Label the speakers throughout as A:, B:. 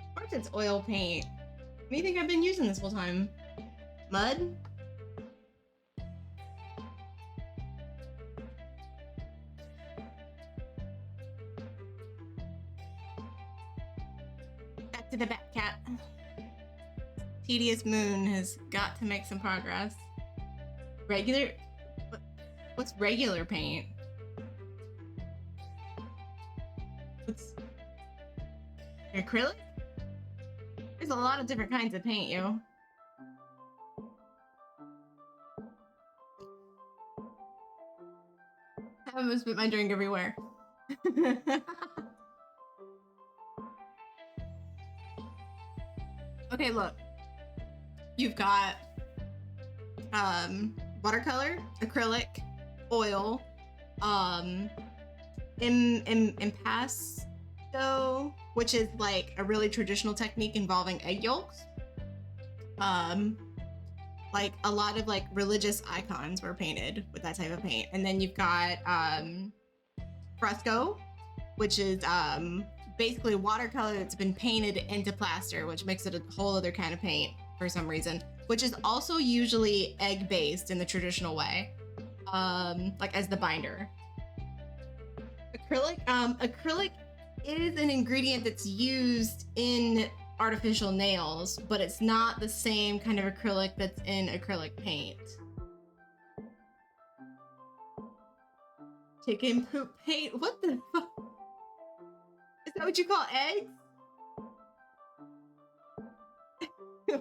A: Of course it's oil paint. What do you think I've been using this whole time? Mud? Back to the back, cat. Tedious Moon has got to make some progress. Regular? What's regular paint? What's acrylic? There's a lot of different kinds of paint, yo. I haven't spit my drink everywhere. Okay, look. You've got watercolor, acrylic, oil, impasto, which is like a really traditional technique involving egg yolks. Like a lot of like religious icons were painted with that type of paint. And then you've got fresco, which is basically watercolor that's been painted into plaster, which makes it a whole other kind of paint for some reason, which is also usually egg based in the traditional way, like as the binder. Acrylic is an ingredient that's used in artificial nails, but it's not the same kind of acrylic that's in acrylic paint. Chicken poop paint? What the fuck? Is that what you call eggs?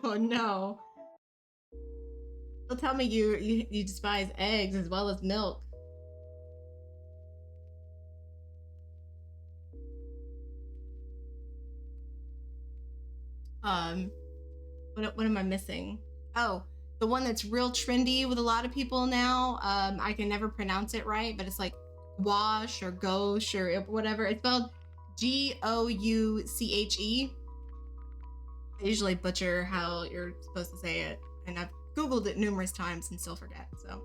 A: Oh no. Don't tell me you despise eggs as well as milk. What am I missing? Oh, the one that's real trendy with a lot of people now. I can never pronounce it right, but it's like gouache or gauche or whatever. It's spelled Gouche. I usually butcher how you're supposed to say it, and I've Googled it numerous times and still forget, so.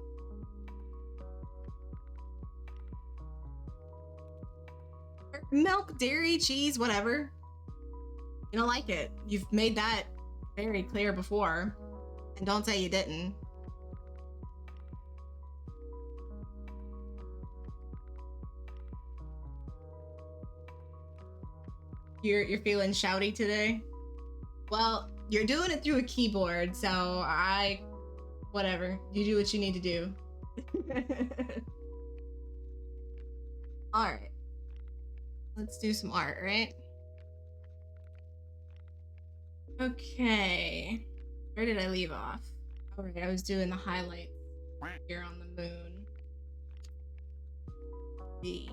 A: Milk, dairy, cheese, whatever. You don't like it. You've made that very clear before. And don't say you didn't. You're feeling shouty today? Well, you're doing it through a keyboard, so whatever. You do what you need to do. Alright. Let's do some art, right? Okay. Where did I leave off? Alright, I was doing the highlights here on the moon. The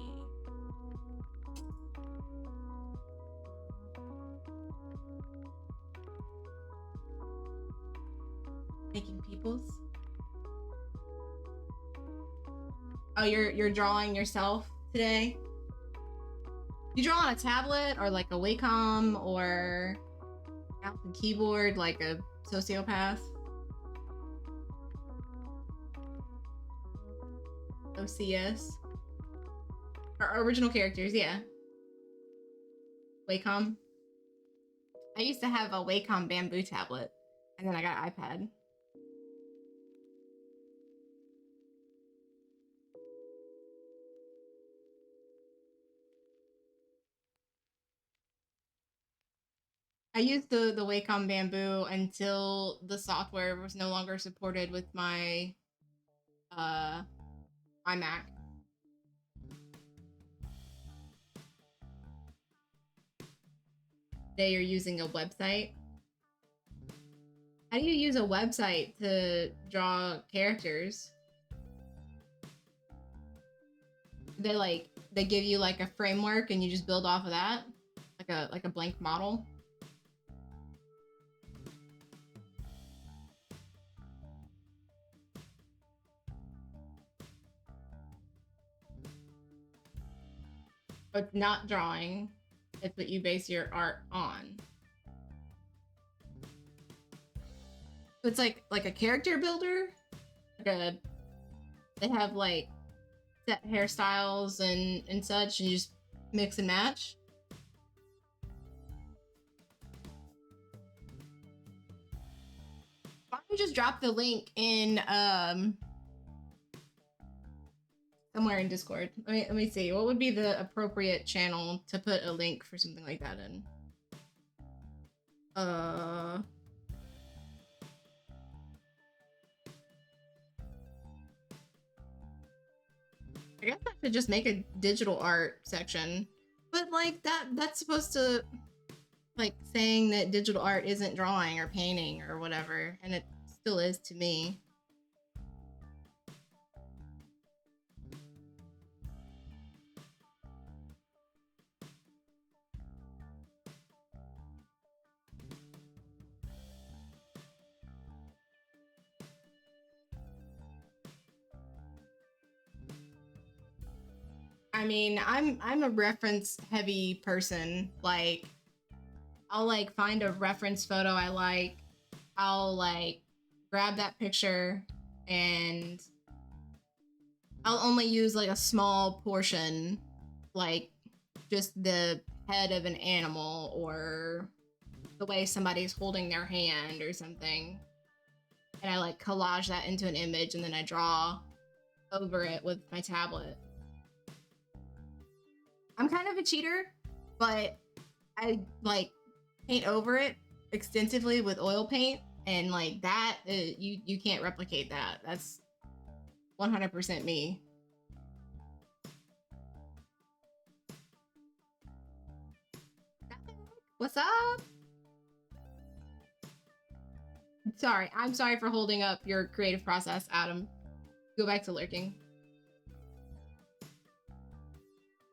A: making peoples. Oh, you're drawing yourself today? You draw on a tablet or like a Wacom or mouse and keyboard like a sociopath? OCS? Or original characters, yeah. Wacom. I used to have a Wacom bamboo tablet, and then I got an iPad. I used the Wacom bamboo until the software was no longer supported with my iMac. Today you're using a website. How do you use a website to draw characters? They like they give you like a framework and you just build off of that, like a blank model. But it's not drawing. It's what you base your art on. So it's like a character builder. They have like set hairstyles and such, and you just mix and match. Why don't you just drop the link in somewhere in Discord? Let me see. What would be the appropriate channel to put a link for something like that in? I guess I should just make a digital art section. But like that's supposed to like saying that digital art isn't drawing or painting or whatever, and it still is to me. I mean, I'm a reference heavy person. Like I'll like find a reference photo I like. I'll like grab that picture and I'll only use like a small portion, like just the head of an animal or the way somebody's holding their hand or something. And I like collage that into an image and then I draw over it with my tablet. I'm kind of a cheater, but I like paint over it extensively with oil paint, and like that, you can't replicate that. That's 100% me. What's up? Sorry, I'm sorry for holding up your creative process, Adam. Go back to lurking.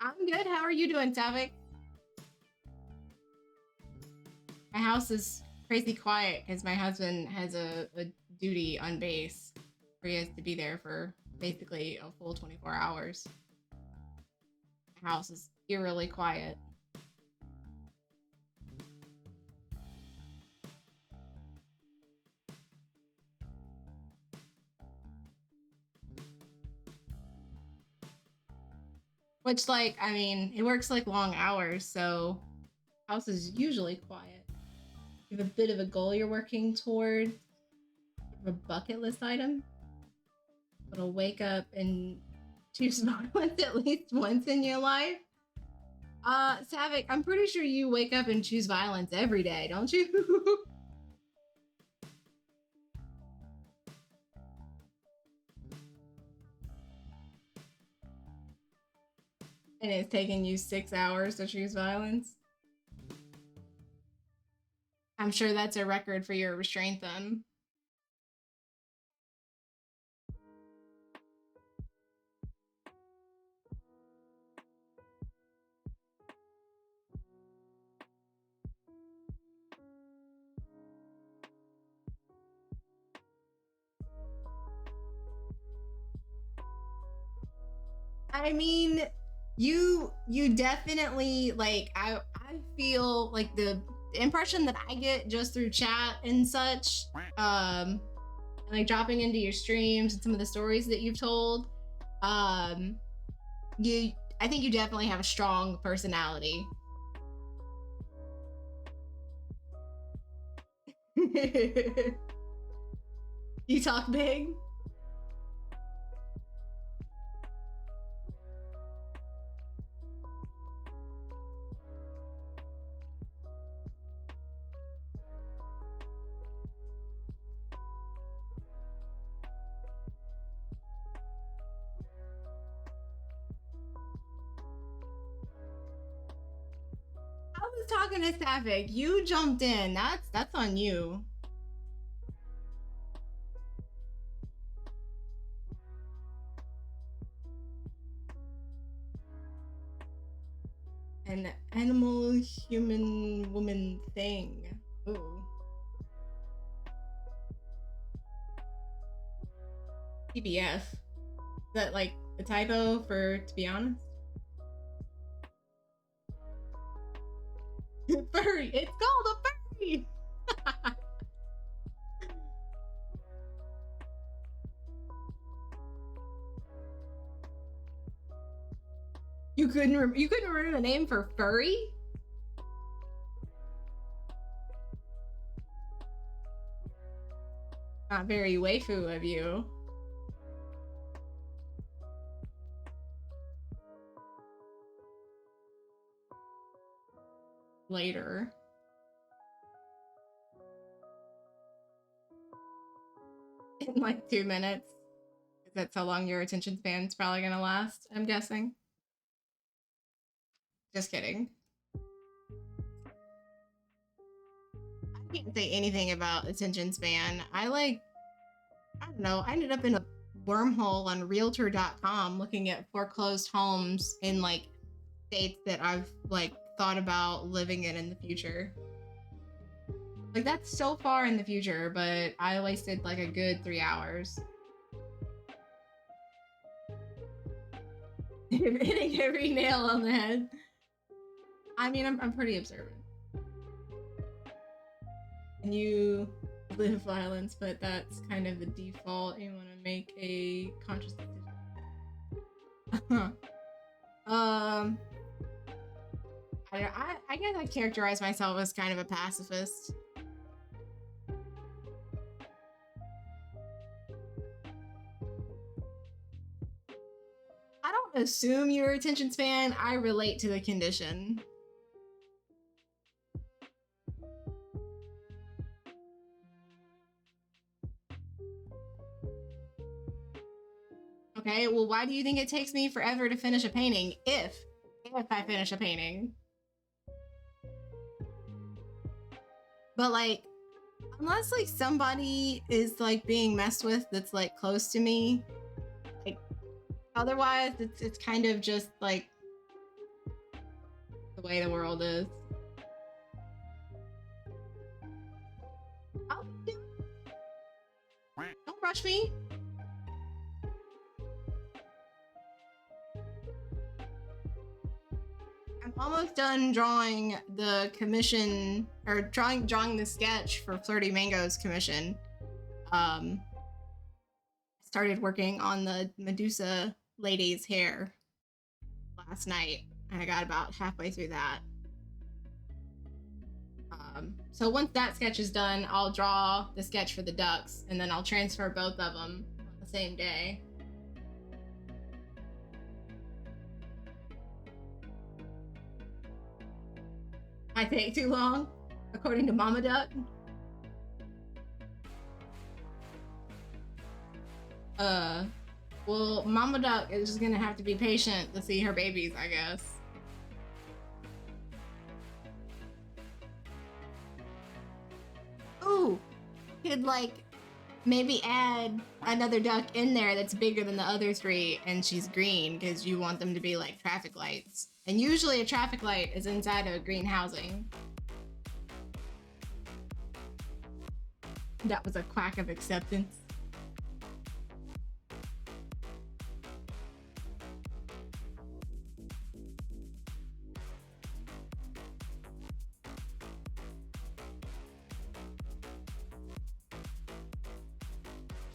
A: I'm good. How are you doing, Savik? My house is crazy quiet because my husband has a duty on base where he has to be there for basically a full 24 hours. My house is eerily quiet. Which, like, I mean, it works like long hours, so house is usually quiet. You have a bit of a goal you're working toward, you have a bucket list item, but to wake up and choose violence at least once in your life. Savik, I'm pretty sure you wake up and choose violence every day, don't you? And it's taken you 6 hours to choose violence. I'm sure that's a record for your restraint then. I mean, you definitely like I feel like the impression that I get just through chat and such, and like dropping into your streams and some of the stories that you've told, I think you definitely have a strong personality. You talk big. I was talking to Savik. You jumped in. That's on you. An animal, human, woman thing. Ooh. PBF. Is that like a typo for to be honest? Furry. It's called a furry. You couldn't remember the name for furry? Not very waifu of you. Later. In like 2 minutes. That's how long your attention span's probably gonna last, I'm guessing. Just kidding. I can't say anything about attention span. I don't know, I ended up in a wormhole on realtor.com looking at foreclosed homes in like states that I've like thought about living in the future. Like that's so far in the future, but I wasted like a good 3 hours. Hitting every nail on the head. I mean, I'm pretty observant. And you live violence, but that's kind of the default. You want to make a conscious decision. I guess I characterize myself as kind of a pacifist. I don't assume your attention span. I relate to the condition. Okay, well, why do you think it takes me forever to finish a painting if I finish a painting? But like, unless like somebody is like being messed with that's like close to me, like otherwise it's kind of just like the way the world is. Oh, don't rush me. I'm almost done drawing the commission, or drawing the sketch for Flirty Mango's commission. Started working on the Medusa lady's hair last night, and I got about halfway through that. So once that sketch is done, I'll draw the sketch for the ducks, and then I'll transfer both of them on the same day. I take too long, according to Mama Duck. Well, Mama Duck is just gonna have to be patient to see her babies, I guess. Ooh, could like maybe add another duck in there that's bigger than the other three, and she's green because you want them to be like traffic lights. And usually a traffic light is inside of green housing. That was a quack of acceptance.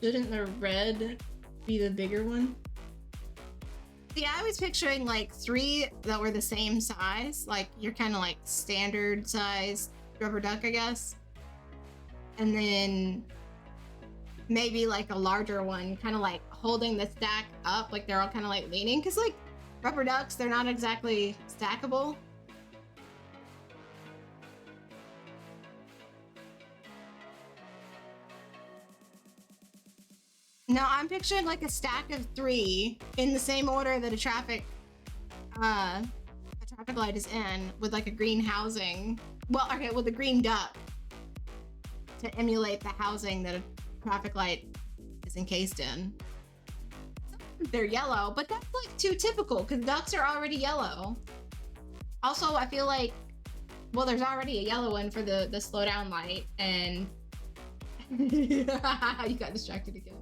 A: Shouldn't the red be the bigger one? See, I was picturing like 3 that were the same size, like you're kind of like standard size rubber duck, I guess. And then maybe like a larger one, kind of like holding the stack up, like they're all kind of like leaning, because like rubber ducks, they're not exactly stackable. No, I'm picturing like a stack of 3 in the same order that a traffic light is in, with like a green housing. Well, okay, with a green duck to emulate the housing that a traffic light is encased in. They're yellow, but that's like too typical because ducks are already yellow. Also, I feel like, well, there's already a yellow one for the slow down light, and you got distracted again.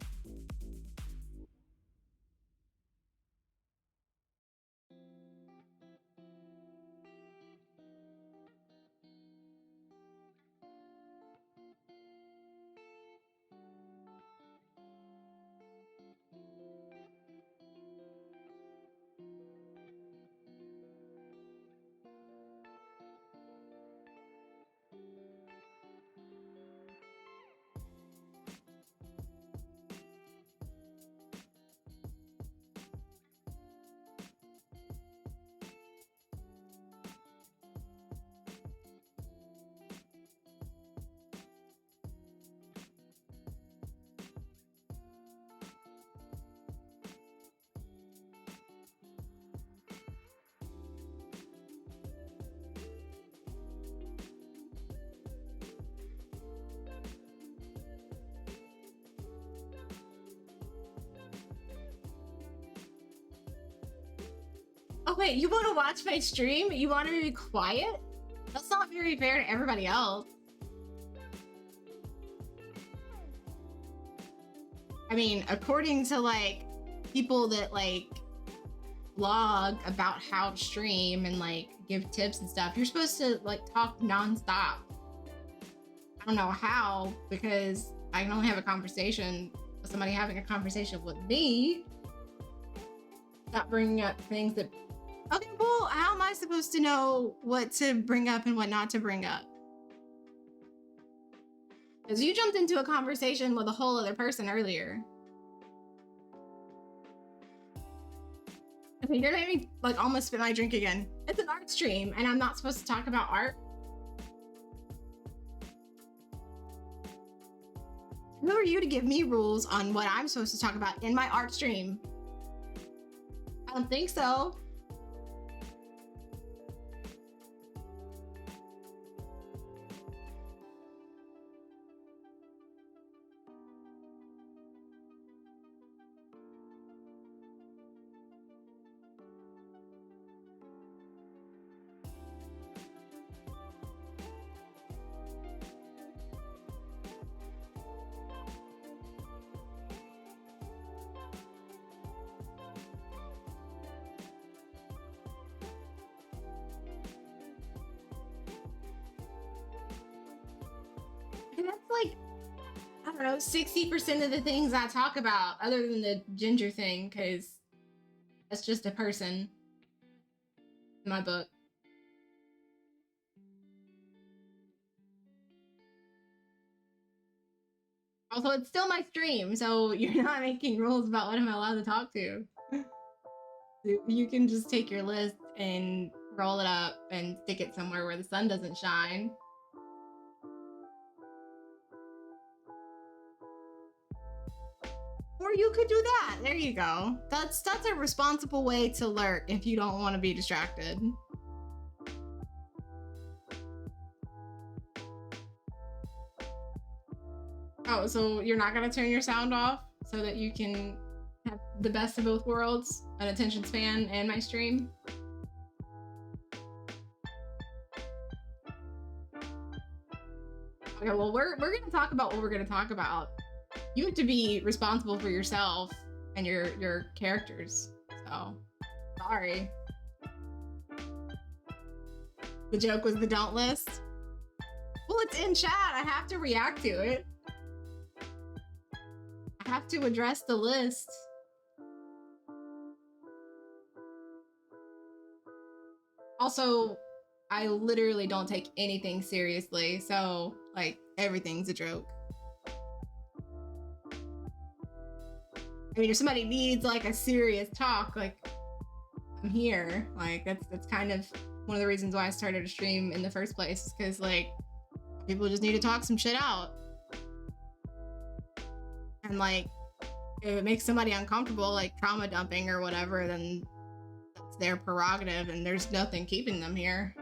A: Oh wait, you want to watch my stream? You want to be quiet? That's not very fair to everybody else. I mean, according to like people that like blog about how to stream and like give tips and stuff, you're supposed to like talk nonstop. I don't know how, because I can only have a conversation with somebody having a conversation with me, not bringing up things that. Okay, well, how am I supposed to know what to bring up and what not to bring up? Because you jumped into a conversation with a whole other person earlier. Okay, you're letting me like almost spit my drink again. It's an art stream, and I'm not supposed to talk about art. Who are you to give me rules on what I'm supposed to talk about in my art stream? I don't think so. And that's like, I don't know, 60% of the things I talk about, other than the ginger thing, because that's just a person in my book. Also, it's still my stream, so you're not making rules about what I'm allowed to talk to. You can just take your list and roll it up and stick it somewhere where the sun doesn't shine. Or you could do that. There you go. That's a responsible way to lurk if you don't want to be distracted. Oh, so you're not gonna turn your sound off so that you can have the best of both worlds, an attention span and my stream? Okay, well, we're gonna talk about what we're gonna talk about. You have to be responsible for yourself and your characters. So, sorry. The joke was the don't list. Well, it's in chat. I have to react to it. I have to address the list. Also, I literally don't take anything seriously, so like everything's a joke. I mean, if somebody needs like a serious talk, like I'm here. Like that's kind of one of the reasons why I started a stream in the first place, because like people just need to talk some shit out. And like if it makes somebody uncomfortable, like trauma dumping or whatever, then that's their prerogative and there's nothing keeping them here.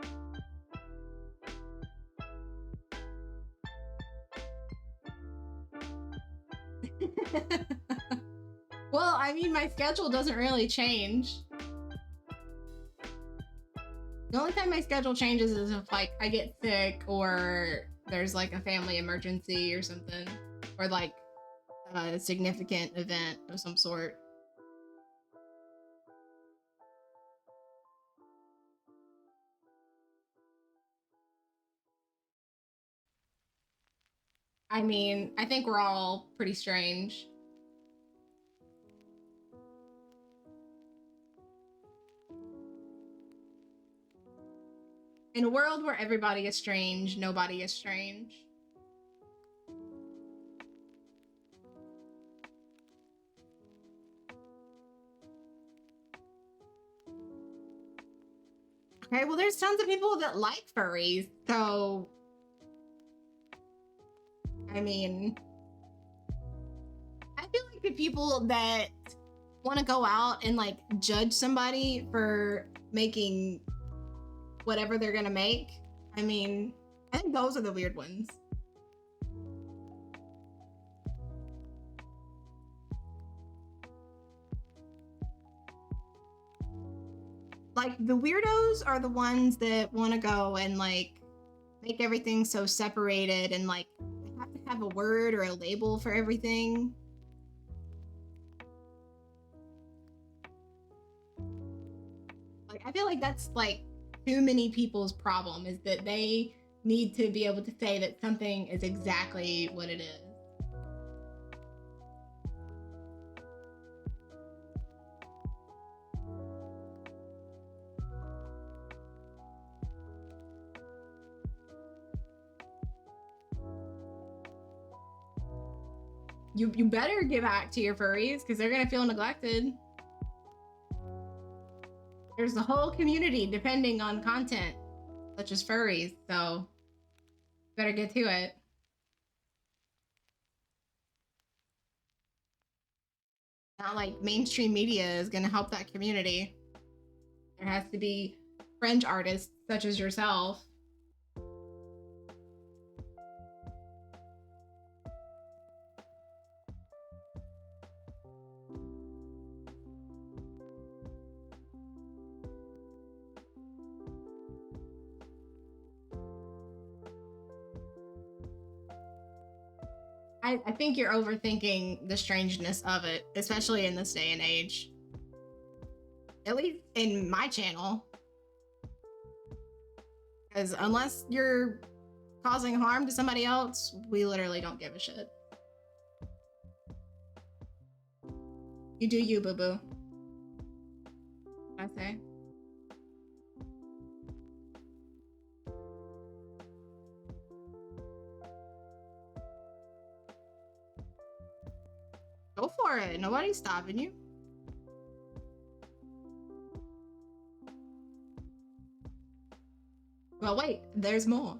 A: Well, I mean, my schedule doesn't really change. The only time my schedule changes is if like I get sick or there's like a family emergency or something, or like a significant event of some sort. I mean, I think we're all pretty strange. In a world where everybody is strange, nobody is strange. Okay, well, there's tons of people that like furries, so I mean, I feel like the people that want to go out and like judge somebody for making whatever they're gonna make, I mean, I think those are the weird ones. Like the weirdos are the ones that want to go and like make everything so separated and like have to have a word or a label for everything. Like I feel like that's like too many people's problem, is that they need to be able to say that something is exactly what it is. You better give back to your furries because they're gonna feel neglected. There's a whole community depending on content such as furries, so better get to it. Not like mainstream media is gonna help that community. There has to be fringe artists such as yourself. I think you're overthinking the strangeness of it, especially in this day and age. At least in my channel. Because unless you're causing harm to somebody else, we literally don't give a shit. You do you, boo-boo. I say. Go for it. Nobody's stopping you. Well, wait, there's more.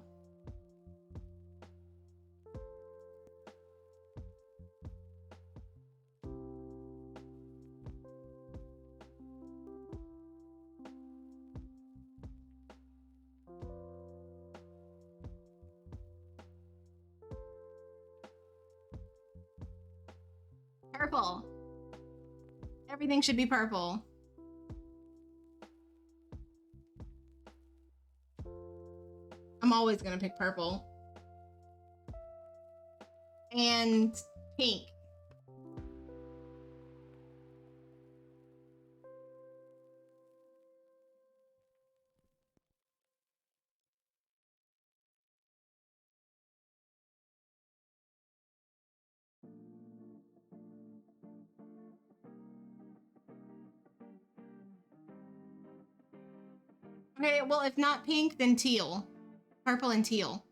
A: Purple. Everything should be purple. I'm always gonna pick purple. And pink. Okay, well, if not pink, then teal. Purple and teal.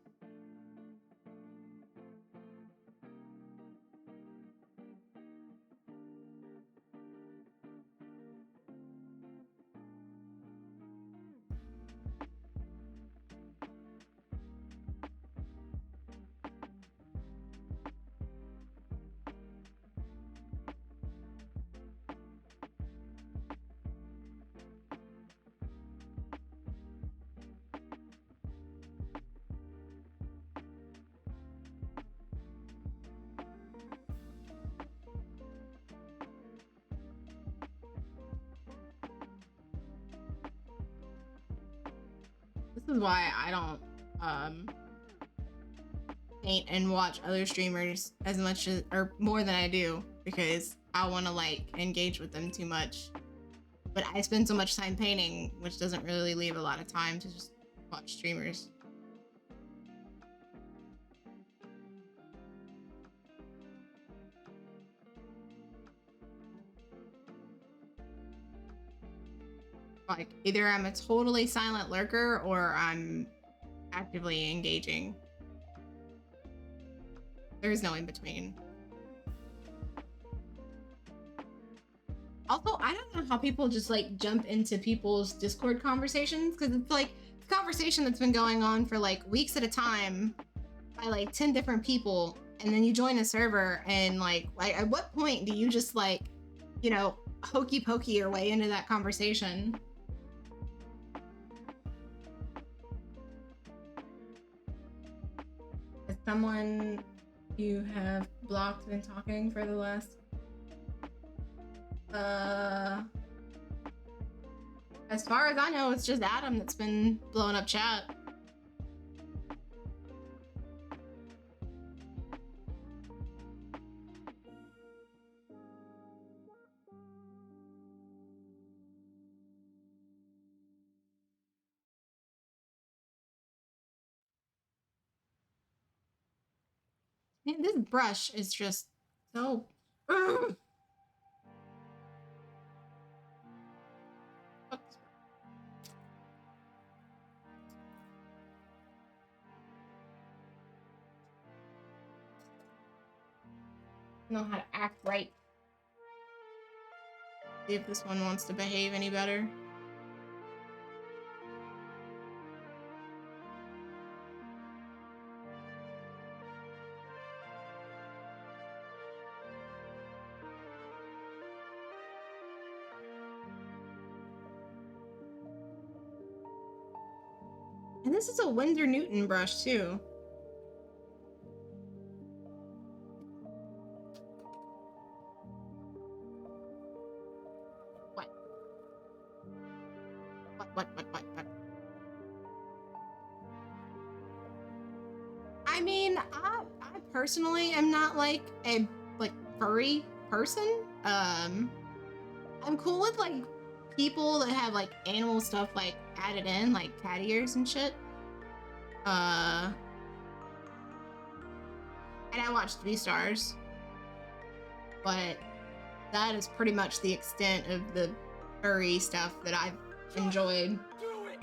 A: This is why I don't paint and watch other streamers as much as, or more than I do, because I want to like engage with them too much. But I spend so much time painting, which doesn't really leave a lot of time to just watch streamers. Like, either I'm a totally silent lurker or I'm actively engaging. There's no in between. Also, I don't know how people just like jump into people's Discord conversations, because it's like a conversation that's been going on for like weeks at a time by like 10 different people, and then you join a server and like at what point do you just like, you know, hokey pokey your way into that conversation? Has someone you have blocked been talking for the last as far as I know, it's just Adam that's been blowing up chat. Man, this brush is just so... Ugh. Know how to act right. See if this one wants to behave any better. And this is a Winsor Newton brush too. What? What? I mean, I personally am not like a furry person. I'm cool with like people that have like animal stuff like added in, like cat ears and shit. And I watched 3 stars, but that is pretty much the extent of the furry stuff that I've enjoyed.
B: Do it!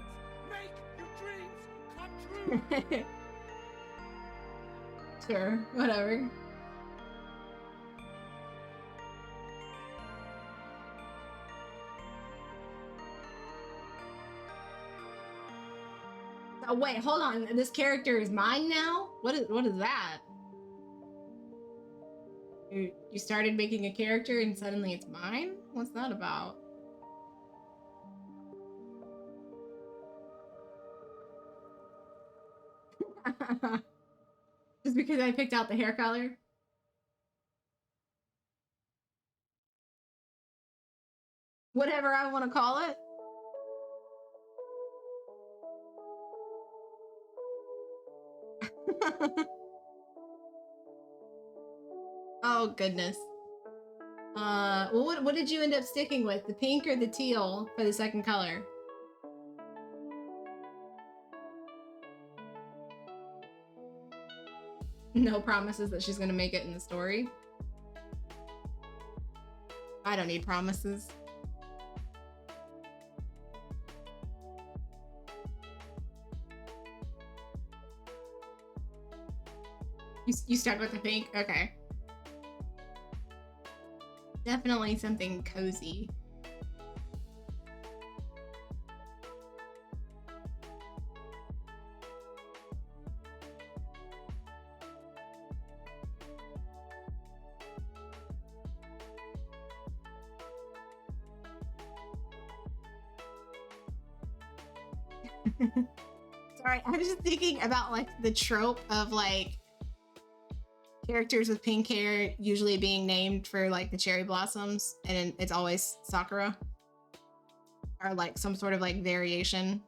B: Make your dreams come true!
A: Sure, whatever. Oh wait, hold on. This character is mine now? What is that? You started making a character and suddenly it's mine? What's that about? Just because I picked out the hair color? Whatever I want to call it. Oh goodness. Well, what did you end up sticking with? The pink or the teal for the second color? No promises that she's gonna make it in the story. I don't need promises. You stuck with the pink? Okay. Definitely something cozy. Sorry, I was just thinking about like the trope of like characters with pink hair usually being named for like the cherry blossoms, and it's always Sakura or like some sort of like variation.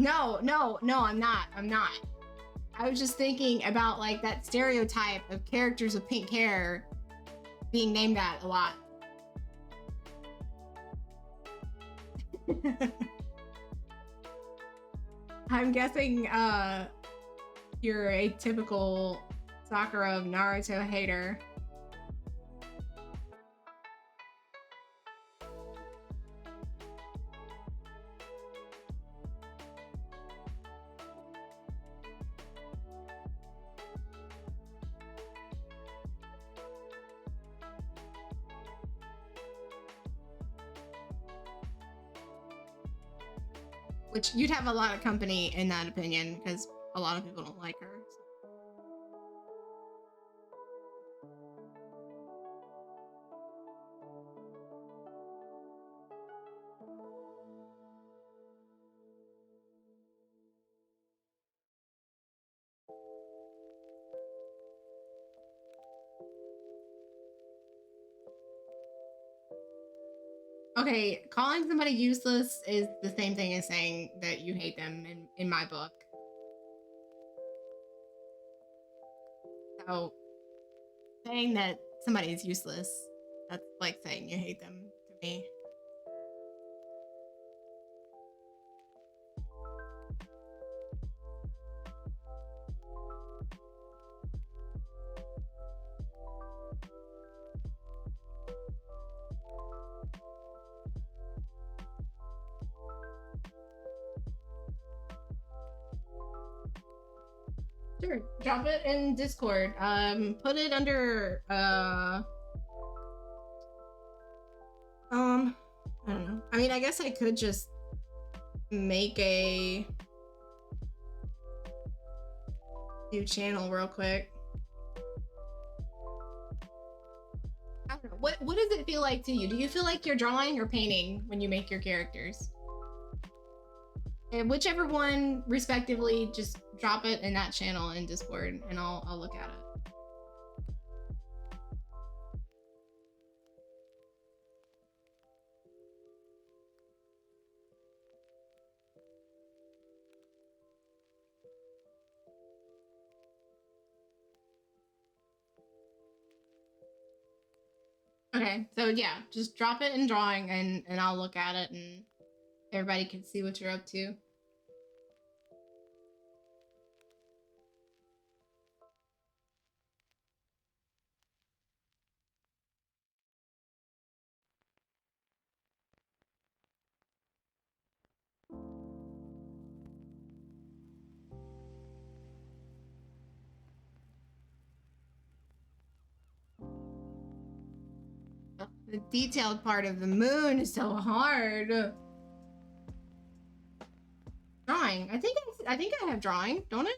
A: No, no, no, I'm not. I'm not. I was just thinking about like that stereotype of characters with pink hair being named that a lot. I'm guessing you're a typical Sakura of Naruto hater. Which you'd have a lot of company in that opinion because a lot of people don't like her. So. Okay, calling somebody useless is the same thing as saying that you hate them in my book. So saying that somebody is useless, that's like saying you hate them to me. Sure, drop it in Discord. Put it under I don't know. I mean, I guess I could just make a new channel real quick. I don't know. What does it feel like to you? Do you feel like you're drawing or painting when you make your characters? And whichever one, respectively, just drop it in that channel in Discord, and I'll look at it. Okay, so yeah, just drop it in drawing, and I'll look at it, and everybody can see what you're up to. The detailed part of the moon is so hard. Drawing. I think I have drawing, don't I?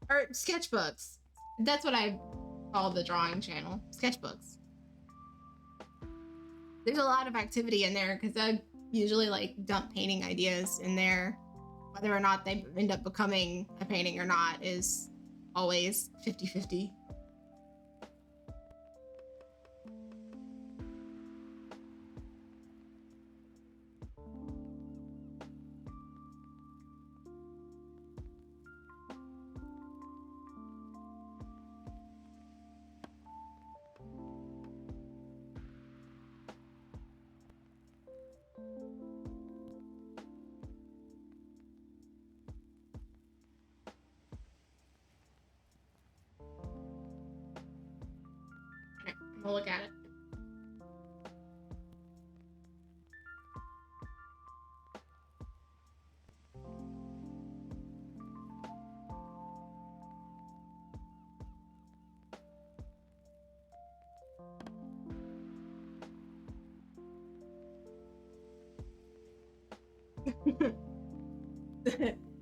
A: Or sketchbooks. That's what I call the drawing channel. Sketchbooks. There's a lot of activity in there because I usually like dump painting ideas in there. Whether or not they end up becoming a painting or not is always 50-50. We'll look at it.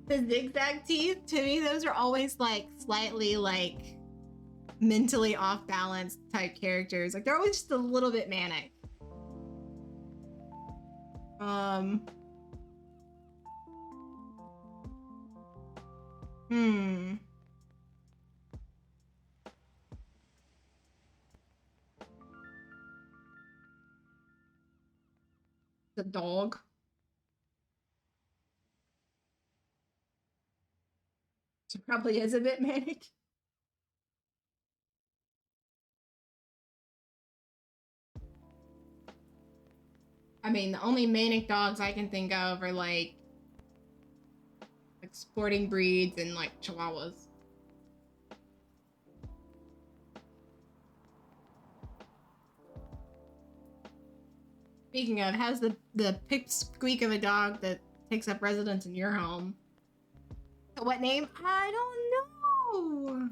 A: The zigzag teeth, to me, those are always like slightly like mentally off balance type characters. Like they're always just a little bit manic. The dog. She probably is a bit manic. I mean, the only manic dogs I can think of are like sporting breeds and like chihuahuas. Speaking of, how's the pick squeak of a dog that takes up residence in your home? What name? I don't know.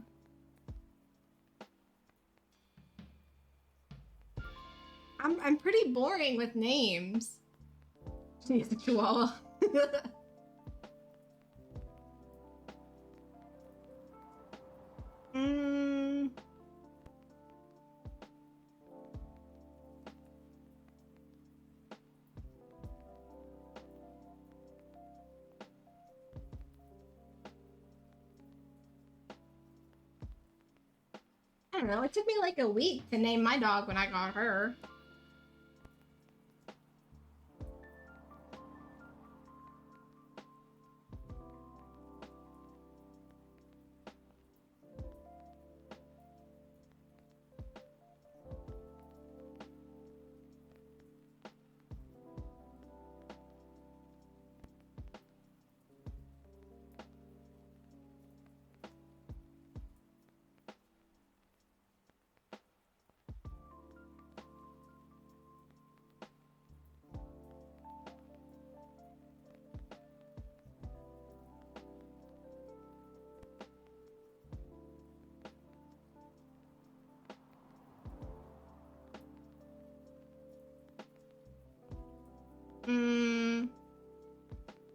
A: I'm pretty boring with names. She's a chihuahua. I don't know. It took me like a week to name my dog when I got her.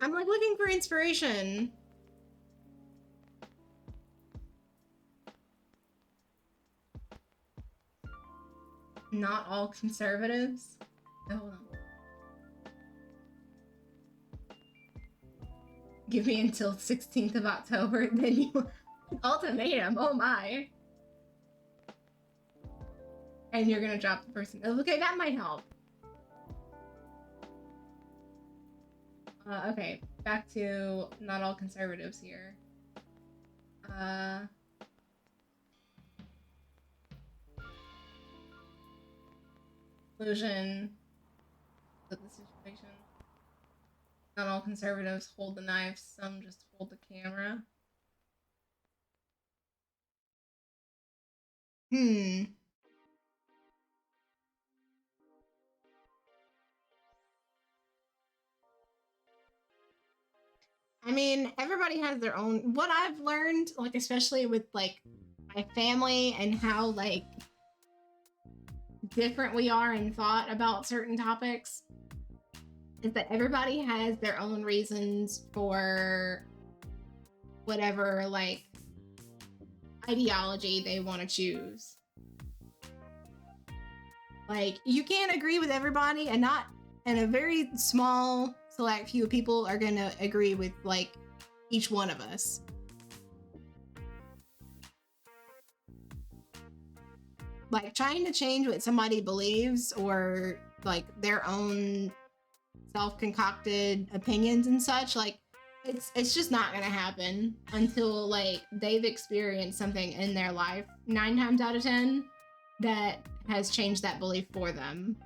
A: I'm like looking for inspiration. Not all conservatives. Hold on. Give me until 16th of October, then you ultimatum. Oh my. And you're gonna drop the person. Okay, that might help. Okay, back to not all conservatives here. Conclusion of the situation. Not all conservatives hold the knife, some just hold the camera. I mean, everybody has their own. What I've learned, like, especially with, like, my family and how, like, different we are in thought about certain topics, is that everybody has their own reasons for whatever, like, ideology they want to choose. Like, you can't agree with everybody, and a very small select few people are gonna agree with like each one of us. Like, trying to change what somebody believes or like their own self-concocted opinions and such, like it's just not gonna happen until like they've experienced something in their life 9 times out of 10 that has changed that belief for them.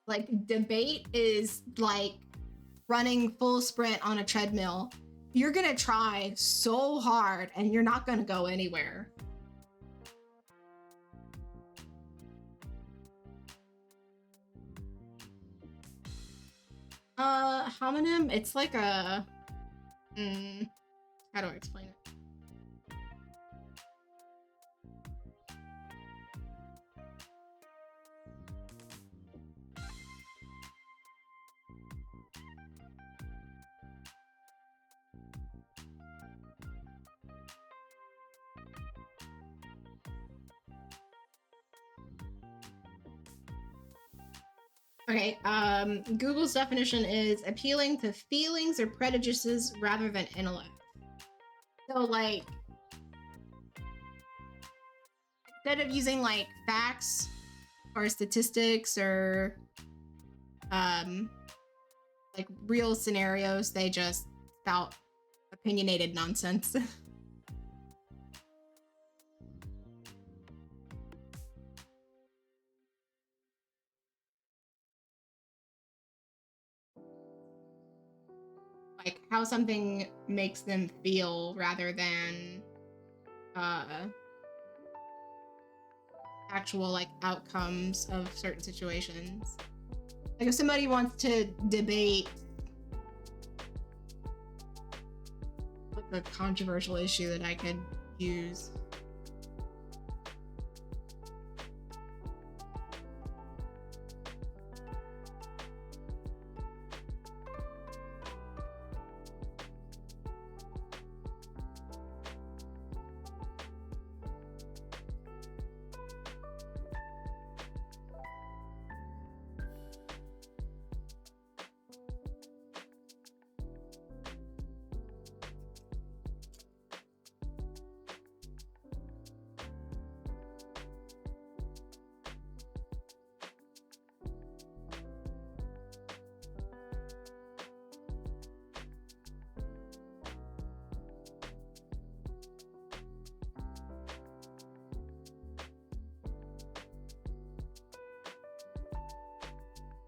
A: Like, debate is like running full sprint on a treadmill. You're gonna try so hard and you're not gonna go anywhere. Homonym, it's like a how do I explain it? Okay, Google's definition is appealing to feelings or prejudices rather than intellect. So, like, instead of using, like, facts or statistics or, like, real scenarios, they just about opinionated nonsense. Like how something makes them feel rather than actual like outcomes of certain situations. Like if somebody wants to debate like a controversial issue that I could use.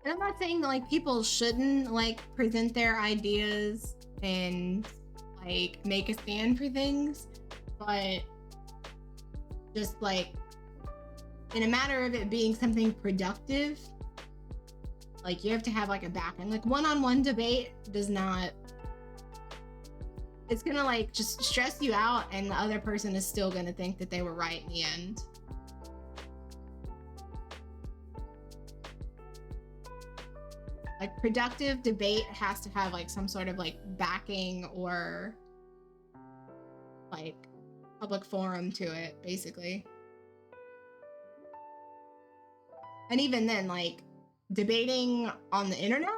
A: And I'm not saying that like people shouldn't like present their ideas and like make a stand for things, but just like in a matter of it being something productive, like you have to have like a background. Like one-on-one debate does not, it's gonna like just stress you out and the other person is still gonna think that they were right in the end. Like productive debate has to have like some sort of like backing or like public forum to it, basically. And even then, like debating on the internet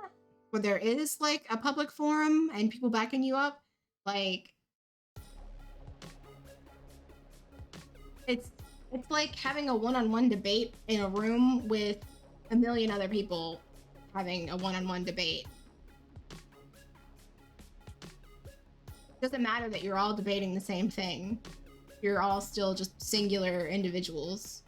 A: where there is like a public forum and people backing you up, like it's like having a one-on-one debate in a room with a million other people having a one-on-one debate. It doesn't matter that you're all debating the same thing. You're all still just singular individuals.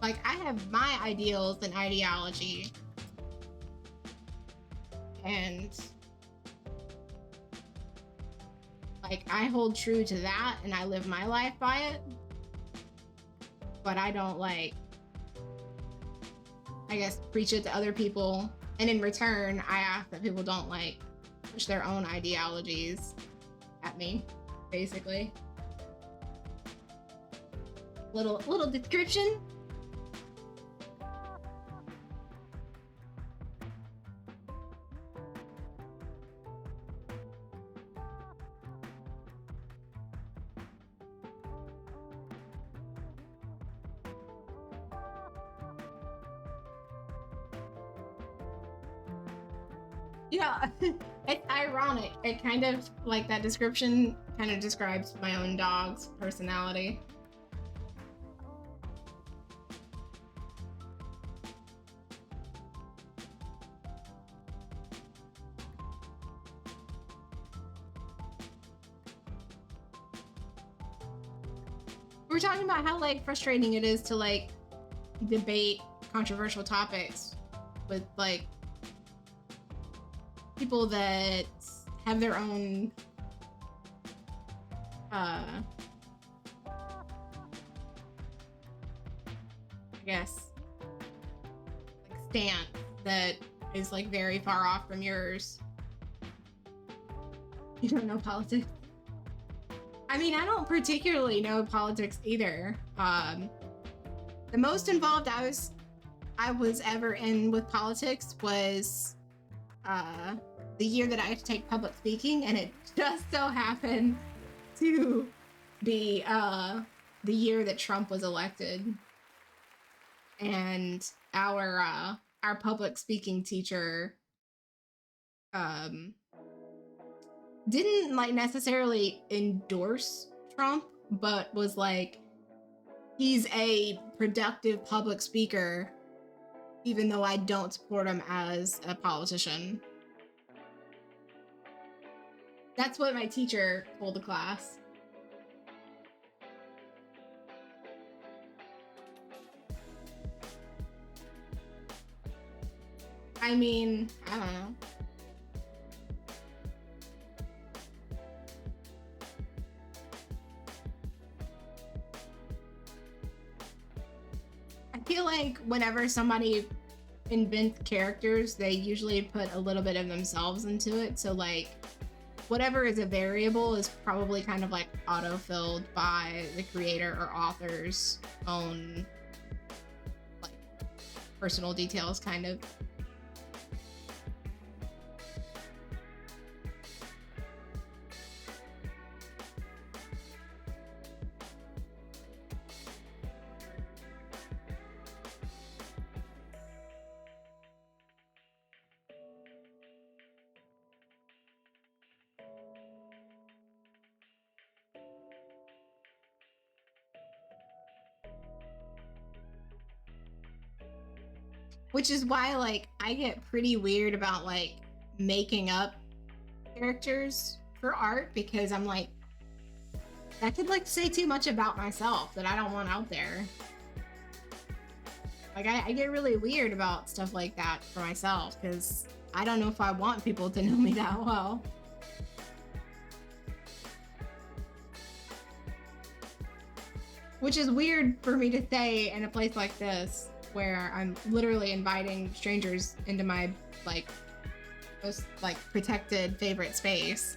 A: Like I have my ideals and ideology, and like I hold true to that and I live my life by it, but I don't like, I guess, preach it to other people, and in return I ask that people don't like push their own ideologies at me, basically. Little description. Yeah, it's ironic. It kind of like that description kind of describes my own dog's personality. We're talking about how like frustrating it is to like debate controversial topics with like people that have their own I guess like stance that is like very far off from yours. You don't know politics? I mean, I don't particularly know politics either. The most involved I was ever in with politics was the year that I had to take public speaking, and it just so happened to be the year that Trump was elected. And our our public speaking teacher um didn't like necessarily endorse Trump, but was like, he's a productive public speaker, even though I don't support him as a politician. That's what my teacher told the class. I mean, I don't know. I feel like whenever somebody invents characters, they usually put a little bit of themselves into it. So like whatever is a variable is probably kind of like auto-filled by the creator or author's own like personal details, kind of. Which is why like I get pretty weird about like making up characters for art, because I'm like, that could like say too much about myself that I don't want out there. Like I get really weird about stuff like that for myself, because I don't know if I want people to know me that well. Which is weird for me to say in a place like this, where I'm literally inviting strangers into my like most like protected favorite space.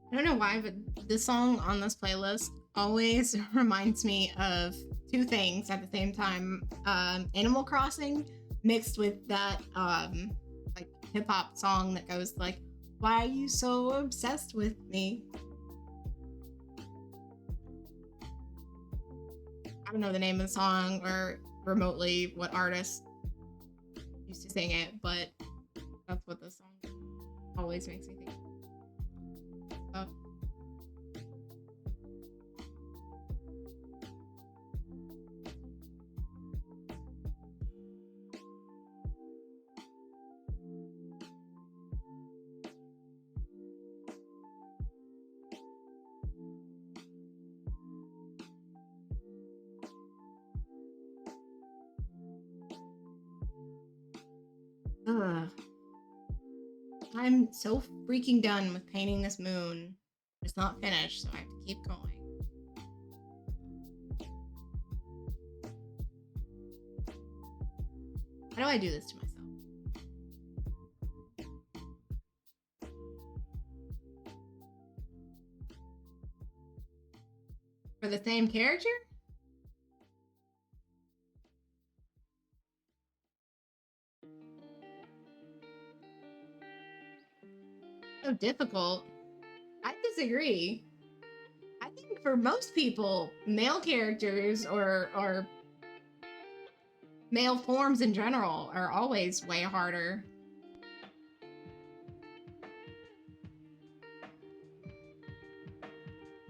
A: I don't know why, but this song on this playlist always reminds me of two things at the same time. Animal Crossing mixed with that like hip hop song that goes like, "Why are you so obsessed with me?" I don't know the name of the song or remotely what artist used to sing it, but that's what this song always makes me think of. Ugh. I'm so freaking done with painting this moon. It's not finished, so I have to keep going. How do I do this to myself? For the same character? So difficult. I disagree. I think for most people, male characters or male forms in general are always way harder.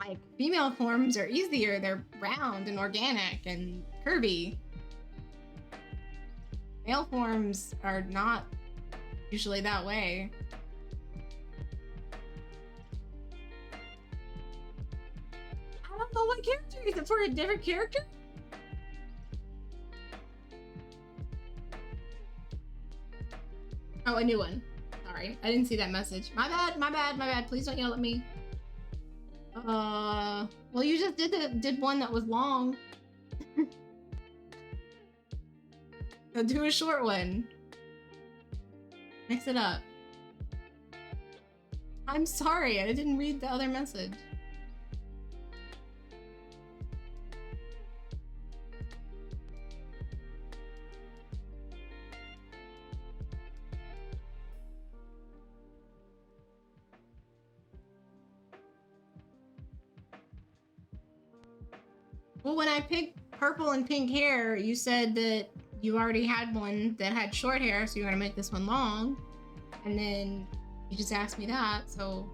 A: Like, female forms are easier. They're round and organic and curvy. Male forms are not usually that way. I don't know what character. Is it for a different character? Oh, a new one. Sorry, I didn't see that message. My bad, my bad, my bad. Please don't yell at me. Well, you just did one that was long. So do a short one. Mix it up. I'm sorry, I didn't read the other message. Well, when I picked purple and pink hair, you said that you already had one that had short hair, so you're gonna make this one long. And then you just asked me that, so.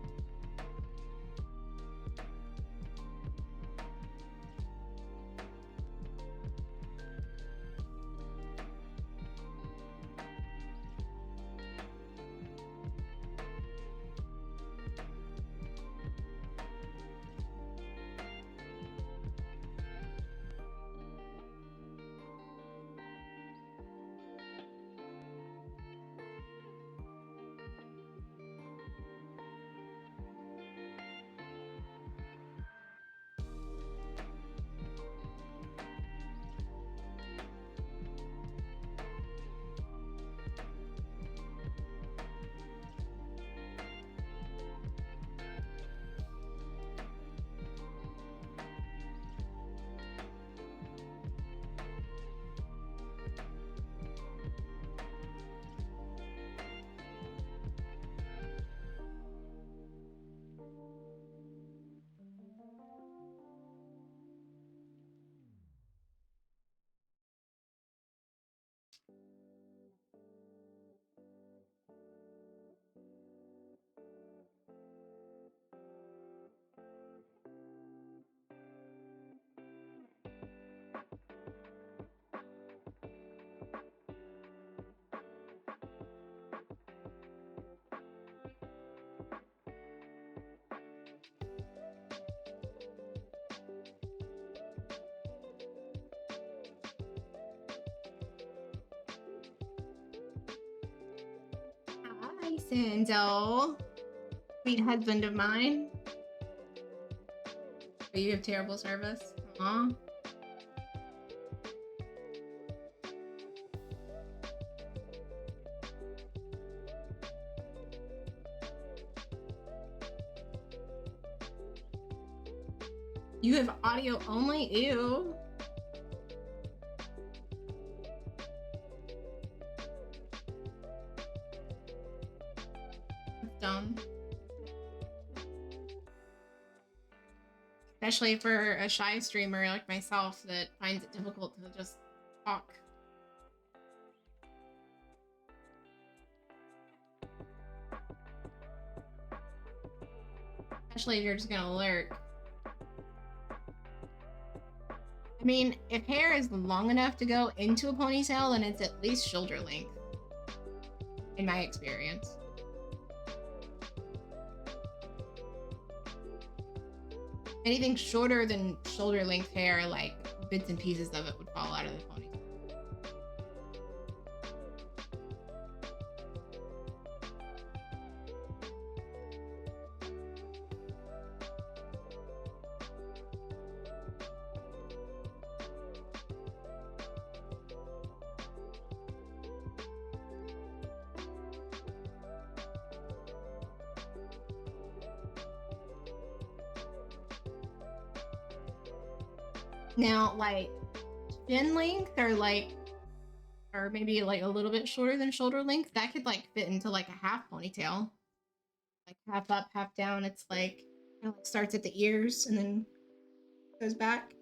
A: Hi, Sando. Sweet husband of mine. Oh, you have terrible service. Aw. You have audio only? Ew. That's dumb. Especially for a shy streamer like myself that finds it difficult to just talk. Especially if you're just gonna lurk. I mean, if hair is long enough to go into a ponytail, then it's at least shoulder length. In my experience. Anything shorter than shoulder length hair, like bits and pieces of it would fall out of the ponytail. Now, like chin length or maybe like a little bit shorter than shoulder length, that could like fit into like a half ponytail. Like half up, half down. It's like it starts at the ears and then goes back.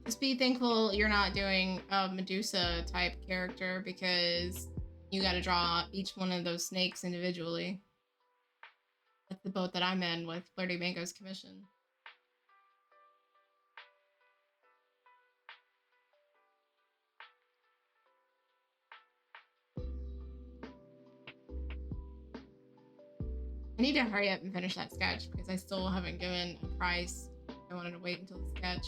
A: Just be thankful you're not doing a Medusa type character because you got to draw each one of those snakes individually. That's the boat that I'm in with Flirty Mango's commission. I need to hurry up and finish that sketch because I still haven't given a price. I wanted to wait until the sketch.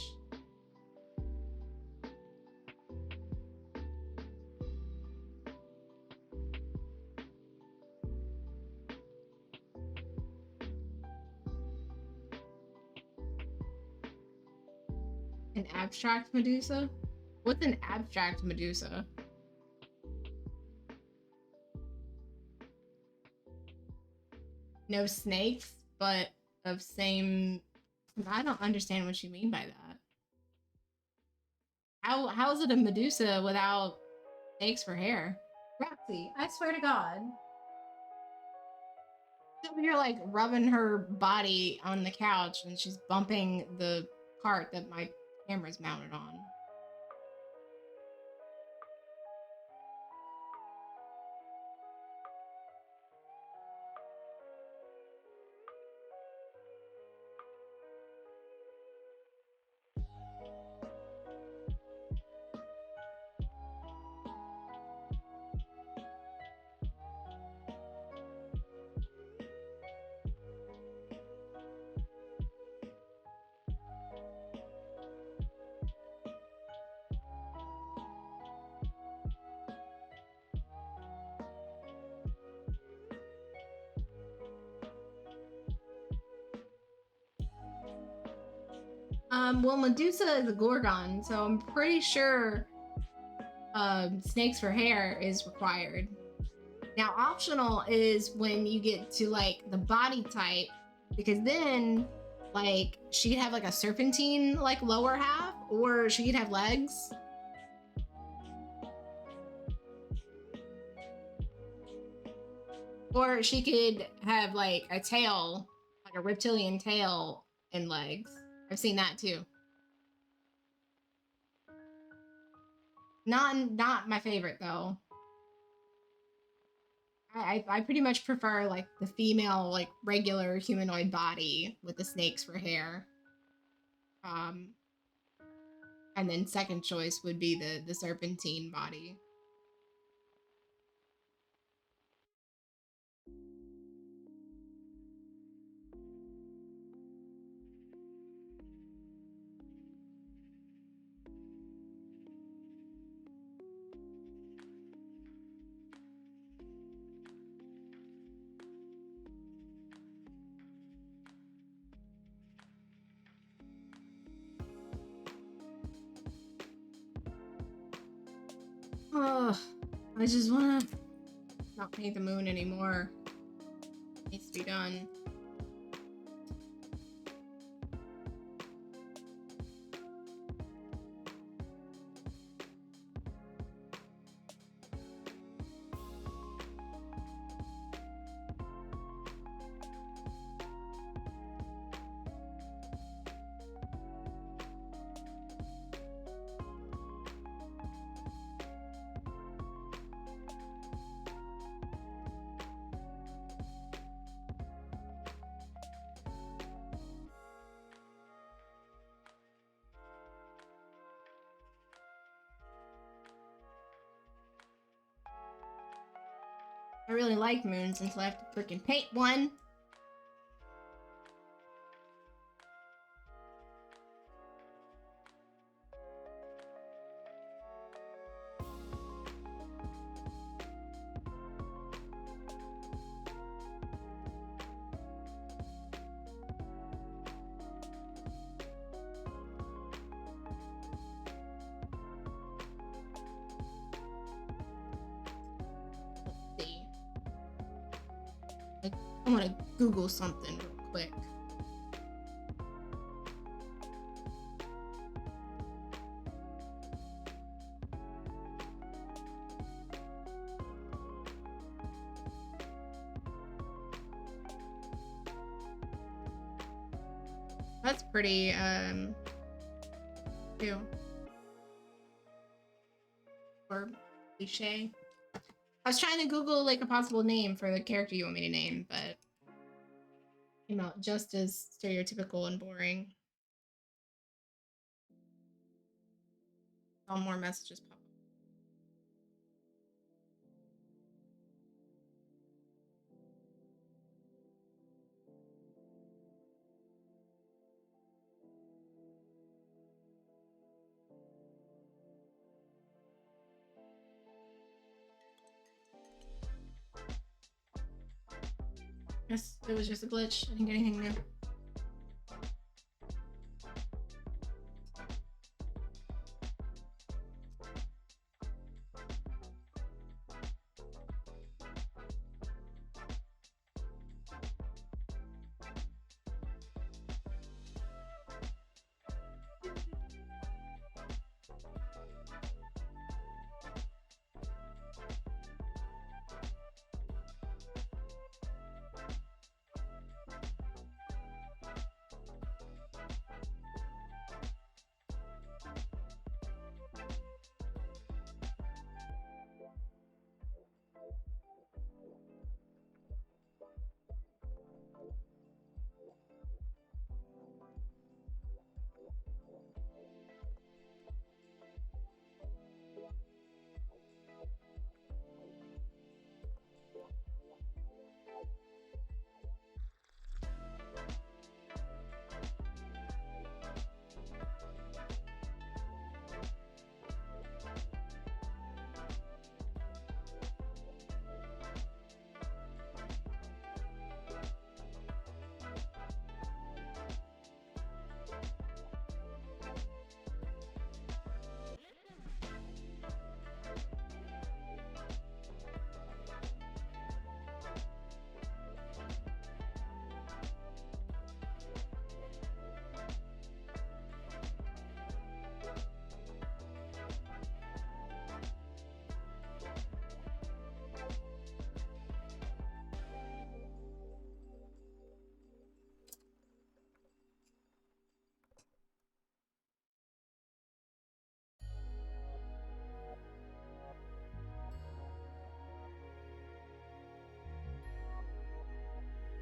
A: An abstract Medusa? What's an abstract Medusa? No snakes, but of same... I don't understand what you mean by that. How is it a Medusa without snakes for hair? Roxy, I swear to God. You're like rubbing her body on the couch and she's bumping the cart that my camera's mounted on. Well, Medusa is a Gorgon, so I'm pretty sure snakes for hair is required. Now, optional is when you get to like the body type, because then like she could have like a serpentine like lower half, or she could have legs. Or she could have like a tail, like a reptilian tail and legs. I've seen that too. Not my favorite though. I pretty much prefer like the female like regular humanoid body with the snakes for hair. And then second choice would be the serpentine body. Oh, I just wanna not paint the moon anymore. It needs to be done. I really like moons until I have to freaking paint one. I want to Google something real quick. That's pretty, too. or cliche. I was trying to Google like a possible name for the character you want me to name, but came out just as stereotypical and boring. All more messages pop up. Yes, it was just a glitch. I didn't get anything new.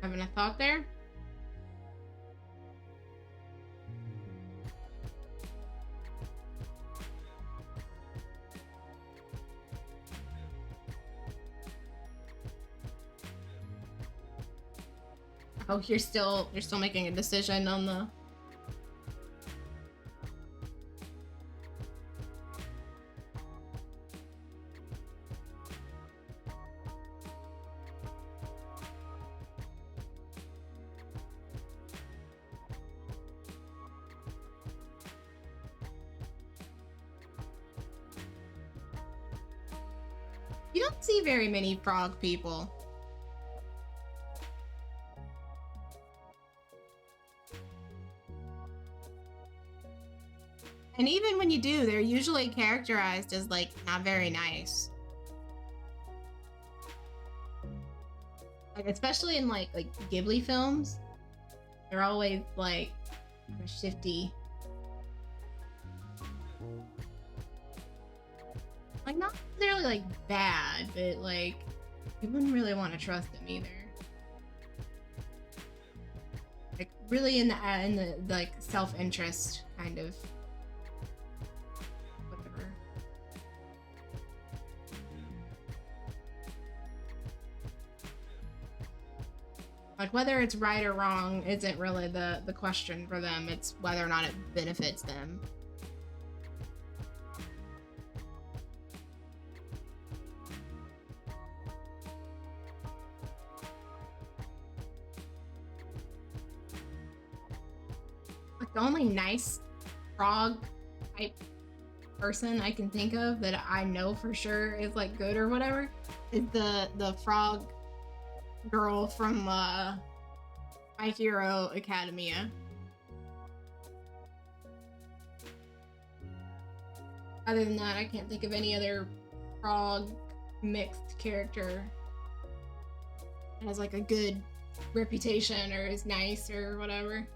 A: Having a thought there? Oh, you're still making a decision on the. You don't see very many frog people. And even when you do, they're usually characterized as like not very nice. Like especially in like Ghibli films, they're always like shifty. Like not necessarily like bad, but like you wouldn't really want to trust them either. Like really in the like self-interest kind of whatever. Like whether it's right or wrong isn't really the question for them. It's whether or not it benefits them. The only nice frog type person I can think of that I know for sure is like good or whatever is the frog girl from My Hero Academia. Other than that, I can't think of any other frog mixed character that has like a good reputation or is nice or whatever.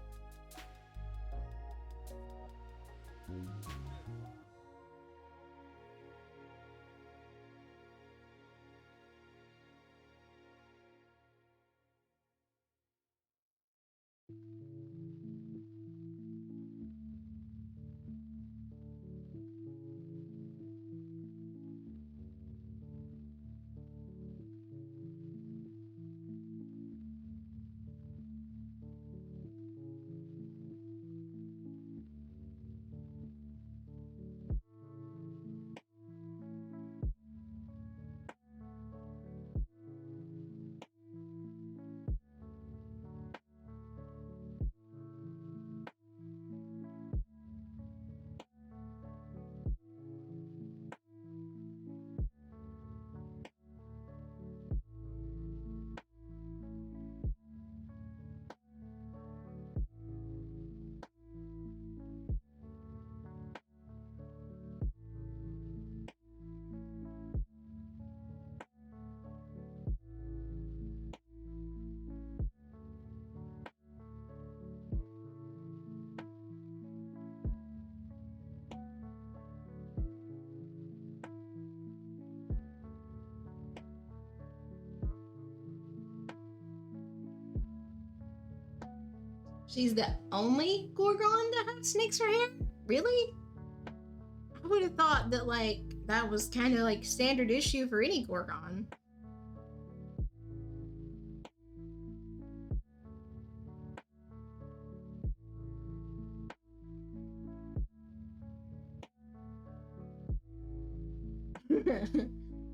A: She's the only Gorgon that has snakes for hair? Really? I would have thought that, like, that was kind of like standard issue for any Gorgon.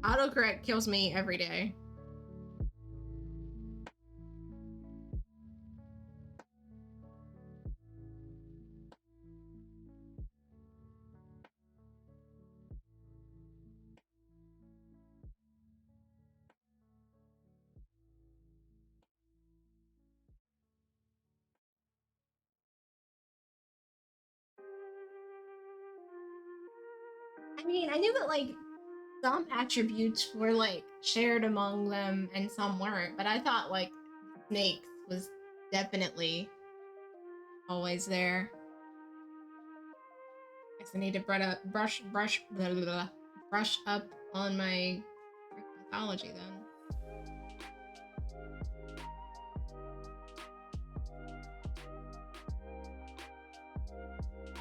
A: Autocorrect kills me every day. I mean, I knew that, like, some attributes were, like, shared among them and some weren't, but I thought, like, snakes was definitely always there. Guess I need to brush up on my mythology then.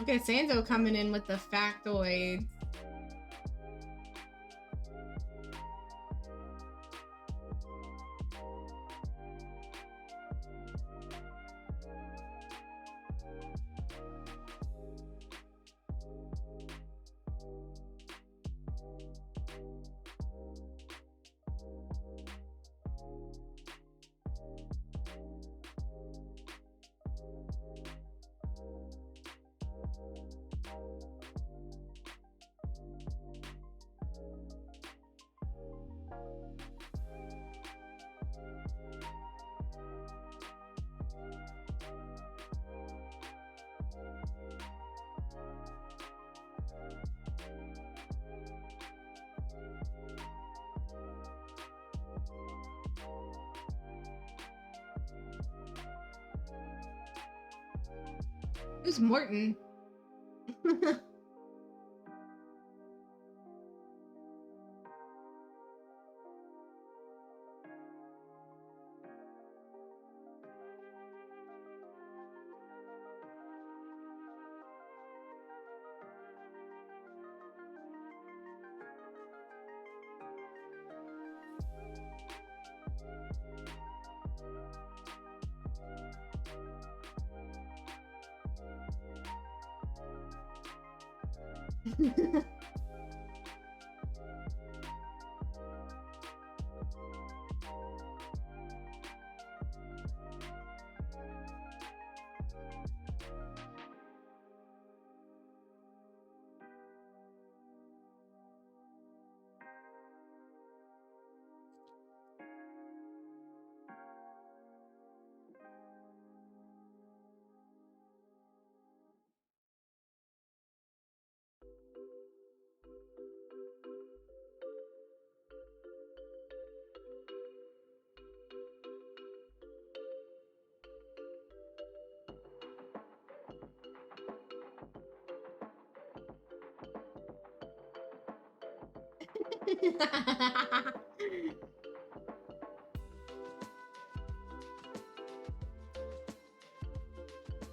A: Okay, Sanzo coming in with the factoids. Who's Morton?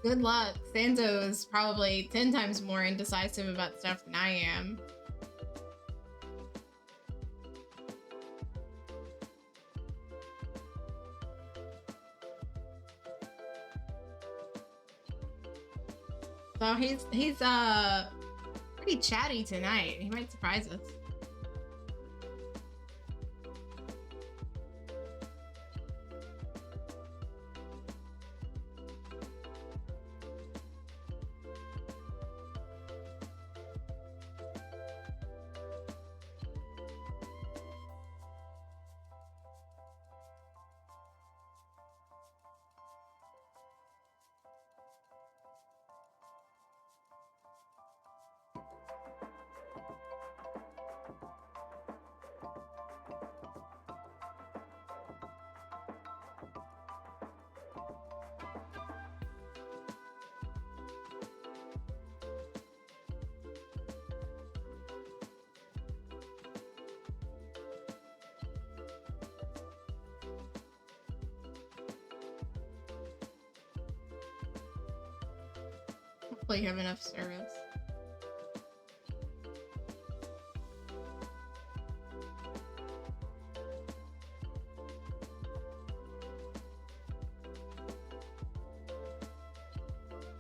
A: Good luck. Sanzo is probably 10 times more indecisive about stuff than I am. So he's pretty chatty tonight. He might surprise us. Hopefully you have enough service.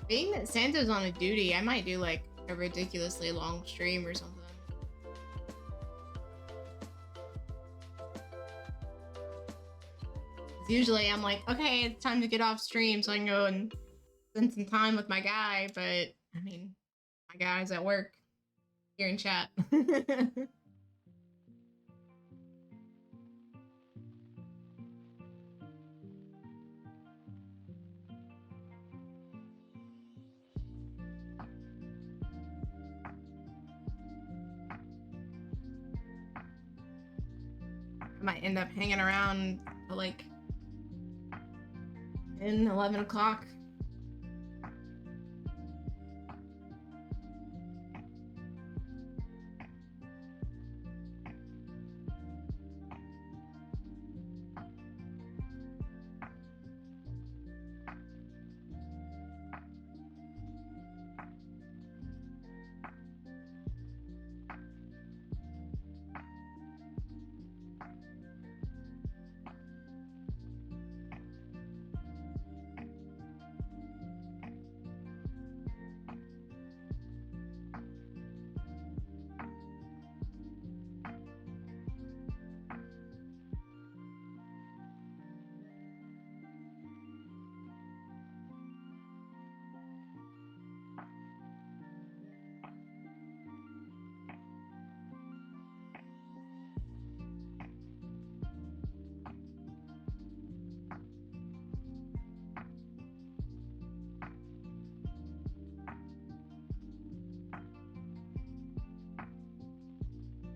A: Being that Santa's on a duty, I might do like a ridiculously long stream or something. Usually I'm like, okay, it's time to get off stream so I can go and spend some time with my guy, but I mean, my guy's at work here in chat. I might end up hanging around till like 10, 11 o'clock.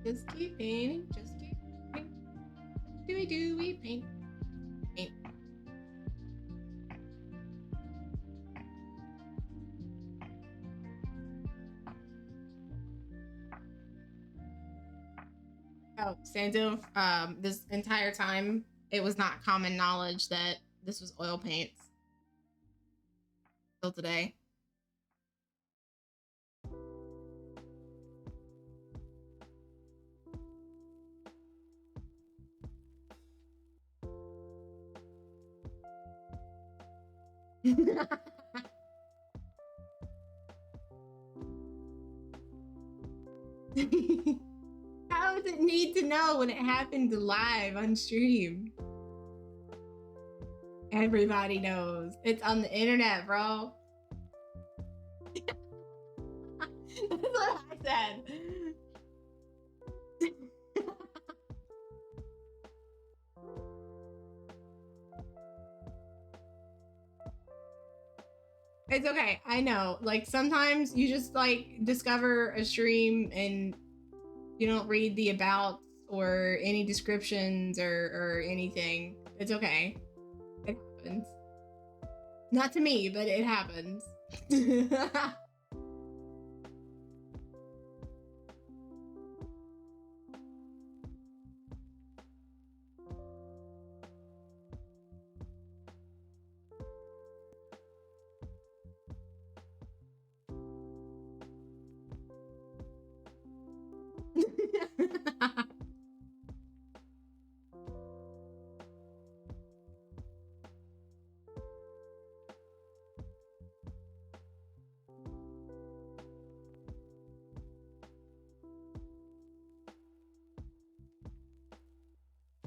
A: Just keep painting, just keep painting. Do we paint? Paint. Oh, Santo, this entire time, it was not common knowledge that this was oil paints. Till today. How does it need to know when it happened live on stream? Everybody knows. It's on the internet, bro. That's what I said. It's okay. I know. Like sometimes you just like discover a stream and you don't read the about or any descriptions or anything. It's okay. It happens. Not to me, but it happens.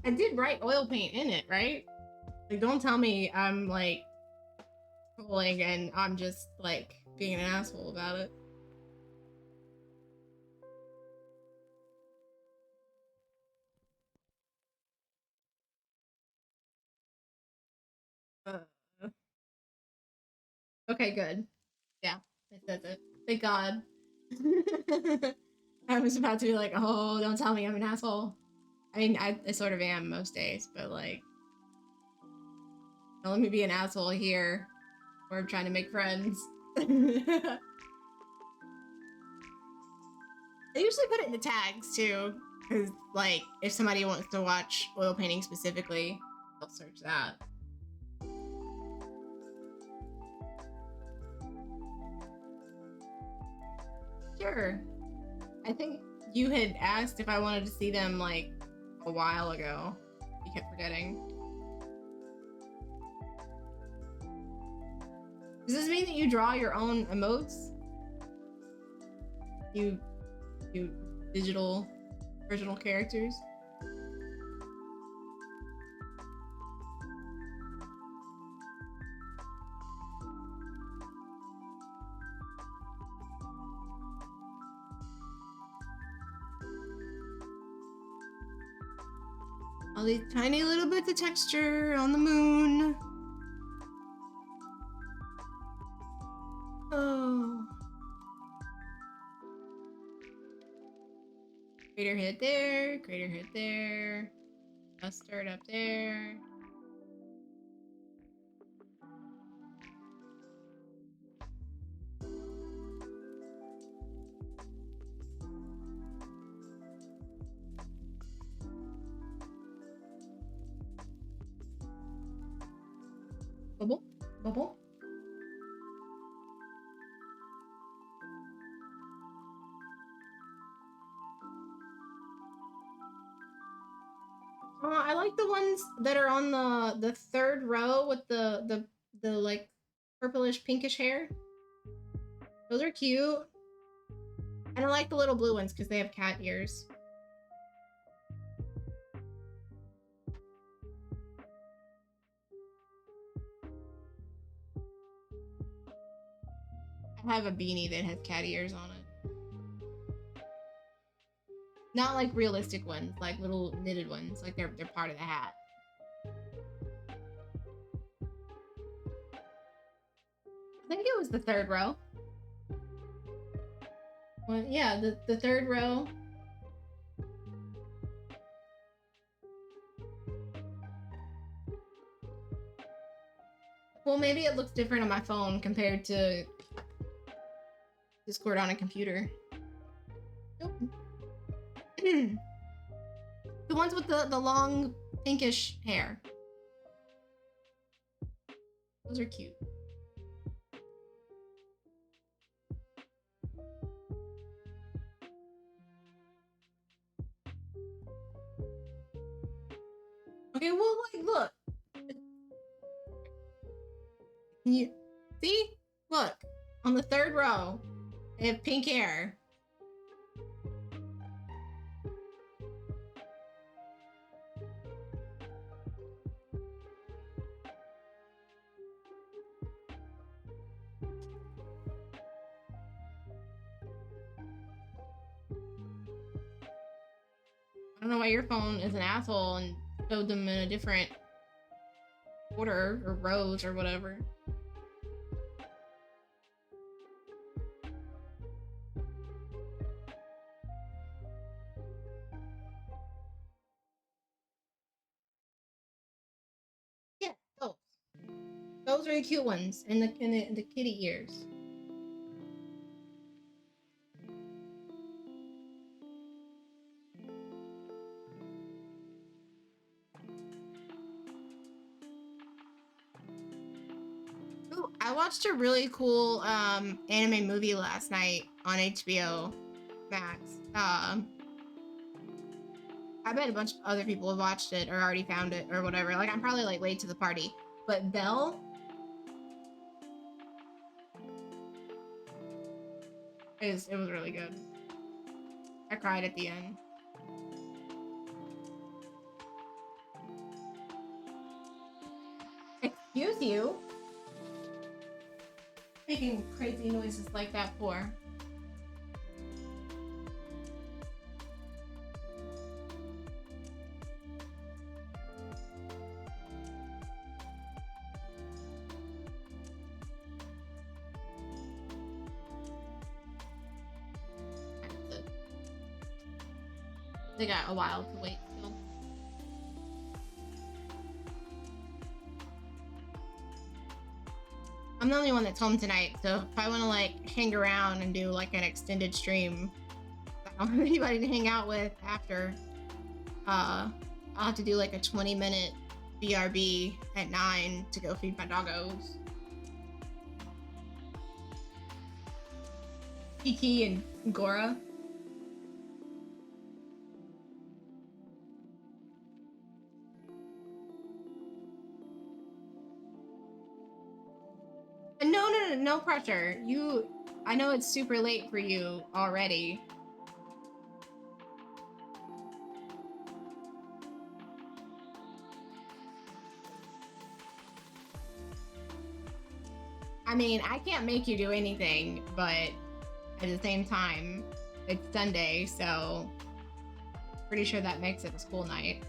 A: I did write oil paint in it, right? Like, don't tell me I'm like trolling and I'm just like being an asshole about it. Okay, good. Yeah, it says it. Thank God. I was about to be like, oh, don't tell me I'm an asshole. I mean, I sort of am most days, but like, don't let me be an asshole here or I'm trying to make friends. I usually put it in the tags too, because like, if somebody wants to watch oil painting specifically, they'll search that. sure. I think you had asked if I wanted to see them like a while ago. You kept forgetting. Does this mean that you draw your own emotes? You digital original characters? All these tiny little bits of texture on the moon. Oh. Crater hit there, crater hit there. Mustard up there. Bubble, bubble. I like the ones that are on the third row with the like purplish pinkish hair. Those are cute. And I like the little blue ones because they have cat ears. I have a beanie that has cat ears on it. Not like realistic ones, like little knitted ones, like they're part of the hat. I think it was the third row. Well, yeah, the third row. Well, maybe it looks different on my phone compared to Discord on a computer. Nope. The ones with the long pinkish hair. Those are cute. Okay, well, like, look. Can you see? Look, on the third row, they have pink hair. I don't know why your phone is an asshole and showed them in a different order or rows or whatever. Yeah, those. Those are the cute ones, and the kitty ears. Ooh, I watched a really cool anime movie last night on HBO Max. I bet a bunch of other people have watched it or already found it or whatever. Like, I'm probably like late to the party. But Belle, it was really good. I cried at the end. Excuse you? Making crazy noises like that for? They got a while to wait still. I'm the only one that's home tonight, so if I want to like hang around and do like an extended stream, I don't have anybody to hang out with after. I'll have to do like a 20-minute BRB at 9 to go feed my doggos. Kiki and Gora. No pressure. I know it's super late for you already. I mean, I can't make you do anything, but at the same time, it's Sunday, so pretty sure that makes it a school night.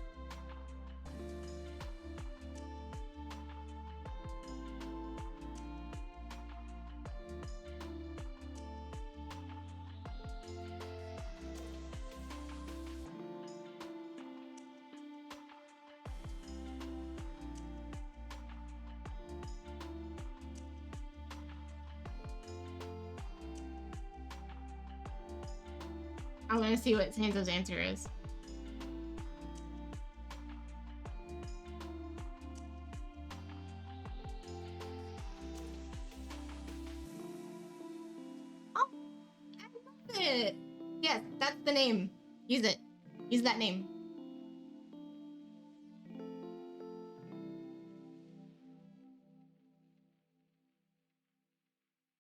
A: I want to see what Sansa's answer is. Oh, I love it. Yes, that's the name. Use it. Use that name.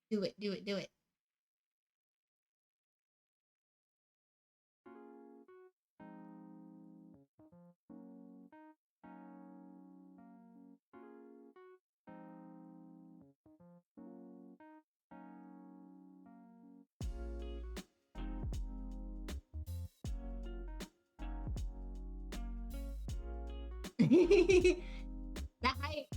A: Do it, do it, do it. That height.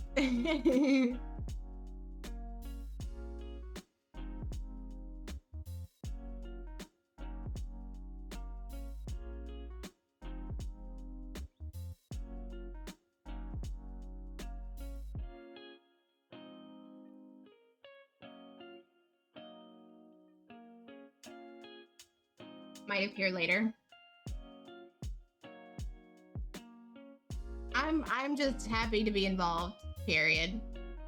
A: Might appear later. I'm just happy to be involved, period.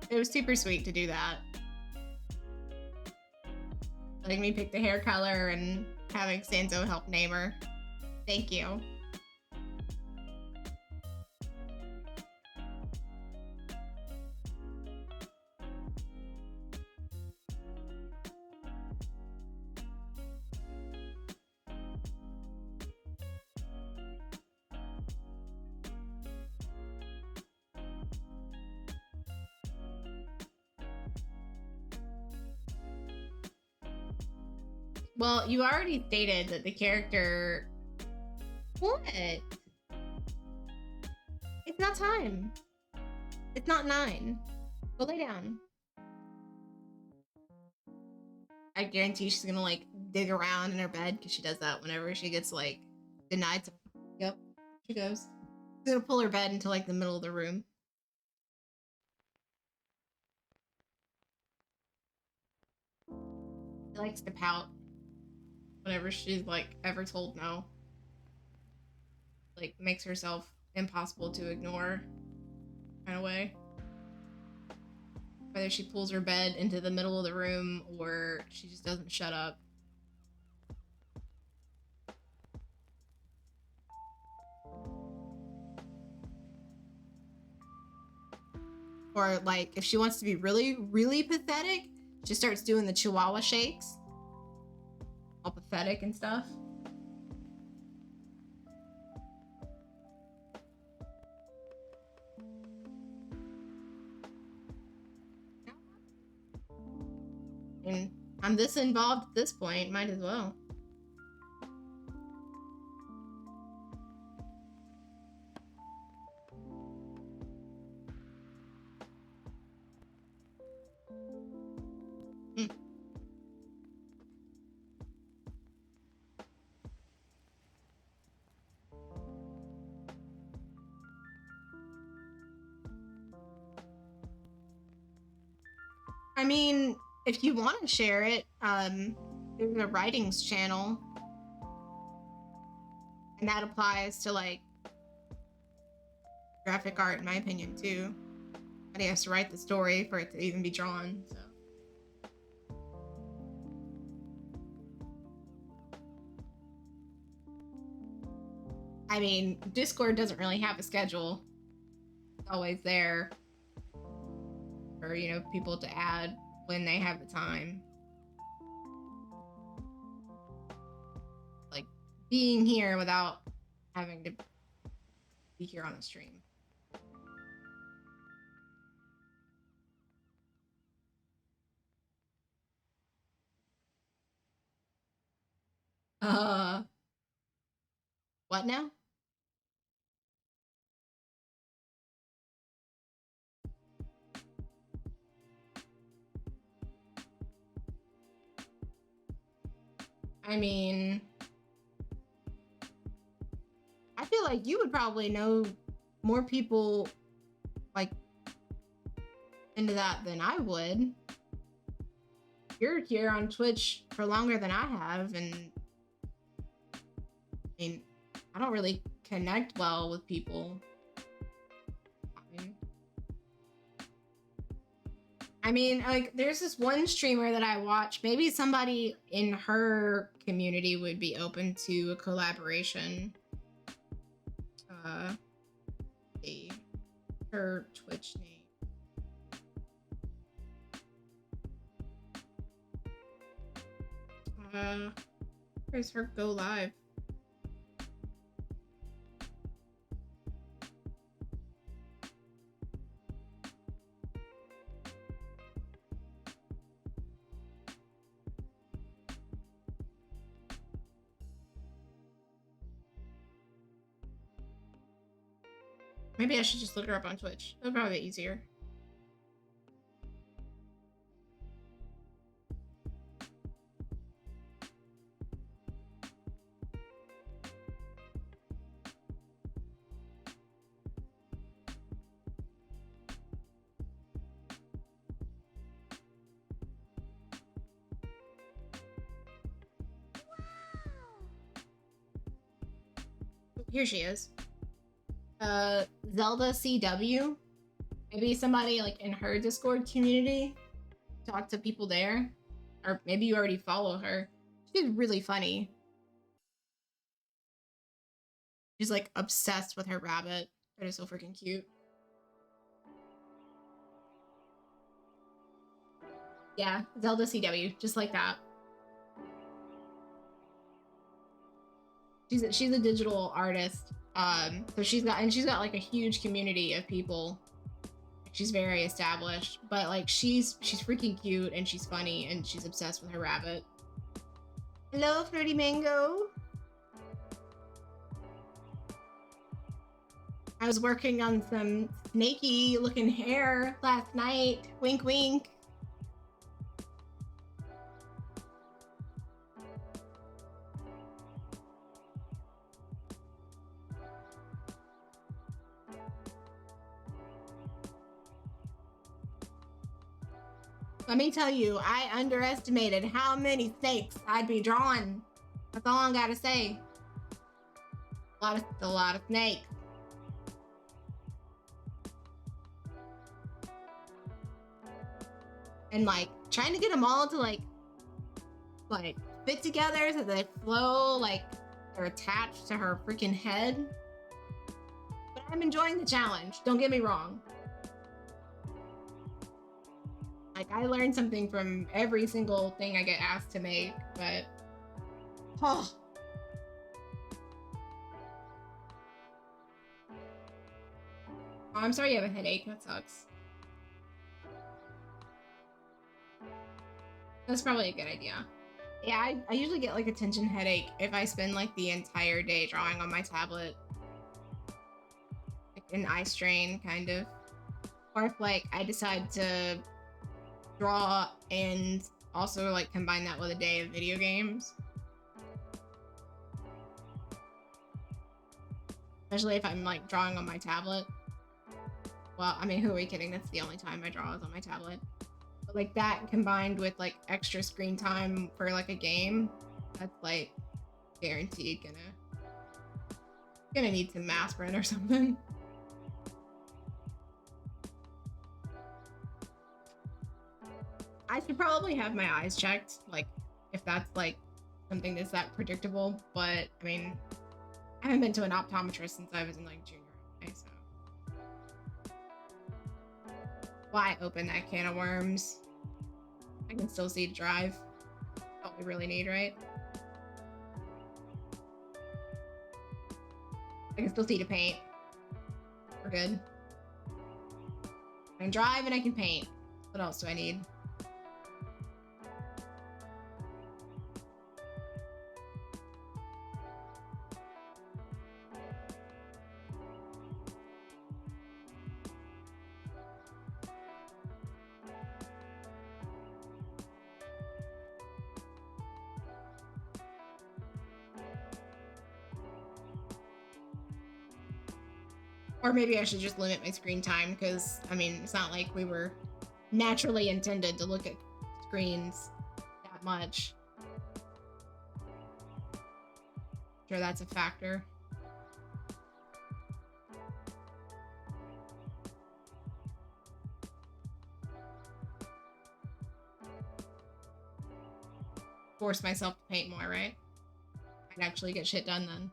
A: It was super sweet to do that. Letting me pick the hair color and having Sansa help name her. Thank you. Well, you already stated that the character... What? It's not time. It's not 9. Go lay down. I guarantee she's gonna, like, dig around in her bed, because she does that whenever she gets, like, denied. Yep, she goes. She's gonna pull her bed into, like, the middle of the room. She likes to pout whenever she's, like, ever told no. Like, makes herself impossible to ignore kind of way. Whether she pulls her bed into the middle of the room or she just doesn't shut up. Or, like, if she wants to be really, really pathetic, she starts doing the chihuahua shakes. All pathetic and stuff. And I'm this involved at this point, might as well. I mean, if you want to share it, there's a writings channel. And that applies to, like, graphic art, in my opinion, too. But he has to write the story for it to even be drawn, so. I mean, Discord doesn't really have a schedule. It's always there for, you know, people to add when they have the time. Like being here without having to be here on the stream. What now? I mean, I feel like you would probably know more people like into that than I would. You're here on Twitch for longer than I have, and I mean, I don't really connect well with people. I mean, like, there's this one streamer that I watch. Maybe somebody in her community would be open to a collaboration. Her Twitch name. Where's her go live? Maybe I should just look her up on Twitch. That'll probably be easier. Here she is. Zelda CW. Maybe somebody like in her Discord community. Talk to people there. Or maybe you already follow her. She's really funny. She's like obsessed with her rabbit. It is so freaking cute. Yeah, Zelda CW, just like that. She's a digital artist. So she's got like a huge community of people. She's very established, but like she's freaking cute and she's funny and she's obsessed with her rabbit. Hello, Flirty Mango. I was working on some snaky looking hair last night. Wink, wink. Let me tell you, I underestimated how many snakes I'd be drawing. That's all I gotta say. A lot of snakes. And like trying to get them all to like fit together so they flow, like they're attached to her freaking head. But I'm enjoying the challenge, don't get me wrong. Like, I learned something from every single thing I get asked to make, but... Oh. Oh, I'm sorry you have a headache. That sucks. That's probably a good idea. Yeah, I usually get, like, a tension headache if I spend, like, the entire day drawing on my tablet. Like, an eye strain, kind of. Or if, like, I decide to draw and also like combine that with a day of video games, especially if I'm like drawing on my tablet. Well, I mean, who are we kidding? That's the only time I draw is on my tablet. But like that combined with like extra screen time for like a game, that's like guaranteed gonna need some aspirin or something. I should probably have my eyes checked, like, if that's, like, something that's that predictable, but, I mean, I haven't been to an optometrist since I was in like junior high, so. Why open that can of worms? I can still see to drive. All we really need, right? I can still see to paint. We're good. I can drive and I can paint. What else do I need? Or maybe I should just limit my screen time, because, I mean, it's not like we were naturally intended to look at screens that much. Sure, that's a factor. Force myself to paint more, right? I'd actually get shit done then.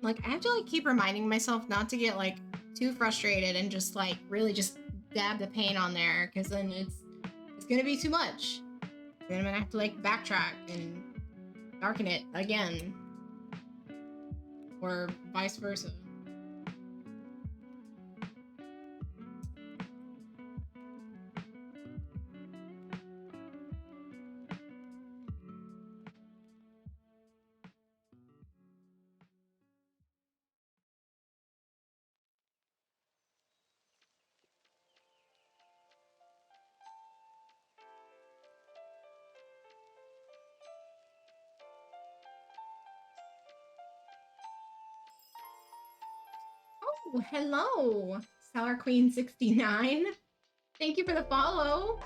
A: Like, I have to like keep reminding myself not to get like too frustrated and just like really just dab the paint on there, because then it's gonna be too much. Then I'm gonna have to like backtrack and darken it again, or vice versa. Oh, hello, Sour Queen 69. Thank you for the follow.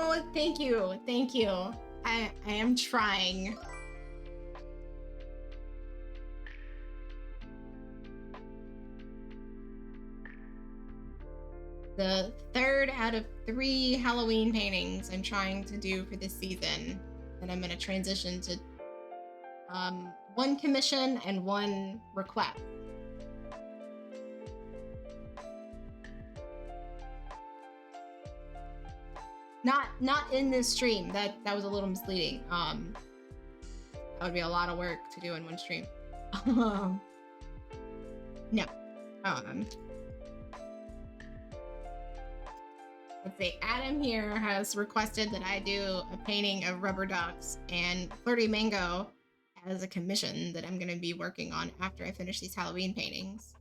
A: Oh, thank you. Thank you. I am trying. The third out of 3 Halloween paintings I'm trying to do for this season. And I'm gonna transition to 1 commission and 1 request. Not in this stream. That was a little misleading. That would be a lot of work to do in 1 stream. No. Let's see. Adam here has requested that I do a painting of rubber ducks, and Flirty Mango has a commission that I'm going to be working on after I finish these Halloween paintings.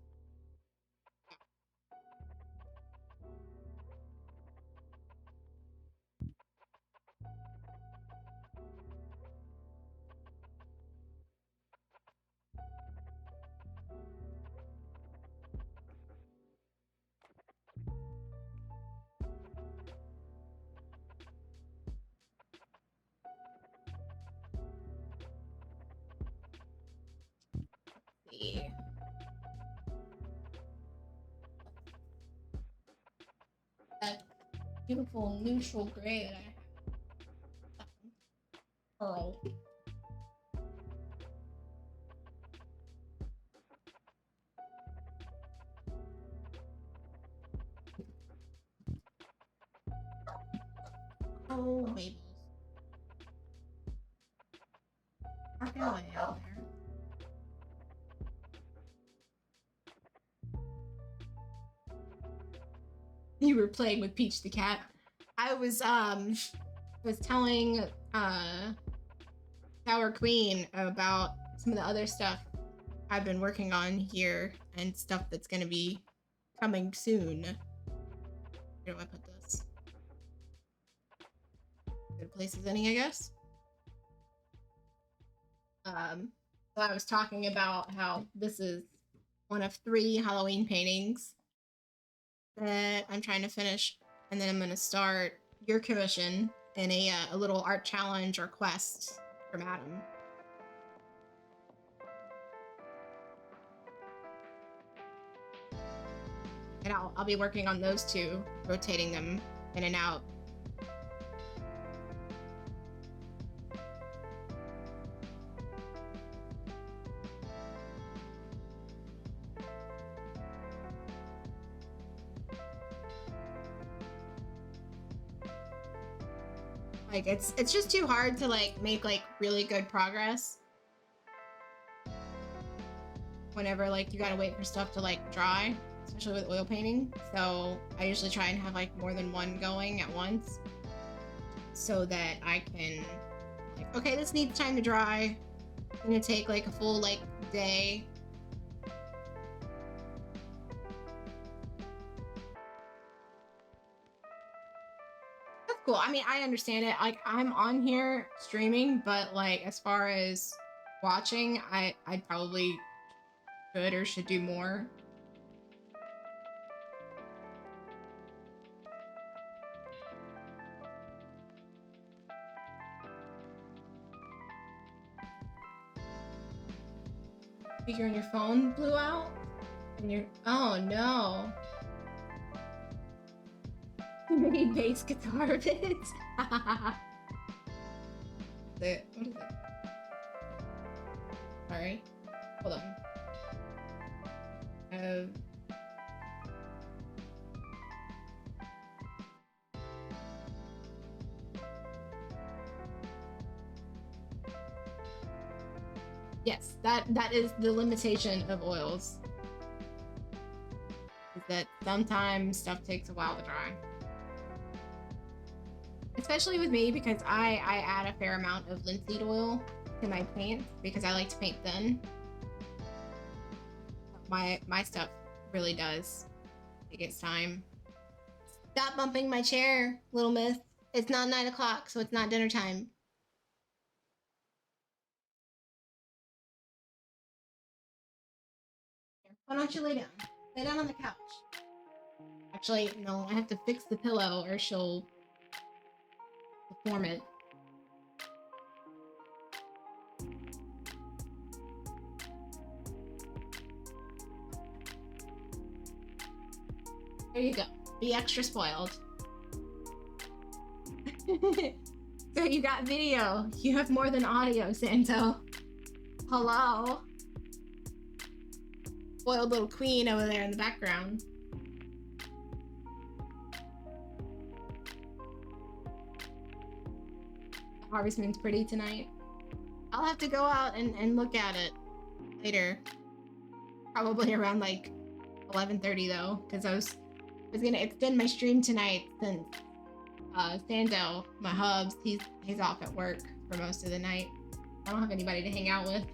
A: beautiful neutral gray that I have. Pearl. Oh, babies. Working away out there. You were playing with Peach the cat. I was telling Sour Queen about some of the other stuff I've been working on here and stuff that's gonna be coming soon. Where do I put this? Good place as any, I guess. So I was talking about how this is one of 3 Halloween paintings that I'm trying to finish, and then I'm gonna start your commission in a little art challenge or quest from Adam. And I'll be working on those 2, rotating them in and out. Like it's just too hard to like make like really good progress whenever like you gotta wait for stuff to like dry, especially with oil painting. So I usually try and have like more than one going at once so that I can like, okay, this needs time to dry. It's gonna take like a full like day. That's cool. I mean, I understand it. Like I'm on here streaming, but like as far as watching, I'd probably could or should do more. Speaker on your phone blew out? And you're, oh no. You made bass guitar bits? What is it? Sorry. Hold on. Yes, that is the limitation of oils. Is that sometimes stuff takes a while to dry. Especially with me, because I add a fair amount of linseed oil to my paint because I like to paint thin. My stuff really does. It gets time. Stop bumping my chair, little miss. It's not 9 o'clock, so it's not dinner time. Why don't you lay down? Lay down on the couch. Actually, no, I have to fix the pillow or she'll deform it. There you go. Be extra spoiled. So you got video. You have more than audio, Santo. Hello. Spoiled little queen over there in the background. Harvest Moon's pretty tonight. I'll have to go out and look at it later. Probably around like 11:30 though, because I was gonna extend my stream tonight since Sando, my hubs, he's off at work for most of the night. I don't have anybody to hang out with.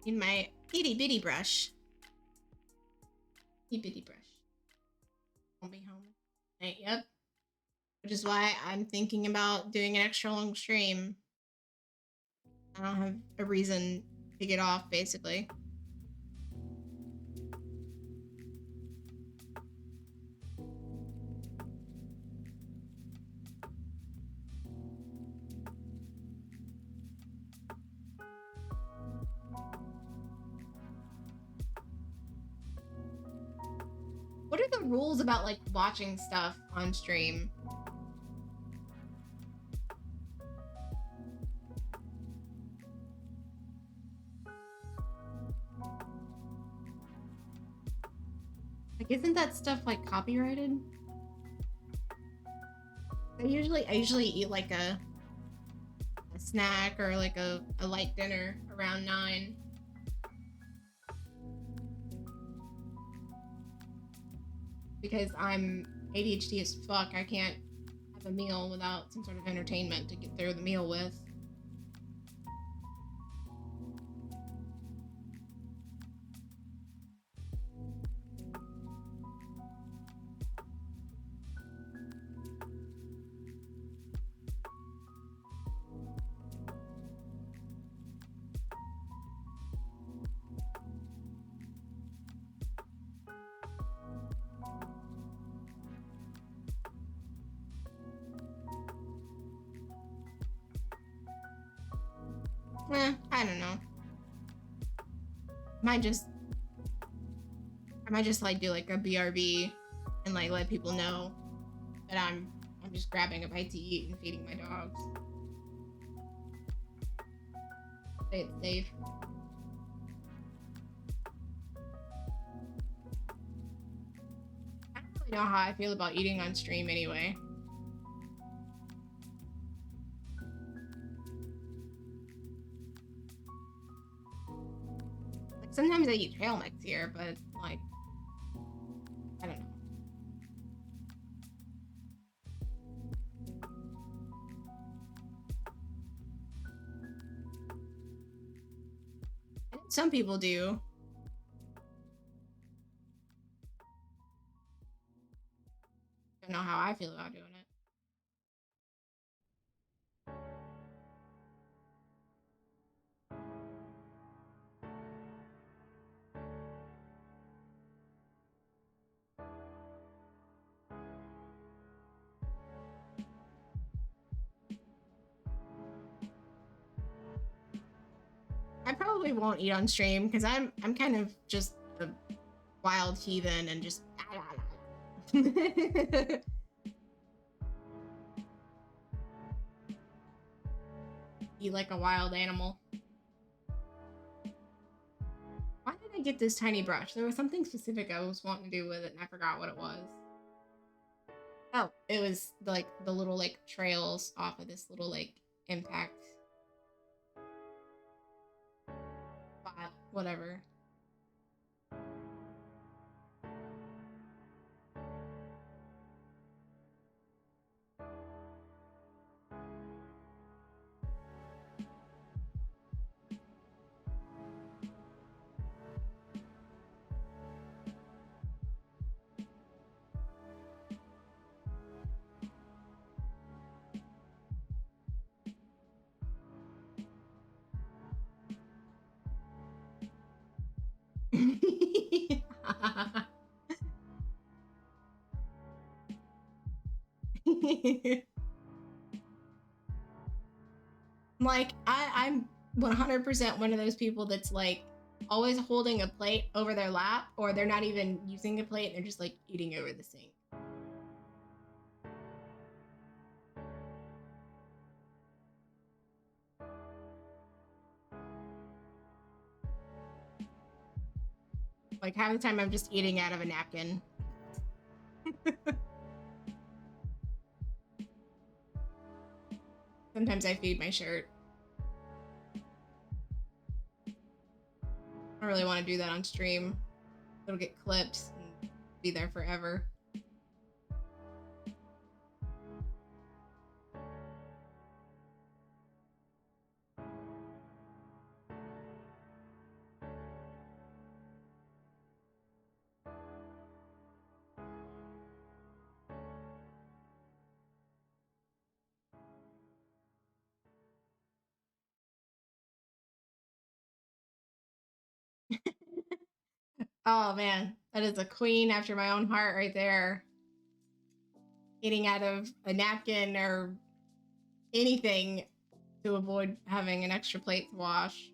A: In my itty bitty brush. Itty bitty brush. Won't be home. Right, yep. Which is why I'm thinking about doing an extra long stream. I don't have a reason to get off, basically. What are the rules about like watching stuff on stream? Like, isn't that stuff like copyrighted? I usually eat like a snack or like a light dinner around 9. Because I'm ADHD as fuck. I can't have a meal without some sort of entertainment to get through the meal with. I don't know. I might just like do like a BRB and like let people know that I'm just grabbing a bite to eat and feeding my dogs. Stay it safe. I don't really know how I feel about eating on stream anyway. Sometimes I eat trail mix here, but like, I don't know. I think some people do. I don't know how I feel about doing it. I probably won't eat on stream because I'm kind of just a wild heathen and just eat like a wild animal. Why did I get this tiny brush? There was something specific I was wanting to do with it and I forgot what it was. Oh, it was like the little like trails off of this little like impact spot, whatever. Like I'm 100% one of those people that's like always holding a plate over their lap, or they're not even using a plate, they're just like eating over the sink. Like half the time I'm just eating out of a napkin. Sometimes I feed my shirt. I don't really want to do that on stream. It'll get clipped and be there forever. Oh man, that is a queen after my own heart right there. Eating out of a napkin or anything to avoid having an extra plate to wash.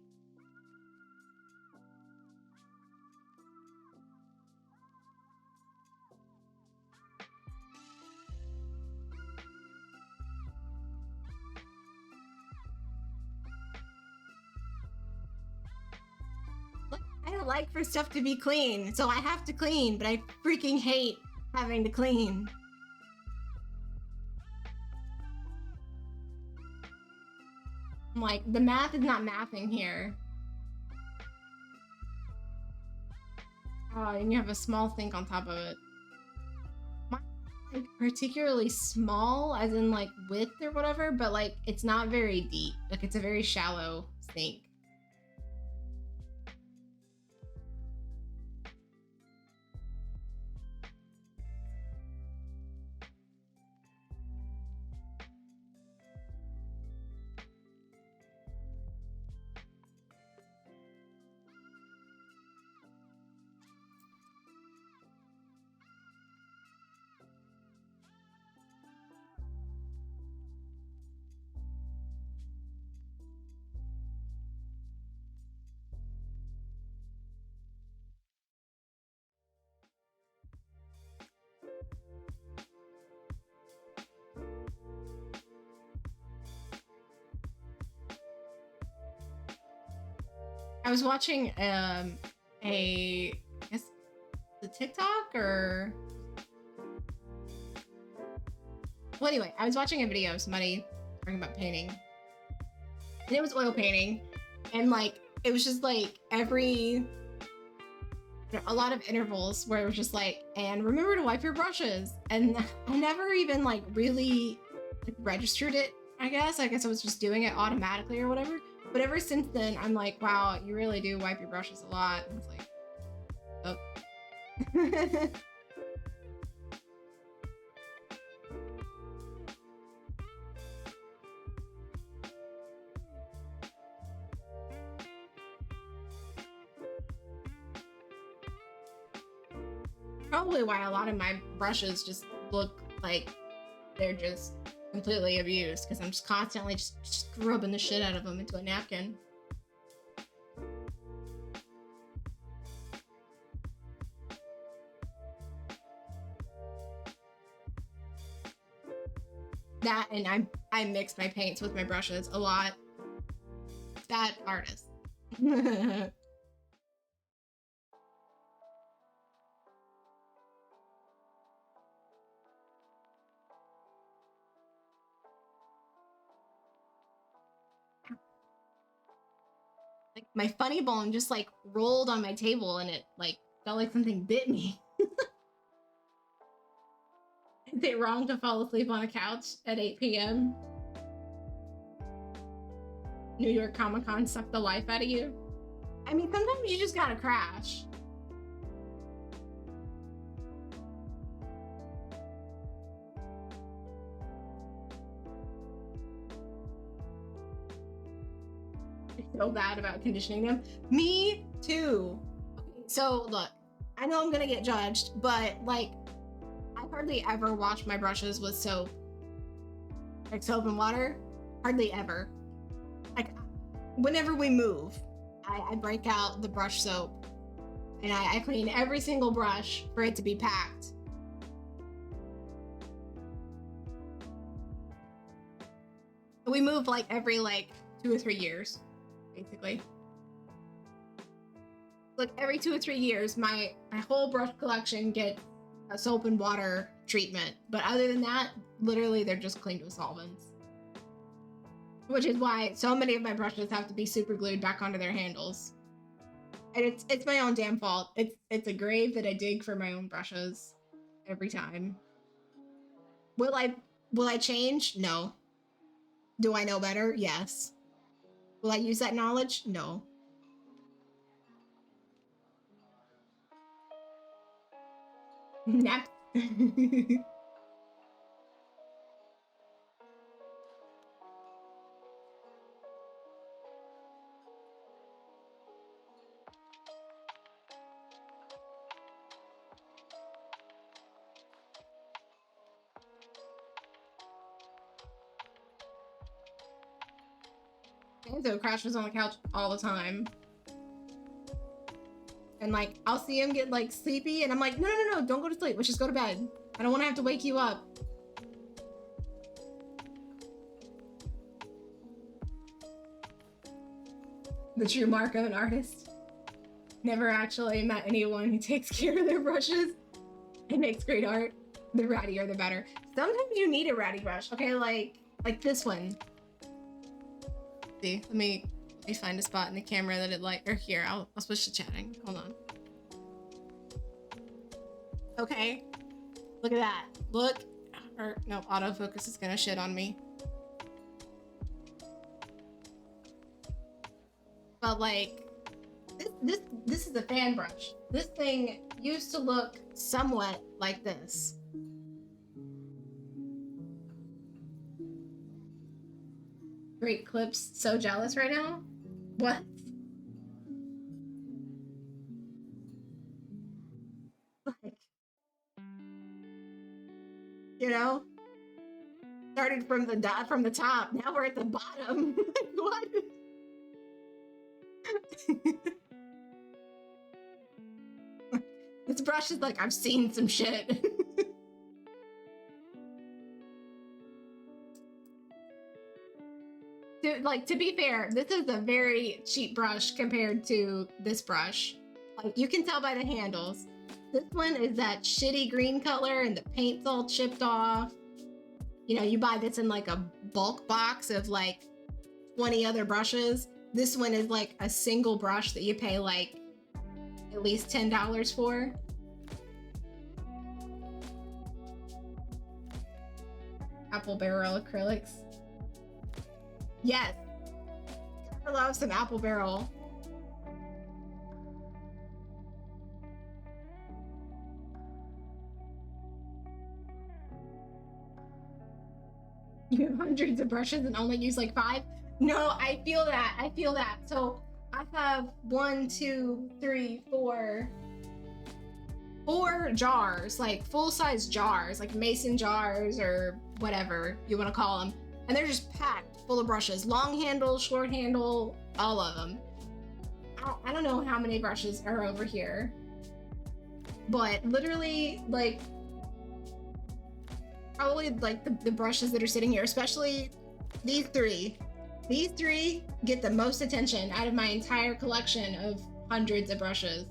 A: like for stuff to be clean, so I have to clean, but I freaking hate having to clean. I'm like, the math is not mathing here. Oh, and you have a small sink on top of it. Mine's like particularly small, as in like width or whatever, but like it's not very deep. Like it's a very shallow sink. I was watching I guess the TikTok or well anyway, I was watching a video of somebody talking about painting. And it was oil painting. And like it was just like a lot of intervals where it was just like, and remember to wipe your brushes. And I never even like really like registered it, I guess. I was just doing it automatically or whatever. But ever since then, I'm like, wow, you really do wipe your brushes a lot. And it's like, oh. Probably why a lot of my brushes just look like they're just completely abused, because I'm just constantly just scrubbing the shit out of them into a napkin. That, and I mix my paints with my brushes a lot. Bad artist. Like my funny bone just like rolled on my table and it like felt like something bit me. Is it wrong to fall asleep on a couch at 8 p.m.? New York Comic Con sucked the life out of you? I mean, sometimes you just gotta crash. So bad about conditioning them. Me too. Okay, so look, I know I'm gonna get judged, but like I hardly ever wash my brushes with soap. Like soap and water. Hardly ever. Like whenever we move, I break out the brush soap and I clean every single brush for it to be packed. We move like every like 2 or 3 years. Basically, like every 2 or 3 years, my whole brush collection gets a soap and water treatment. But other than that, literally they're just cleaned with solvents. Which is why so many of my brushes have to be super glued back onto their handles. And it's my own damn fault. It's a grave that I dig for my own brushes every time. Will I change? No. Do I know better? Yes. Will I use that knowledge? No. Nap. Enzo crashes on the couch all the time. And like, I'll see him get like sleepy and I'm like, no, don't go to sleep. Let's just go to bed. I don't want to have to wake you up. The true mark of an artist. Never actually met anyone who takes care of their brushes and makes great art. The rattier the better. Sometimes you need a ratty brush. Okay, like this one. See, let me find a spot in the camera that it like, or here, I'll switch to chatting. Hold on. Okay, look at that. Look, or no, autofocus is gonna shit on me. But like, this is a fan brush. This thing used to look somewhat like this. Great clips. So jealous right now. What? Like, you know, started from the top. Now we're at the bottom. What? This brush is like, I've seen some shit. Like, to be fair, this is a very cheap brush compared to this brush. Like, you can tell by the handles. This one is that shitty green color and the paint's all chipped off. You know, you buy this in like a bulk box of like 20 other brushes. This one is like a single brush that you pay like at least $10 for. Apple Barrel acrylics. Yes. I love some Apple Barrel. You have hundreds of brushes and only use like 5? No, I feel that. I feel that. So I have 1, 2, 3, 4 jars, like full-size jars, like mason jars or whatever you want to call them. And they're just packed full of brushes. Long handle, short handle, all of them. I don't know how many brushes are over here. But literally, like, probably like the brushes that are sitting here, especially these three. These three get the most attention out of my entire collection of hundreds of brushes.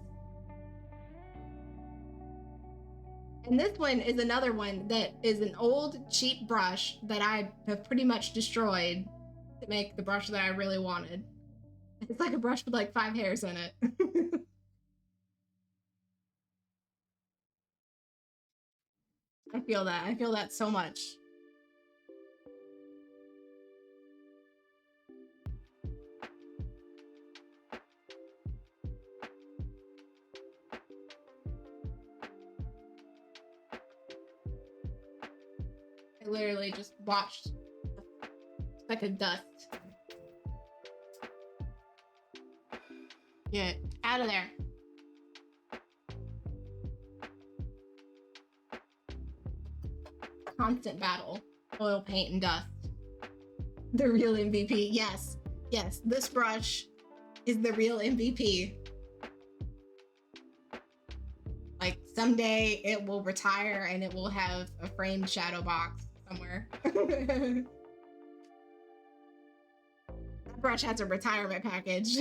A: And this one is another one that is an old, cheap brush that I have pretty much destroyed to make the brush that I really wanted. It's like a brush with like 5 hairs in it. I feel that. I feel that so much. I literally just watched a speck of dust. Get out of there. Constant battle. Oil, paint, and dust. The real MVP. Yes. Yes, this brush is the real MVP. Like, someday it will retire and it will have a framed shadow box somewhere. That brush has a retirement package.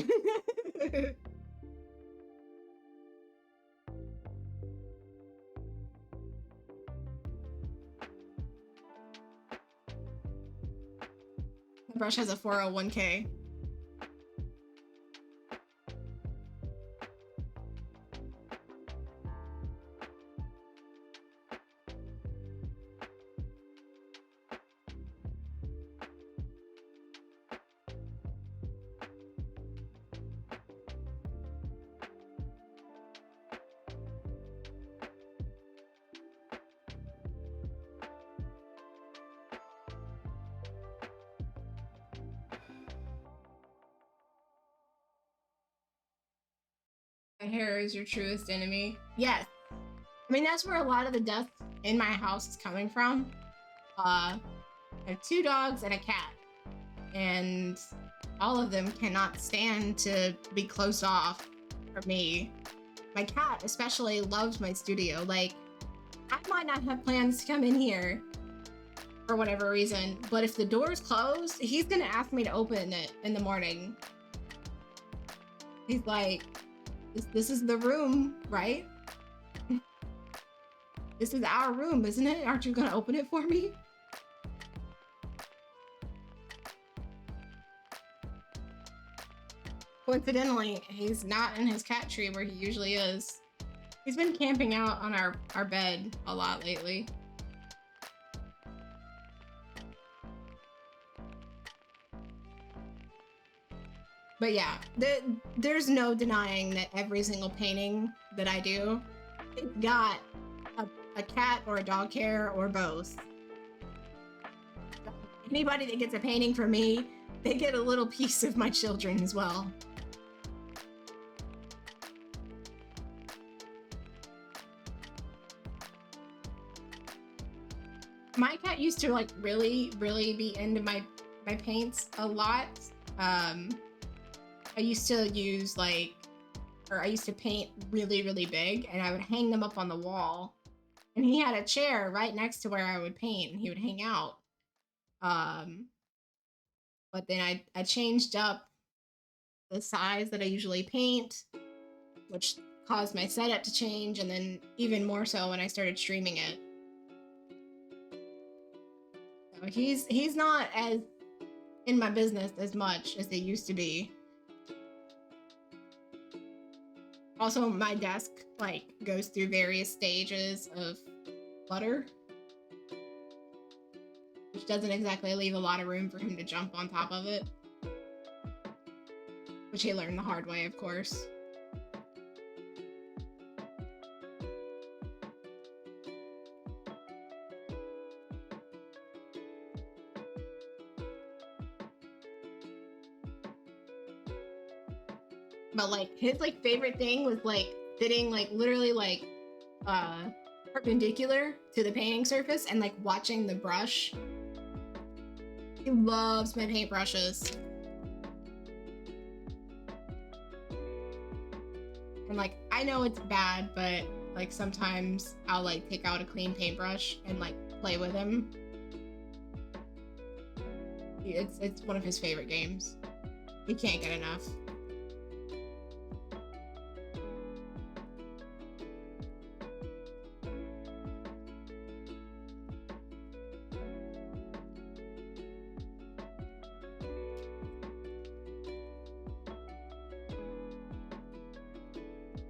A: The brush has a 401k. My hair is your truest enemy. Yes. I mean, that's where a lot of the dust in my house is coming from. I have 2 dogs and a cat. And all of them cannot stand to be closed off from me. My cat especially loves my studio. Like, I might not have plans to come in here for whatever reason, but if the door's closed, he's gonna ask me to open it in the morning. He's like, This is the room, right? This is our room, isn't it? Aren't you gonna open it for me? Coincidentally, he's not in his cat tree where he usually is. He's been camping out on our bed a lot lately. But yeah, there's no denying that every single painting that I do, it's got a cat or a dog hair or both. Anybody that gets a painting from me, they get a little piece of my children as well. My cat used to like really be into my paints a lot. I used to use I used to paint really big, and I would hang them up on the wall. And he had a chair right next to where I would paint, and he would hang out. But then I changed up the size that I usually paint, which caused my setup to change, and then even more so when I started streaming it. So he's not as in my business as much as they used to be. Also, my desk like goes through various stages of clutter, which doesn't exactly leave a lot of room for him to jump on top of it, which he learned the hard way, of course. But like his like favorite thing was like sitting like literally like perpendicular to the painting surface and like watching the brush. He loves my paintbrushes. And like I know it's bad, but like sometimes I'll like take out a clean paintbrush and like play with him. It's one of his favorite games. He can't get enough.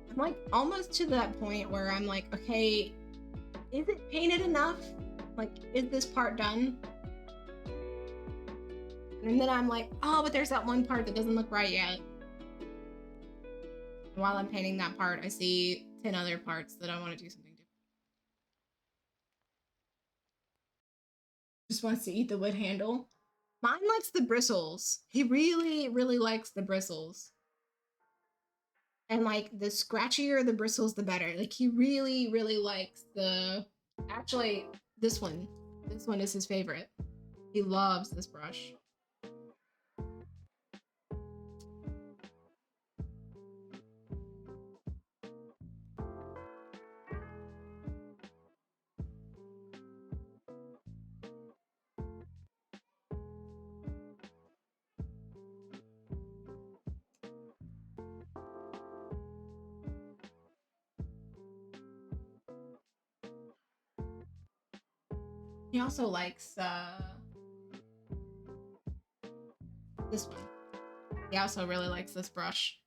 A: I'm like almost to that point where I'm like, okay, is it painted enough? Like, is this part done? And then I'm like, oh, but there's that one part that doesn't look right yet. And while I'm painting that part, I see 10 other parts that I want to do something different. Just wants to eat the wood handle. Mine likes the bristles. He really likes the bristles. And like the scratchier the bristles, the better. Like he really likes actually this one. This one is his favorite. He loves this brush. He also likes this one. He also really likes this brush.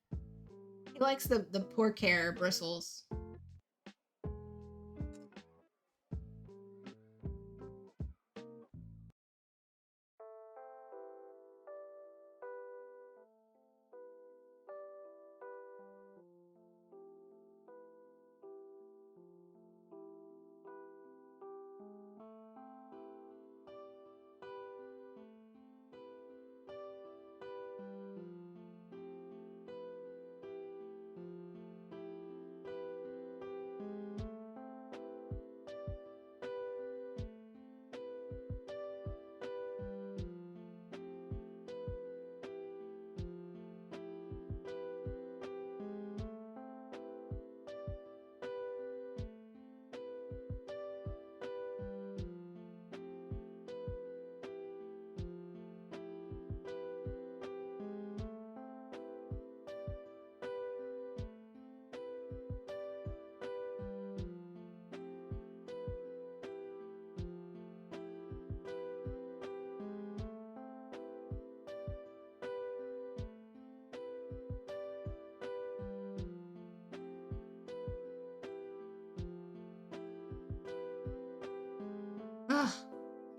A: He likes the pork hair bristles.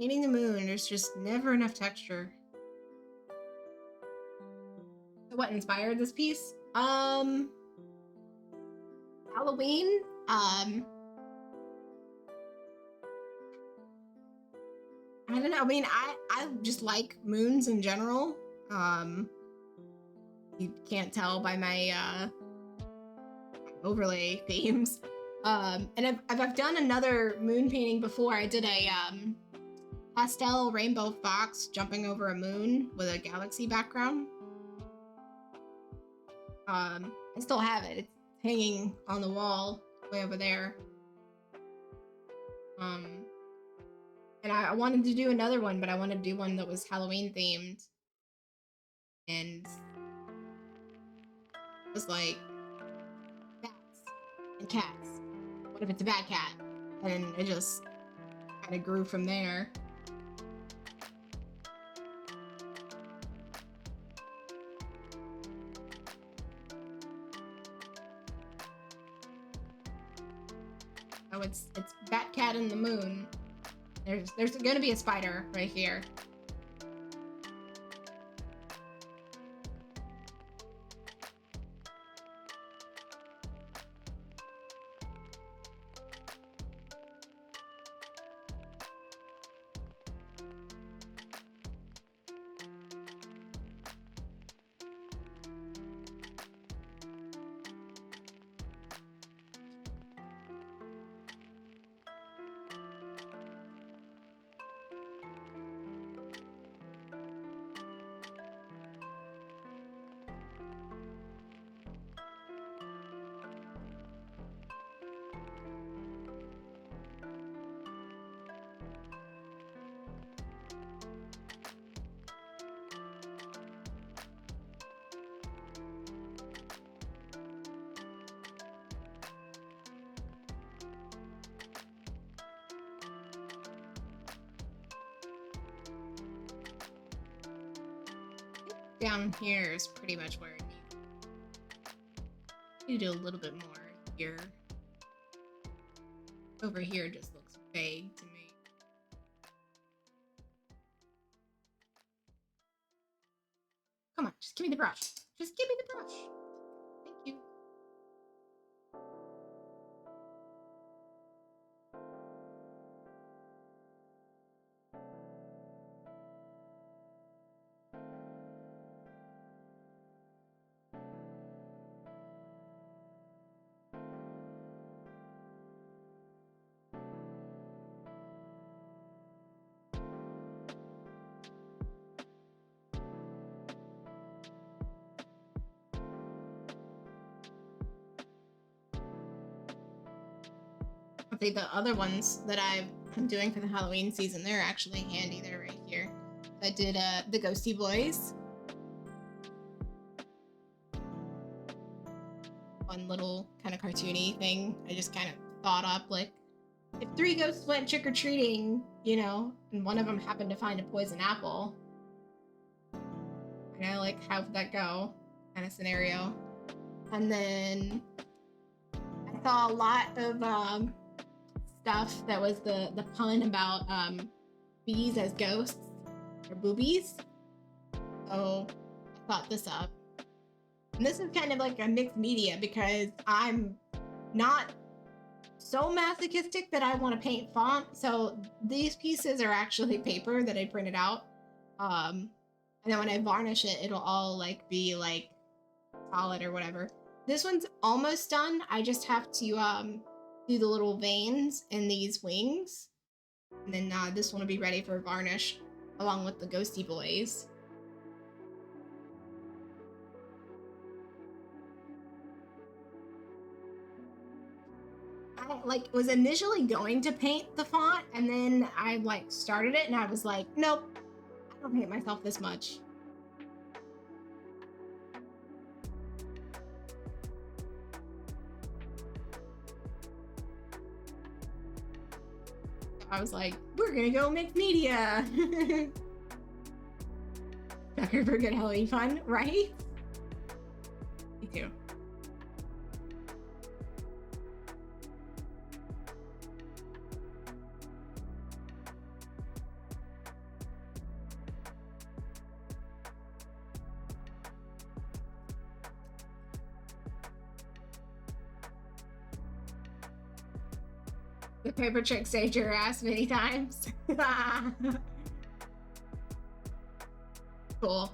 A: Painting the moon, there's just never enough texture. So what inspired this piece? Halloween. I don't know. I mean, I just like moons in general. You can't tell by my overlay themes. And I've done another moon painting before. I did a pastel rainbow fox jumping over a moon with a galaxy background. I still have it. It's hanging on the wall way over there. And I wanted to do another one, but I wanted to do one that was Halloween themed. And it was like bats and cats. What if it's a bad cat? And it just kind of grew from there. Oh, it's Batcat and the moon. There's gonna be a spider right here. Down here is pretty much where I need to do a little bit more here. Over here just looks vague to me. Come on, just give me the brush. Just give me the brush. Thank you. I think the other ones that I'm doing for the Halloween season, they're actually handy. They're right here. I did the Ghosty Boys. One little kind of cartoony thing I just kind of thought up, like, if 3 ghosts went trick-or-treating, you know, and one of them happened to find a poison apple, you know, like, how would that go? Kind of scenario. And then I saw a lot of stuff that was the pun about bees as ghosts or boobies. So I thought this up. And this is kind of like a mixed media because I'm not so masochistic that I want to paint font. So these pieces are actually paper that I printed out. And then when I varnish it, it'll all like be like solid or whatever. This one's almost done. I just have to do the little veins in these wings. And then this one will be ready for varnish along with the Ghosty Boys. I like was initially going to paint the font and then I like started it and I was like, nope, I don't paint myself this much. I was like, we're gonna go mixed media. Sucker for good Halloween fun, right? Me too. The paper trick saved your ass many times. Cool.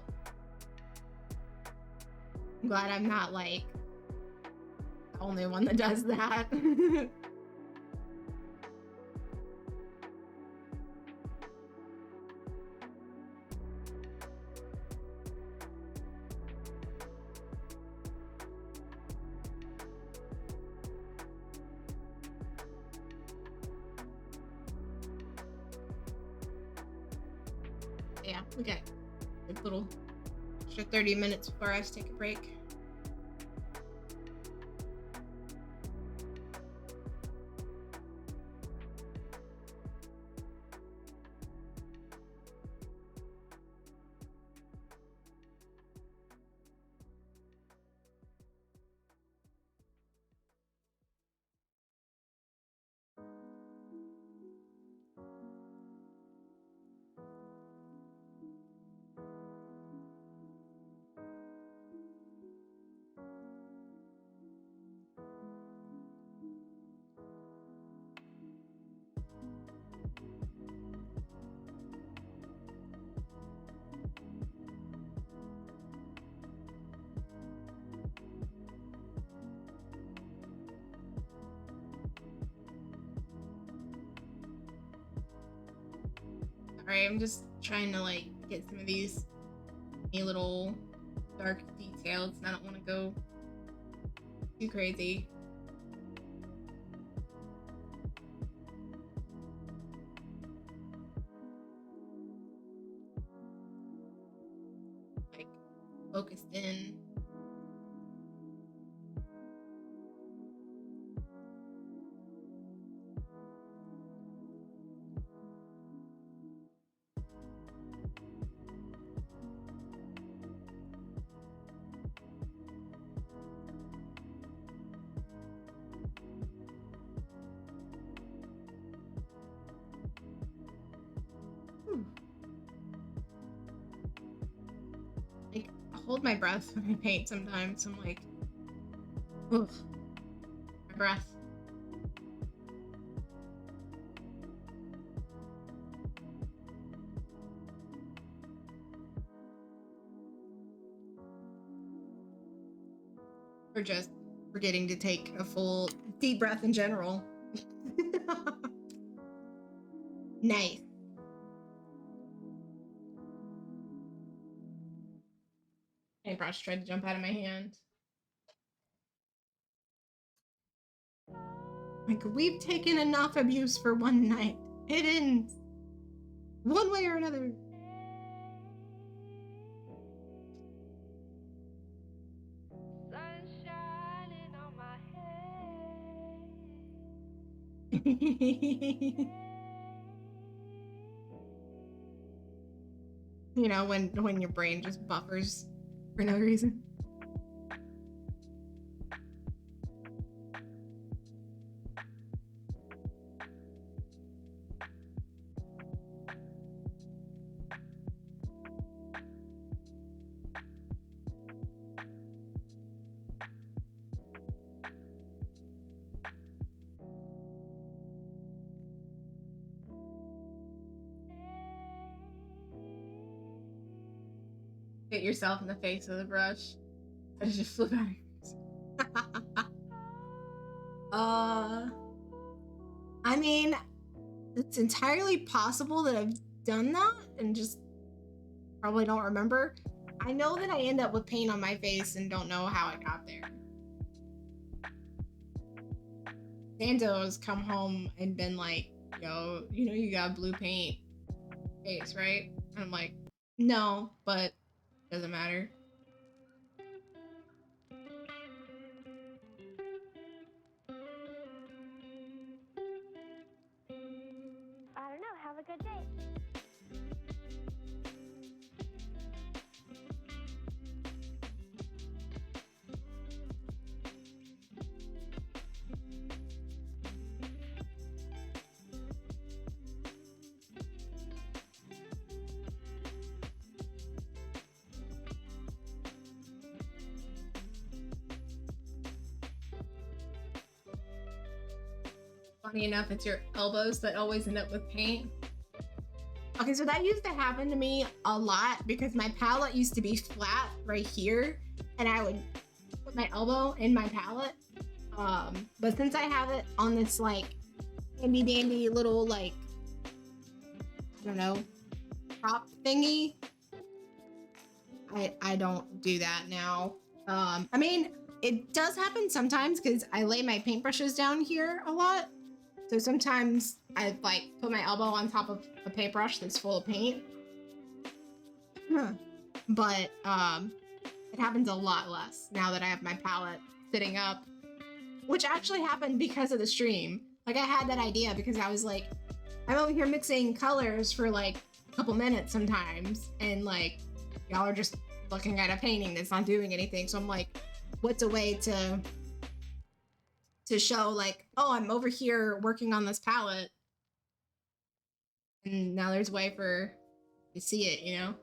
A: I'm glad I'm not like the only one that does that. Yeah, we got a little extra 30 minutes before I have to take a break. Alright, I'm just trying to like get some of these little dark details, and I don't want to go too crazy. Like focused in. Like, I hold my breath when I paint sometimes. I'm like, ugh, my breath. Or just forgetting to take a full deep breath in general. Nice. Paintbrush tried to jump out of my hand. Like, we've taken enough abuse for one night. It ends. One way or another. You know, when your brain just buffers for no reason. Hit yourself in the face with a brush. I just flip out. I mean, it's entirely possible that I've done that and just probably don't remember. I know that I end up with paint on my face and don't know how it got there. Sando's come home and been like, yo, you know you got blue paint face, right? And I'm like, no, but doesn't matter.
B: I don't know. Have a good day.
A: Funny enough, it's your elbows that always end up with paint. Okay, so that used to happen to me a lot because my palette used to be flat right here, and I would put my elbow in my palette. But since I have it on this like handy dandy little like, I don't know, prop thingy, I don't do that now. I mean, it does happen sometimes because I lay my paintbrushes down here a lot. So sometimes I like put my elbow on top of a paintbrush that's full of paint. But it happens a lot less now that I have my palette sitting up, which actually happened because of the stream. Like I had that idea because I was like, I'm over here mixing colors for like a couple minutes sometimes, and like y'all are just looking at a painting that's not doing anything. So I'm like, what's a way to show like, oh, I'm over here working on this palette, and now there's a way for you to see it, you know?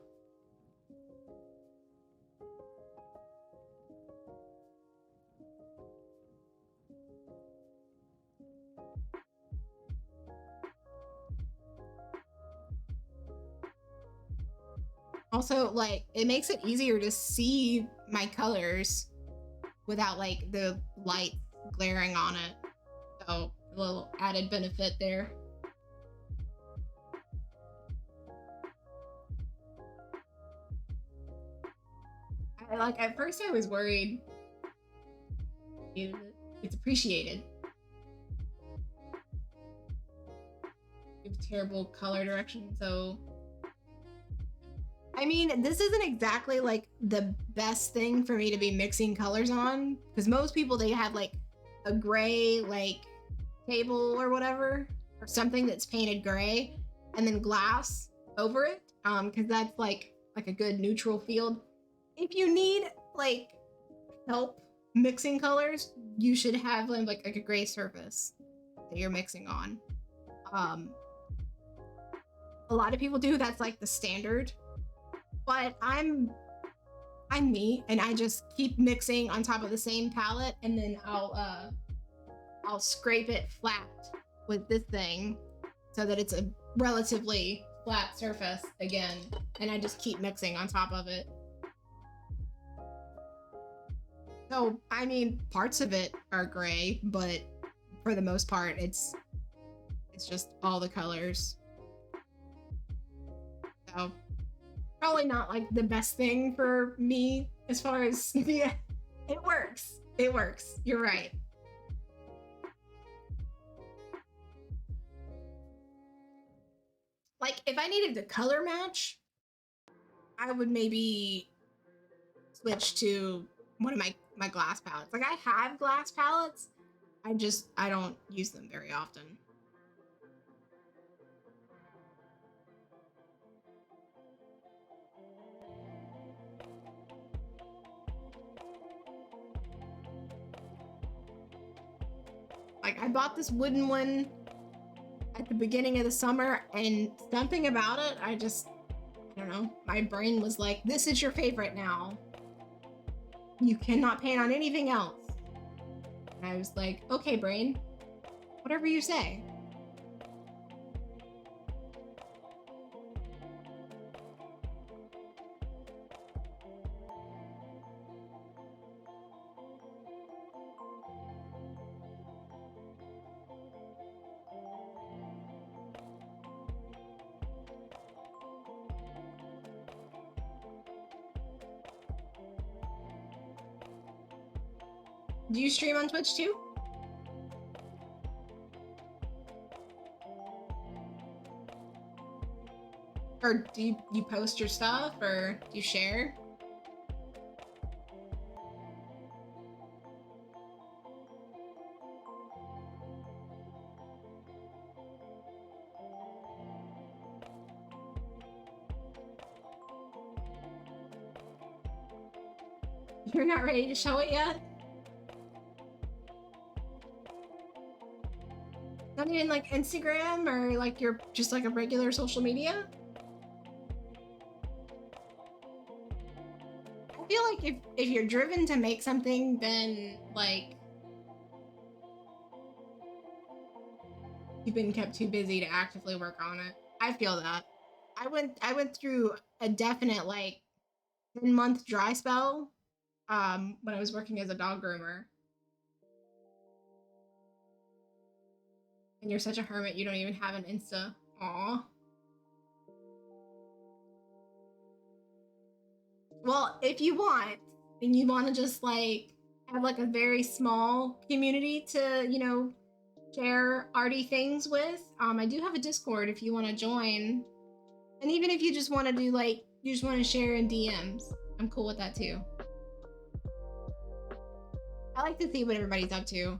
A: Also, like, it makes it easier to see my colors without like the light glaring on it. So a little added benefit there. Like at first I was worried it's appreciated. You have terrible color direction, so I mean, this isn't exactly like the best thing for me to be mixing colors on, because most people, they have like a gray like table or whatever, or something that's painted gray and then glass over it, because that's like a good neutral field. If you need like help mixing colors, you should have like a gray surface that you're mixing on. A lot of people do, that's like the standard. But I'm me, and I just keep mixing on top of the same palette, and then I'll scrape it flat with this thing so that it's a relatively flat surface again, and I just keep mixing on top of it. So, I mean, parts of it are gray, but for the most part, it's just all the colors. So probably not like the best thing for me as far as yeah, it works. It works. You're right. Like if I needed to color match, I would maybe switch to one of my glass palettes. Like I have glass palettes, I don't use them very often. Like I bought this wooden one at the beginning of the summer, and something about it, I don't know, my brain was like, this is your favorite now. You cannot paint on anything else. And I was like, okay, brain, whatever you say. Do you stream on Twitch too? Or do you post your stuff, or do you share? You're not ready to show it yet? Not even like Instagram or like your just like a regular social media? I feel like if you're driven to make something, then like you've been kept too busy to actively work on it. I feel that. I went through a definite like 10-month dry spell when I was working as a dog groomer. And you're such a hermit, you don't even have an Insta. Aw. Well, if you want, and you want to just like have like a very small community to, you know, share arty things with, I do have a Discord if you want to join. And even if you just want to do like, you just want to share in DMs, I'm cool with that too. I like to see what everybody's up to.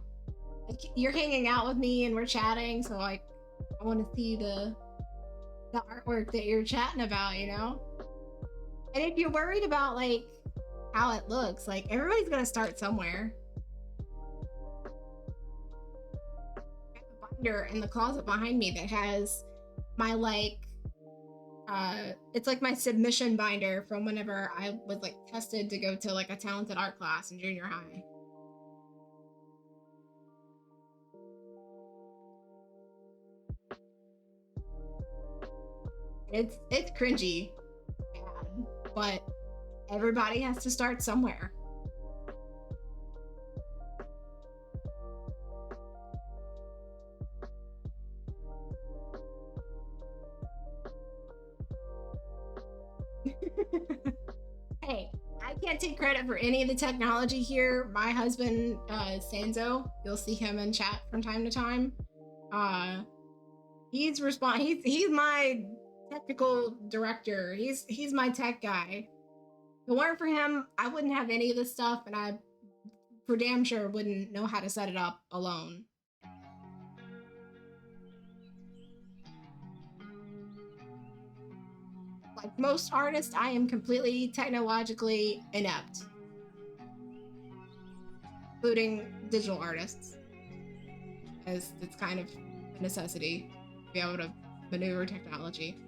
A: Like, you're hanging out with me and we're chatting, so like, I want to see the artwork that you're chatting about, you know? And if you're worried about like how it looks, like everybody's gonna start somewhere. I have a binder in the closet behind me that has my like it's like my submission binder from whenever I was like tested to go to like a talented art class in junior high. It's cringy, bad, but everybody has to start somewhere. Hey, I can't take credit for any of the technology here. My husband, Sanzo, you'll see him in chat from time to time. He's my technical director. He's my tech guy. If it weren't for him, I wouldn't have any of this stuff, and I for damn sure wouldn't know how to set it up alone. Like most artists, I am completely technologically inept, including digital artists, as it's kind of a necessity to be able to maneuver technology.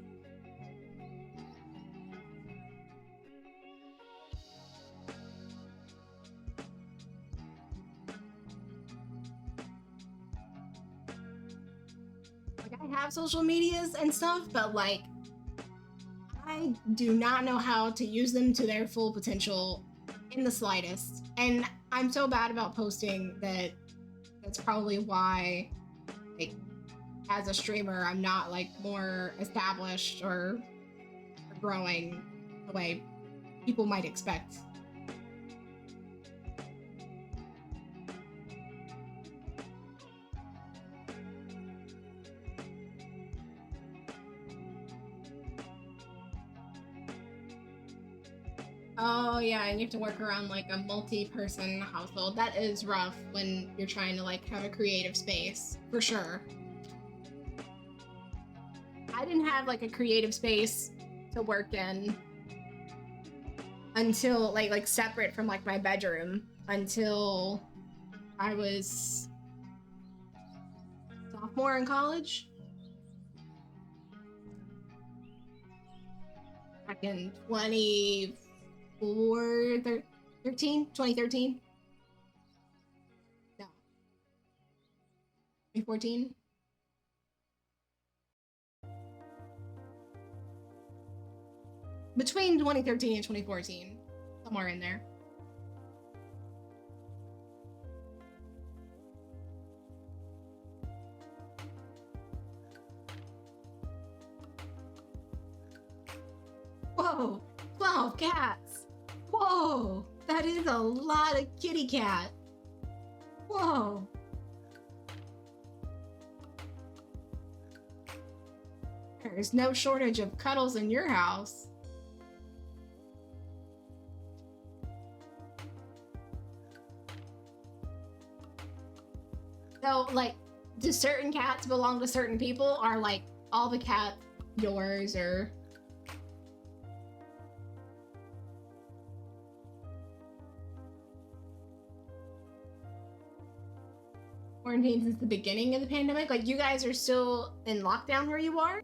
A: Like, I have social medias and stuff, but like, I do not know how to use them to their full potential in the slightest. And I'm so bad about posting that that's probably why, like, as a streamer, I'm not like more established or growing the way people might expect. Oh yeah, and you have to work around like a multi-person household. That is rough when you're trying to like have a creative space, for sure. I didn't have like a creative space to work in until like separate from like my bedroom until I was sophomore in college. Back in 2013? No. 2014? Between 2013 and 2014. Somewhere in there. Whoa, 12 cats. Whoa, that is a lot of kitty cat. Whoa. There's no shortage of cuddles in your house. So, like, do certain cats belong to certain people? Are like all the cats yours, or? Quarantine since the beginning of the pandemic? Like, you guys are still in lockdown where you are?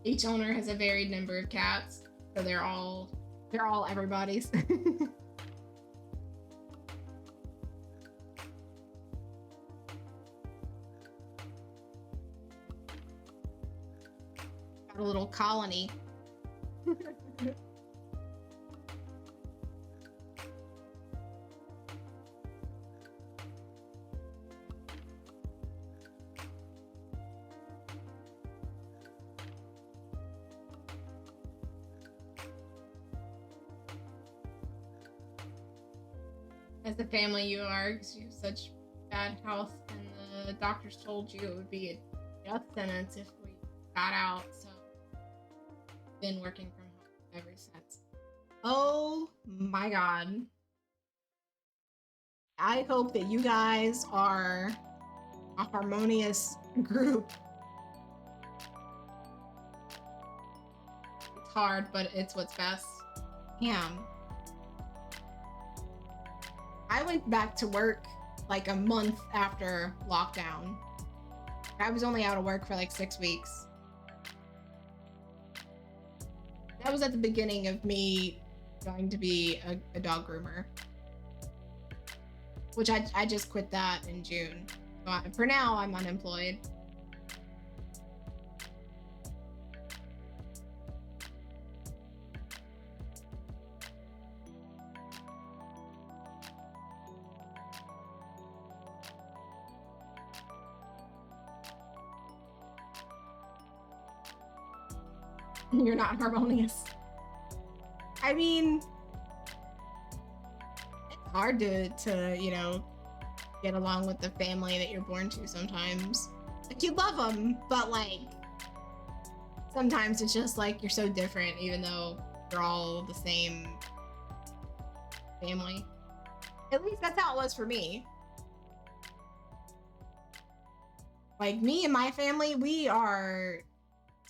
A: Each owner has a varied number of cats, so they're all They're all everybody's. Got a little colony. As the family you are, because you have such bad health, and the doctors told you it would be a death sentence if we got out, so been working from home ever since. Oh my god. I hope that you guys are a harmonious group. It's hard, but it's what's best. Damn. I went back to work like a month after lockdown. I was only out of work for like 6 weeks. That was at the beginning of me going to be a dog groomer, which I just quit that in June. So for now, I'm unemployed. You're not harmonious. I mean, it's hard to you know, get along with the family that you're born to sometimes. Like, you love them, but like sometimes it's just like you're so different, even though you're all the same family. At least that's how it was for me. Like, me and my family, we are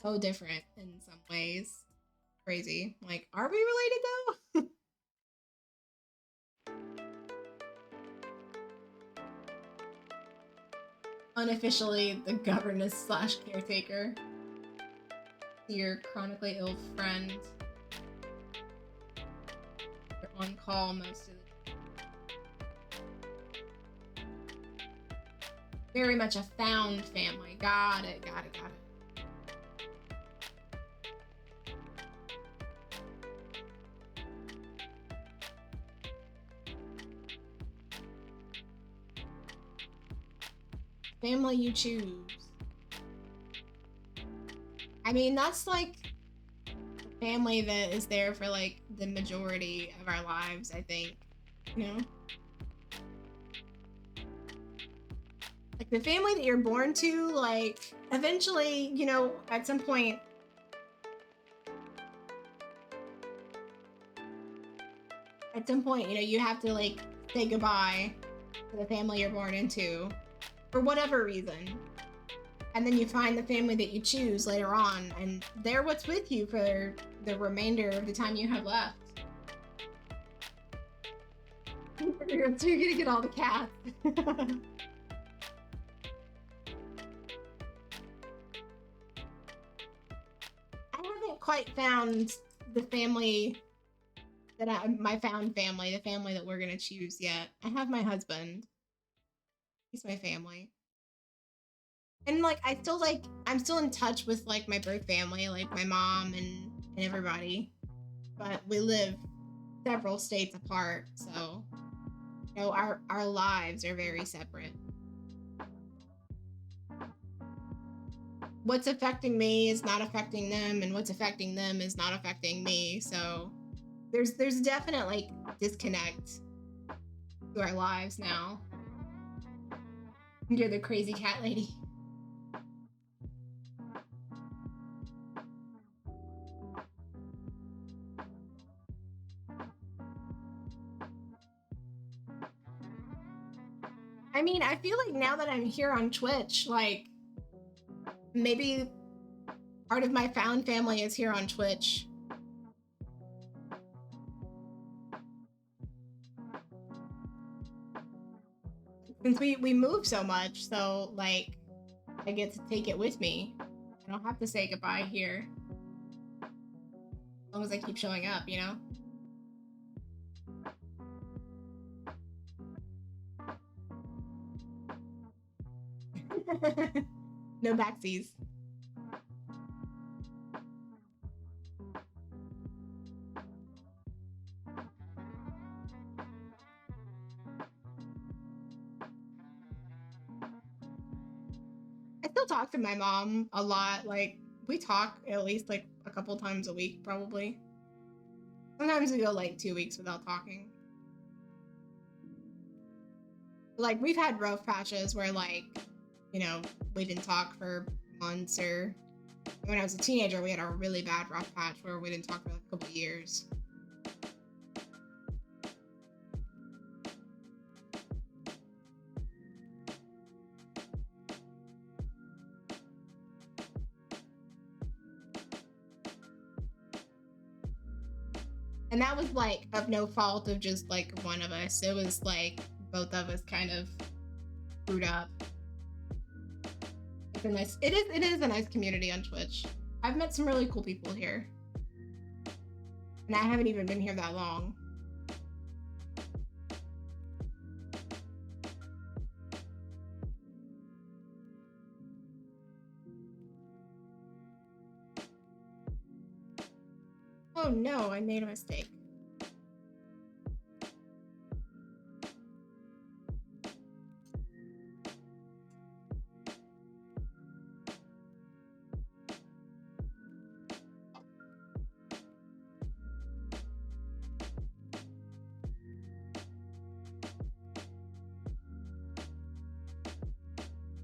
A: so different in some ways. Crazy. Like, are we related though? Unofficially, the governess slash caretaker. Your chronically ill friend. You're on call most of the time. Very much a found family. Got it. Family you choose. I mean, that's like the family that is there for like the majority of our lives, I think. You know? Like, the family that you're born to, like, eventually, you know, at some point, you know, you have to like say goodbye to the family you're born into for whatever reason. And then you find the family that you choose later on, and they're what's with you for the remainder of the time you have left. You're gonna get all the cats. I haven't quite found the family that my found family, the family that we're gonna choose yet. I have my husband. He's my family. And like, I'm still in touch with like my birth family, like my mom and everybody. But we live several states apart, so you know, our lives are very separate. What's affecting me is not affecting them, and what's affecting them is not affecting me. So there's definite like disconnect to our lives now. You're the crazy cat lady. I mean, I feel like now that I'm here on Twitch, like, maybe part of my found family is here on Twitch. Since we move so much, so like, I get to take it with me. I don't have to say goodbye here. As long as I keep showing up, you know? No backsies. I still talk to my mom a lot. Like, we talk at least like a couple times a week, probably. Sometimes we go like 2 weeks without talking. Like, we've had rough patches where, like, you know, we didn't talk for months, or when I was a teenager, we had a really bad rough patch where we didn't talk for like a couple years. And that was like of no fault of just like one of us. It was like both of us kind of screwed up. It's a nice, it is a nice community on Twitch. I've met some really cool people here. And I haven't even been here that long. Oh no, I made a mistake.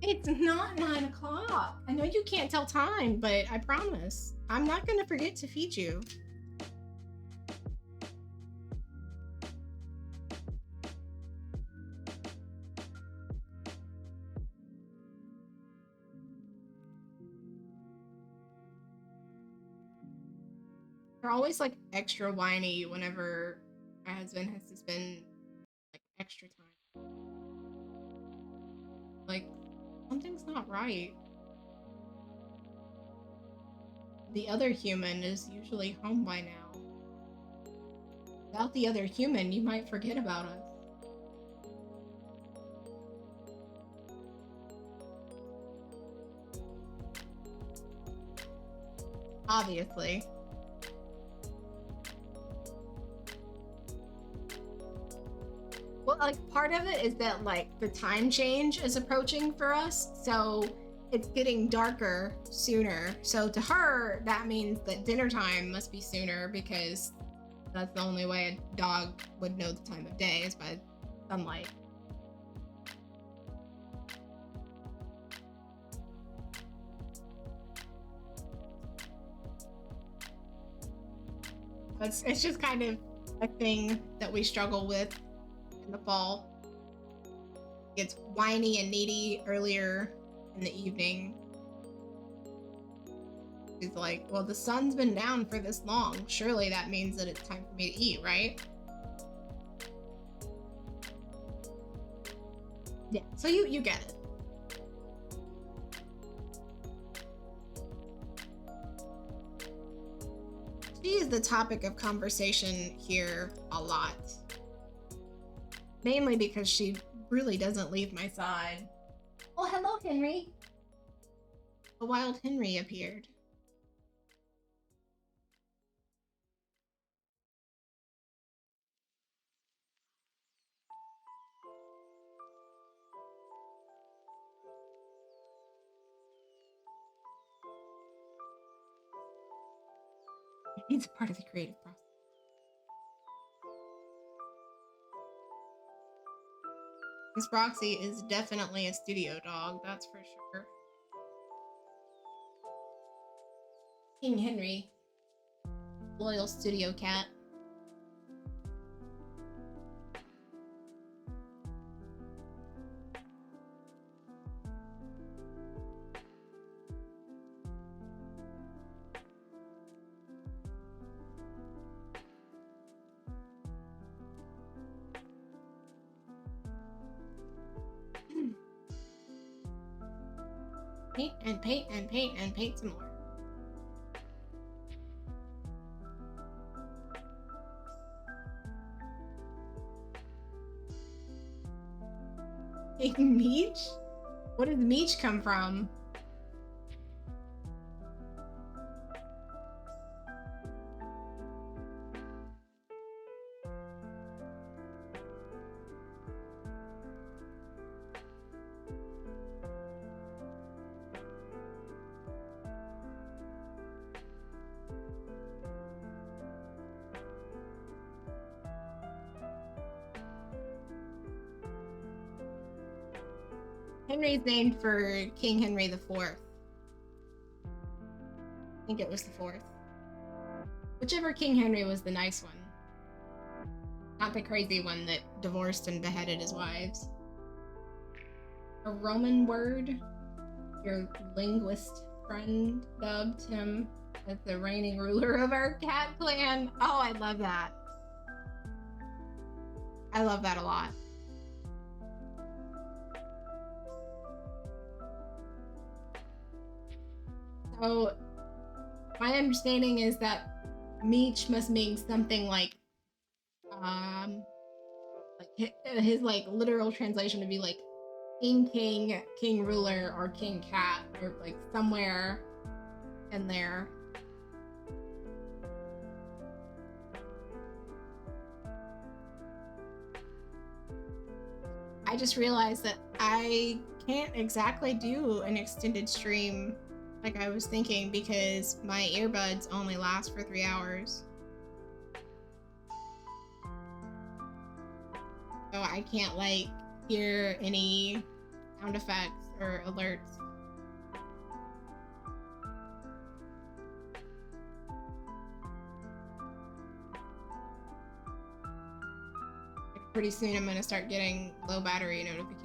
A: It's not 9 o'clock. I know you can't tell time, but I promise, I'm not gonna forget to feed you. They're always like extra whiny whenever my husband has to spend like extra time. Like, something's not right. The other human is usually home by now. Without the other human, you might forget about us. Obviously. Well, like, part of it is that, like, the time change is approaching for us, so it's getting darker sooner. So to her, that means that dinner time must be sooner, because that's the only way a dog would know the time of day, is by sunlight. It's just kind of a thing that we struggle with in the fall. It's whiny and needy earlier in the evening. She's like, well, the sun's been down for this long. Surely that means that it's time for me to eat, right? Yeah, so you get it. She is the topic of conversation here a lot. Mainly because she really doesn't leave my side. Oh, hello, Henry. A wild Henry appeared. He's part of the creative process. Miss Roxy is definitely a studio dog, that's for sure. King Henry, loyal studio cat. Paint and paint and paint and paint some more. King Meech? What did Meech come from? Henry's named for King Henry IV. I think it was the fourth. Whichever King Henry was the nice one. Not the crazy one that divorced and beheaded his wives. A Roman word? Your linguist friend dubbed him as the reigning ruler of our cat clan. Oh, I love that. I love that a lot. So, my understanding is that Meech must mean something like his like literal translation would be like king ruler, or king cat, or like somewhere in there. I just realized that I can't exactly do an extended stream like I was thinking because my earbuds only last for 3 hours. So I can't like hear any sound effects or alerts. Pretty soon I'm gonna start getting low battery notifications.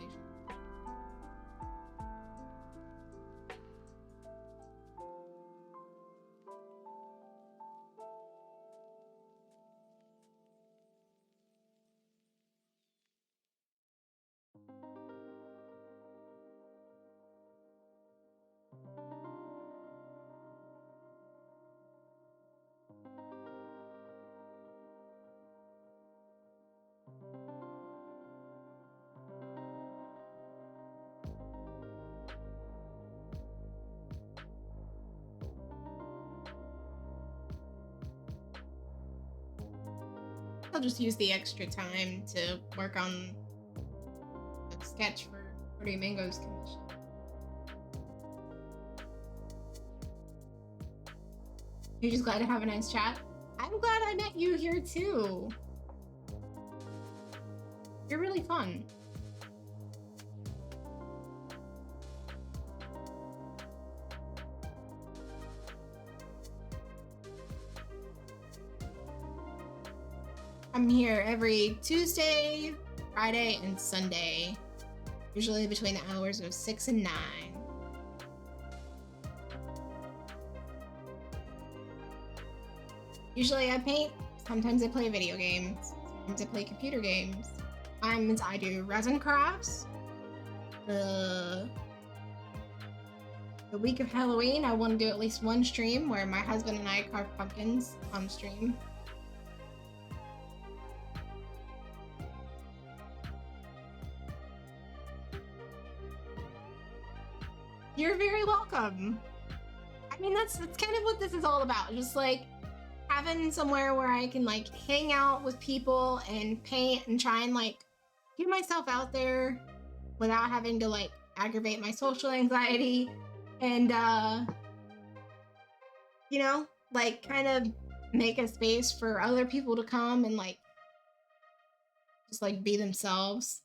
A: I'll just use the extra time to work on a sketch for Pretty Mango's commission. You're just glad to have a nice chat? I'm glad I met you here too. You're really fun. I'm here every Tuesday, Friday, and Sunday, usually between the hours of 6 and 9. Usually I paint, sometimes I play video games, sometimes I play computer games. Sometimes I do resin crafts. The week of Halloween, I want to do at least one stream where my husband and I carve pumpkins on stream. You're very welcome. I mean, that's kind of what this is all about. Just like having somewhere where I can like hang out with people and paint and try and like get myself out there without having to like aggravate my social anxiety and you know, like kind of make a space for other people to come and like just like be themselves.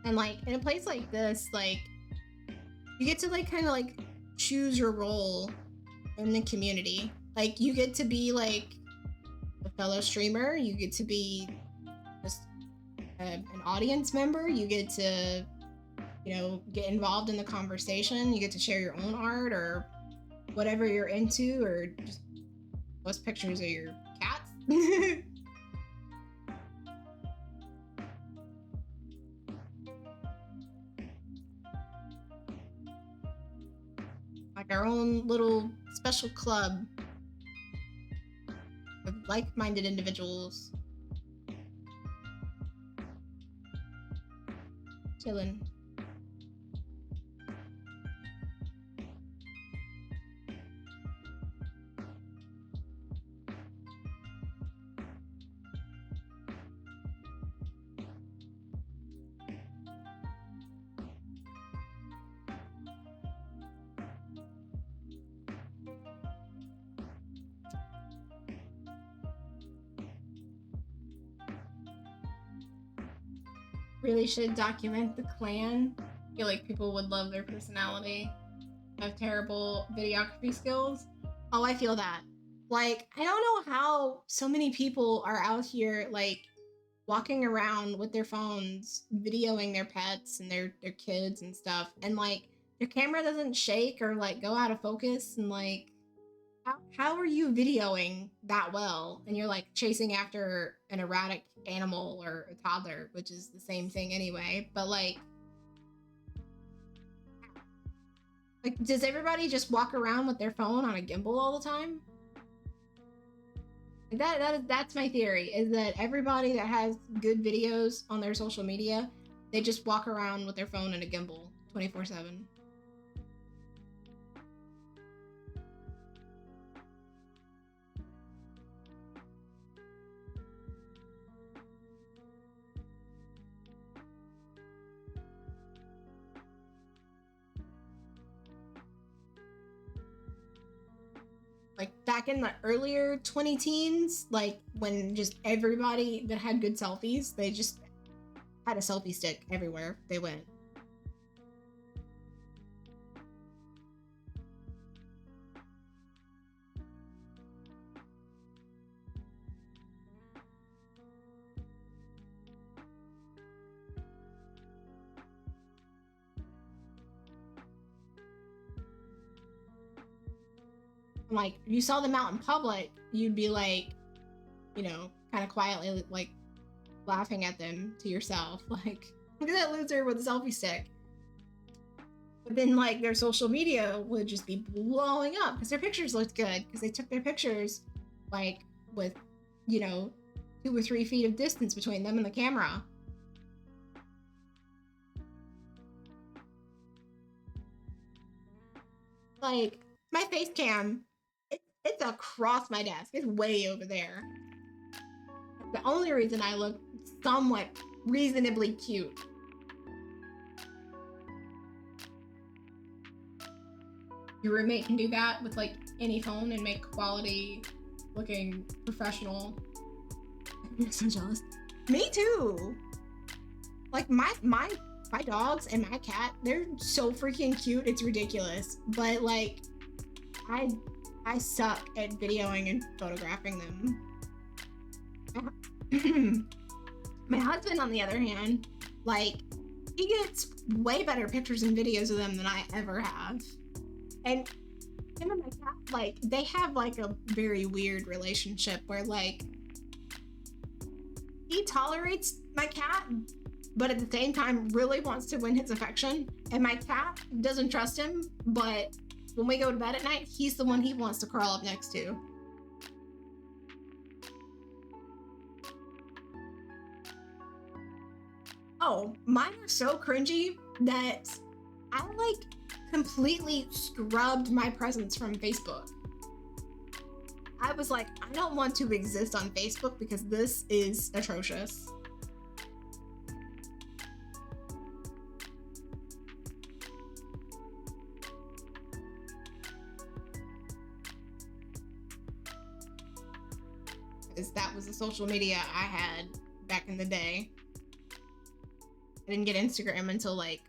A: And like in a place like this, like you get to like kind of like choose your role in the community. Like you get to be like a fellow streamer, you get to be just an audience member, you get to, you know, get involved in the conversation, you get to share your own art or whatever you're into, or just post pictures of your cats. Like our own little special club of like-minded individuals chilling. Really should document the clan. I feel like people would love their personality. Have terrible videography skills. Oh, I feel that. Like, I don't know how so many people are out here, like, walking around with their phones, videoing their pets and their kids and stuff, and, like, their camera doesn't shake or, like, go out of focus, and, like, how are you videoing that well? And you're, like, chasing after an erratic animal or a toddler, which is the same thing anyway, but, like, does everybody just walk around with their phone on a gimbal all the time? That's my theory, is that everybody that has good videos on their social media, they just walk around with their phone and a gimbal 24/7. Like back in the earlier 20 teens, like when just everybody that had good selfies, they just had a selfie stick everywhere they went. Like, if you saw them out in public, you'd be like, you know, kind of quietly like laughing at them to yourself, like, look at that loser with a selfie stick. But then, like, their social media would just be blowing up because their pictures looked good because they took their pictures, like, with, you know, 2 or 3 feet of distance between them and the camera. Like, my face cam, it's across my desk. It's way over there. The only reason I look somewhat reasonably cute. Your roommate can do that with like any phone and make quality looking professional. I'm so jealous. Me too. Like my dogs and my cat, they're so freaking cute, it's ridiculous. But like I suck at videoing and photographing them. My husband, on the other hand, like, he gets way better pictures and videos of them than I ever have. And him and my cat, like, they have like a very weird relationship where like he tolerates my cat, but at the same time really wants to win his affection. And my cat doesn't trust him, but when we go to bed at night, he's the one he wants to curl up next to. Oh, mine are so cringy that I like completely scrubbed my presence from Facebook. I was like, I don't want to exist on Facebook because this is atrocious. Because that was the social media I had back in the day. I didn't get Instagram until like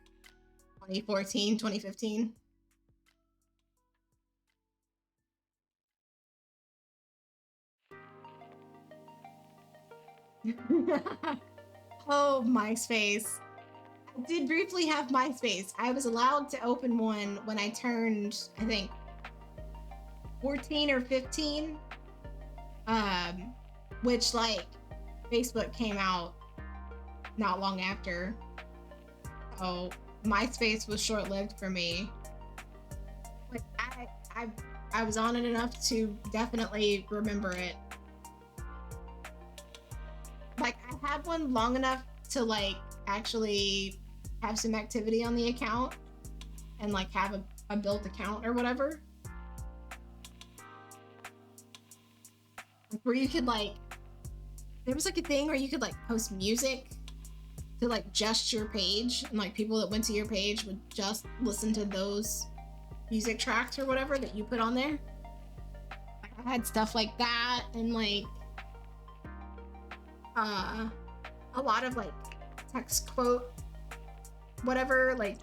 A: 2014, 2015. Oh, MySpace. I did briefly have MySpace. I was allowed to open one when I turned, I think, 14 or 15. Which, like, Facebook came out not long after. So MySpace was short-lived for me. But I was on it enough to definitely remember it. Like, I had one long enough to, like, actually have some activity on the account and, like, have a built account or whatever. Where you could, like, there was, like, a thing where you could, like, post music to, like, just your page, and, like, people that went to your page would just listen to those music tracks or whatever that you put on there. Like, I had stuff like that, and, like, a lot of, like, text quote whatever, like,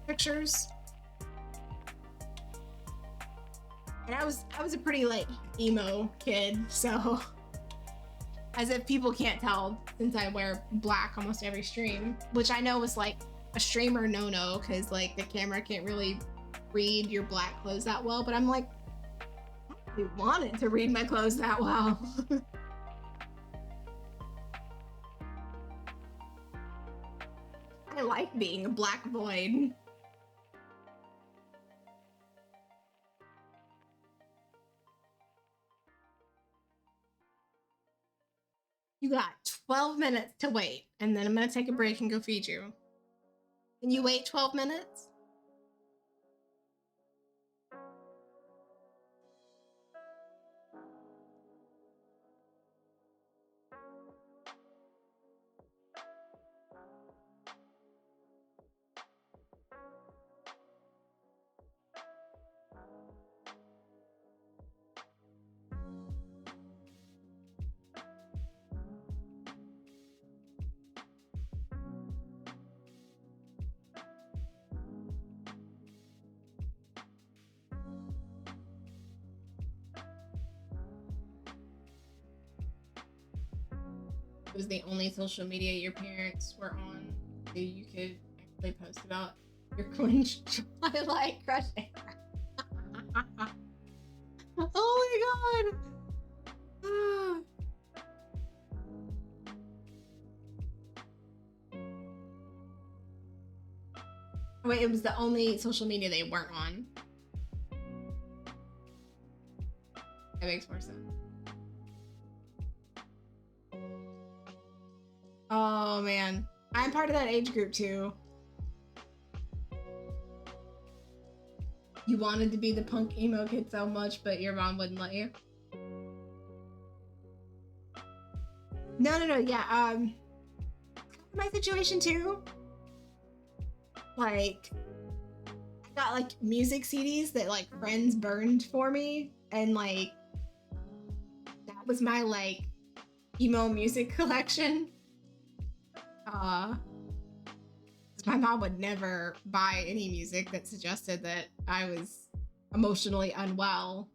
A: pictures. And I was a pretty, like, emo kid, so as if people can't tell since I wear black almost every stream, which I know was, like, a streamer no-no because, like, the camera can't really read your black clothes that well, but I'm like, I don't really want it to read my clothes that well. I like being a black void. You got 12 minutes to wait, and then I'm gonna take a break and go feed you. Can you wait 12 minutes? It was the only social media your parents were on, so you could actually post about your cringe Twilight crushing. Oh my god! Wait, it was the only social media they weren't on. That makes more sense. Oh man, I'm part of that age group too. You wanted to be the punk emo kid so much, but your mom wouldn't let you. No, yeah, my situation too. Like, I got, like, music CDs that, like, friends burned for me, and, like, that was my, like, emo music collection. My mom would never buy any music that suggested that I was emotionally unwell.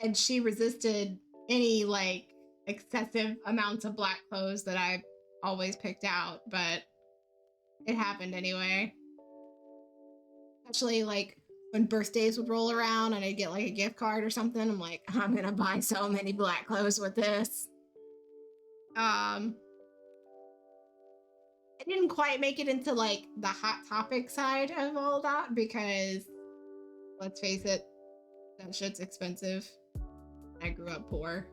A: And she resisted any, like, excessive amounts of black clothes that I always picked out, but it happened anyway. Especially, like, when birthdays would roll around and I'd get, like, a gift card or something, I'm like, I'm gonna buy so many black clothes with this. I didn't quite make it into, like, the Hot Topic side of all that because, let's face it, that shit's expensive. I grew up poor.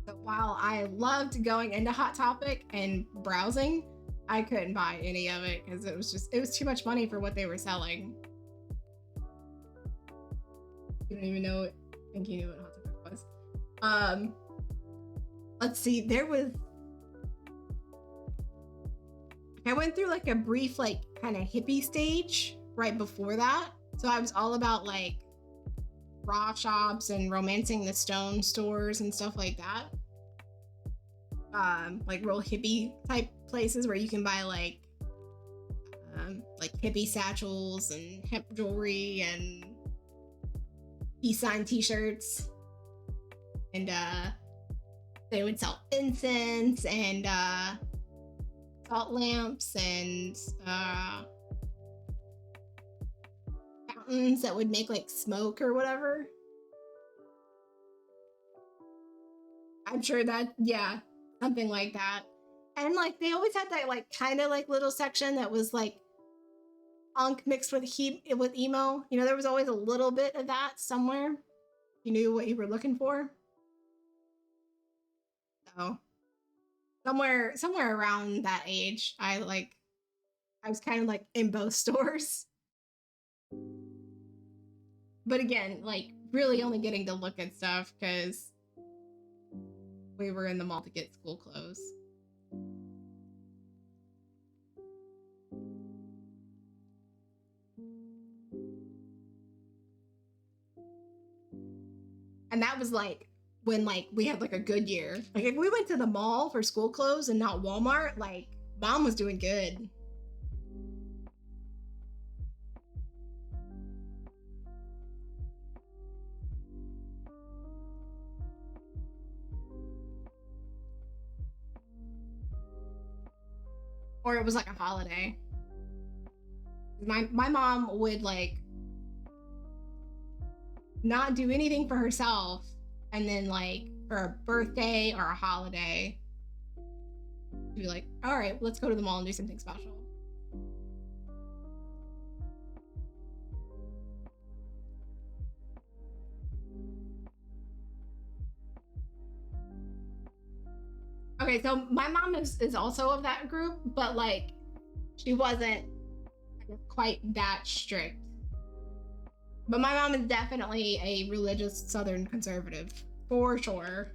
A: So while I loved going into Hot Topic and browsing, I couldn't buy any of it because it was too much money for what they were selling. You don't even know it. I think you knew what Hot Topic was. Let's see, I went through, like, a brief, like, kind of hippie stage right before that, So I was all about like raw shops and romancing the stone stores and stuff like that. Like real hippie type places where you can buy like hippie satchels and hemp jewelry and peace sign t-shirts. And they would sell incense and salt lamps and fountains that would make like smoke or whatever. I'm sure that, yeah, something like that. And like they always had that like kind of like little section that was like punk mixed with emo. You know, there was always a little bit of that somewhere. You knew what you were looking for. So somewhere around that age, I was kind of like in both stores. But again, like really only getting to look at stuff because we were in the mall to get school clothes. And that was like when like we had like a good year. Like if we went to the mall for school clothes and not Walmart, like mom was doing good. Or it was like a holiday. My mom would like not do anything for herself, and then like for a birthday or a holiday, she'd be like, all right, let's go to the mall and do something special. Okay, so my mom is also of that group, but like she wasn't quite that strict. But my mom is definitely a religious Southern conservative, for sure.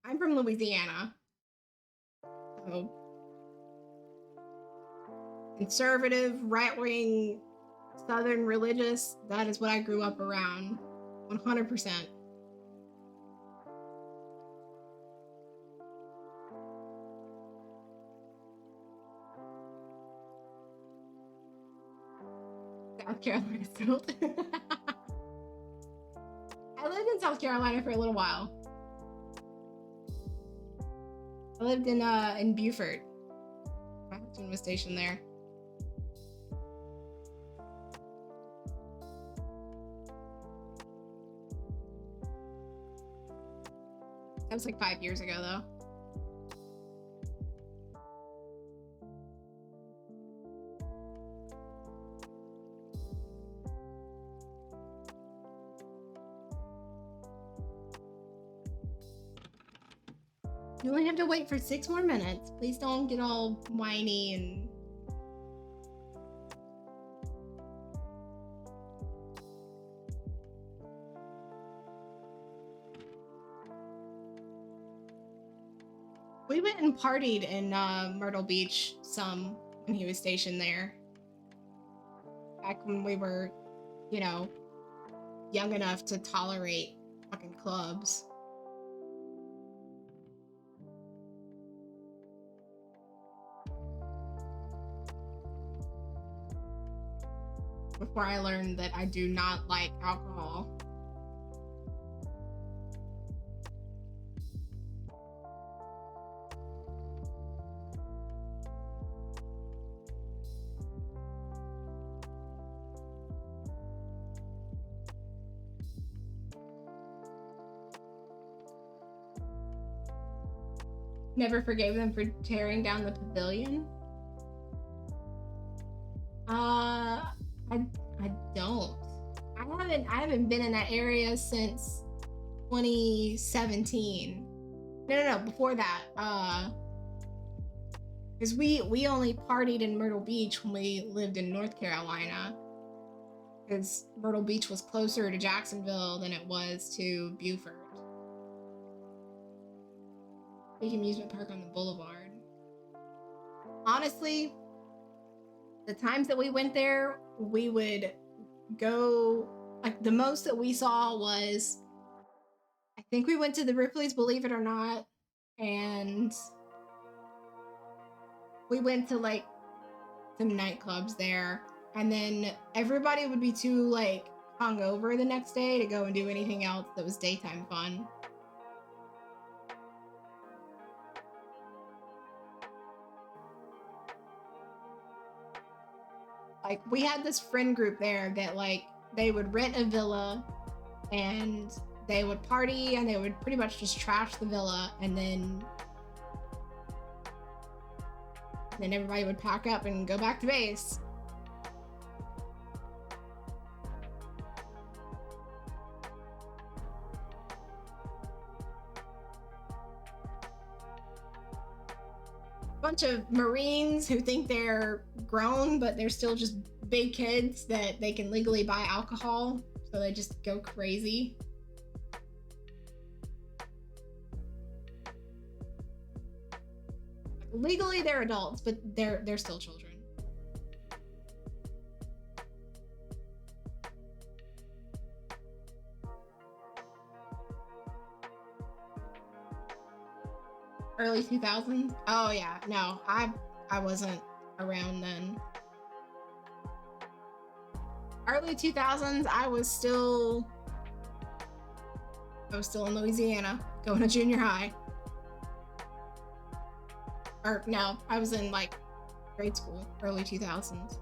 A: I'm from Louisiana. So conservative, right-wing, Southern religious, that is what I grew up around. 100%. South Carolina still. I lived in South Carolina for a little while. I lived in Beaufort. My husband was stationed there. That was like 5 years ago, though. You only have to wait for 6 more minutes. Please don't get all whiny and... We went and partied in Myrtle Beach some when he was stationed there. Back when we were, you know, young enough to tolerate fucking clubs. Before I learned that I do not like alcohol. Never forgave them for tearing down the pavilion. I don't. I haven't been in that area since 2017. No, before that. Because we only partied in Myrtle Beach when we lived in North Carolina. because Myrtle Beach was closer to Jacksonville than it was to Beaufort. Big amusement park on the boulevard. Honestly, the times that we went there, we would go, like, the most that we saw was, I think we went to the Ripley's, believe it or not, and we went to, like, some nightclubs there, and then everybody would be too, like, hungover the next day to go and do anything else that was daytime fun. Like, we had this friend group there that, like, they would rent a villa and they would party and they would pretty much just trash the villa, and then everybody would pack up and go back to base. Bunch of Marines who think they're grown, but they're still just big kids that they can legally buy alcohol, so they just go crazy. Legally, they're adults, but they're still children. Early 2000s? Oh yeah, no, I wasn't around then. Early 2000s, I was still in Louisiana, going to junior high. Or no, I was in, like, grade school, early 2000s.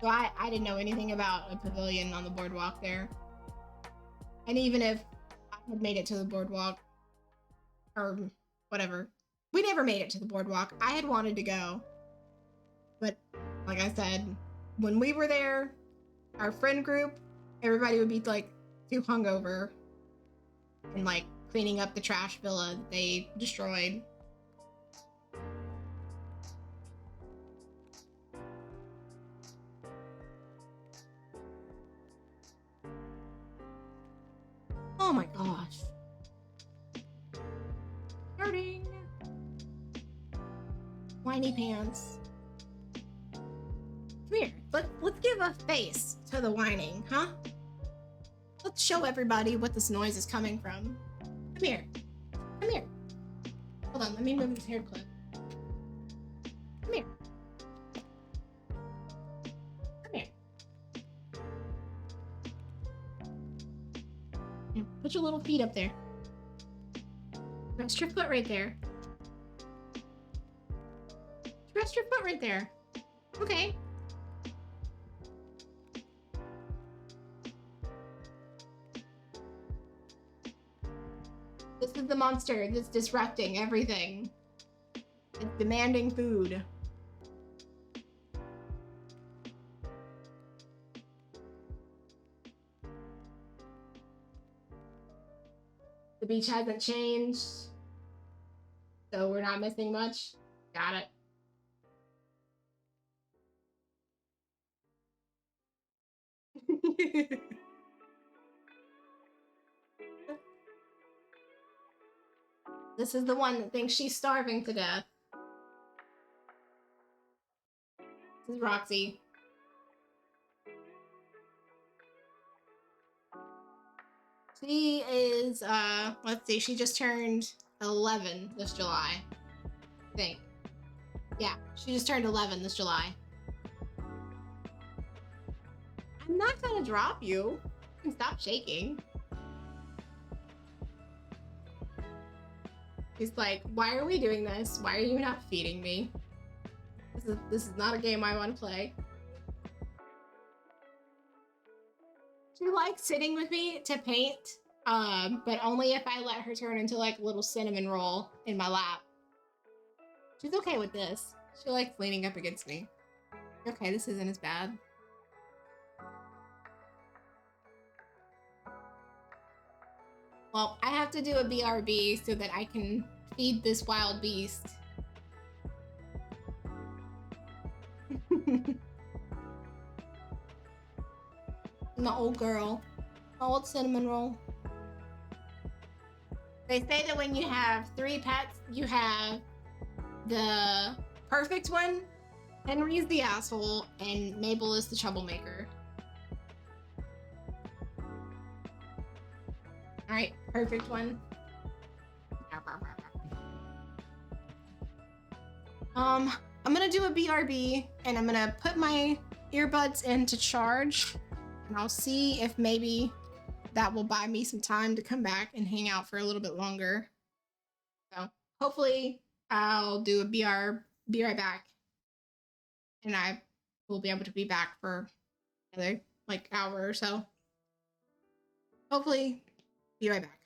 A: So I didn't know anything about a pavilion on the boardwalk there. And even if I had made it to the boardwalk, or whatever, we never made it to the boardwalk. I had wanted to go. But like I said, when we were there, our friend group, everybody would be, like, too hungover and, like, cleaning up the trash villa that they destroyed. Oh my gosh. Starting. Whiny pants. Come here. Let's give a face to the whining, huh? Let's show everybody what this noise is coming from. Come here. Come here. Hold on, let me move this hair clip. Come here. Come here. Now, put your little feet up there. Rest your foot right there. Rest your foot right there. Okay. This is the monster that's disrupting everything. It's demanding food. The beach hasn't changed, so we're not missing much. Got it. This is the one that thinks she's starving to death. This is Roxy. She is, let's see, she just turned 11 this July, I think. Yeah, she just turned 11 this July. I'm not gonna drop you. You can stop shaking. He's like, why are we doing this? Why are you not feeding me? This is not a game I want to play. She likes sitting with me to paint, but only if I let her turn into, like, a little cinnamon roll in my lap. She's okay with this. She likes leaning up against me. Okay, this isn't as bad. Well, I have to do a BRB so that I can feed this wild beast. My old girl. My old cinnamon roll. They say that when you have 3 pets, you have the perfect one. Henry's the asshole, and Mabel is the troublemaker. Alright, perfect one. I'm gonna do a BRB, and I'm gonna put my earbuds in to charge, and I'll see if maybe that will buy me some time to come back and hang out for a little bit longer. So hopefully I'll do a be right back, and I will be able to be back for another like hour or so. Hopefully, be right back.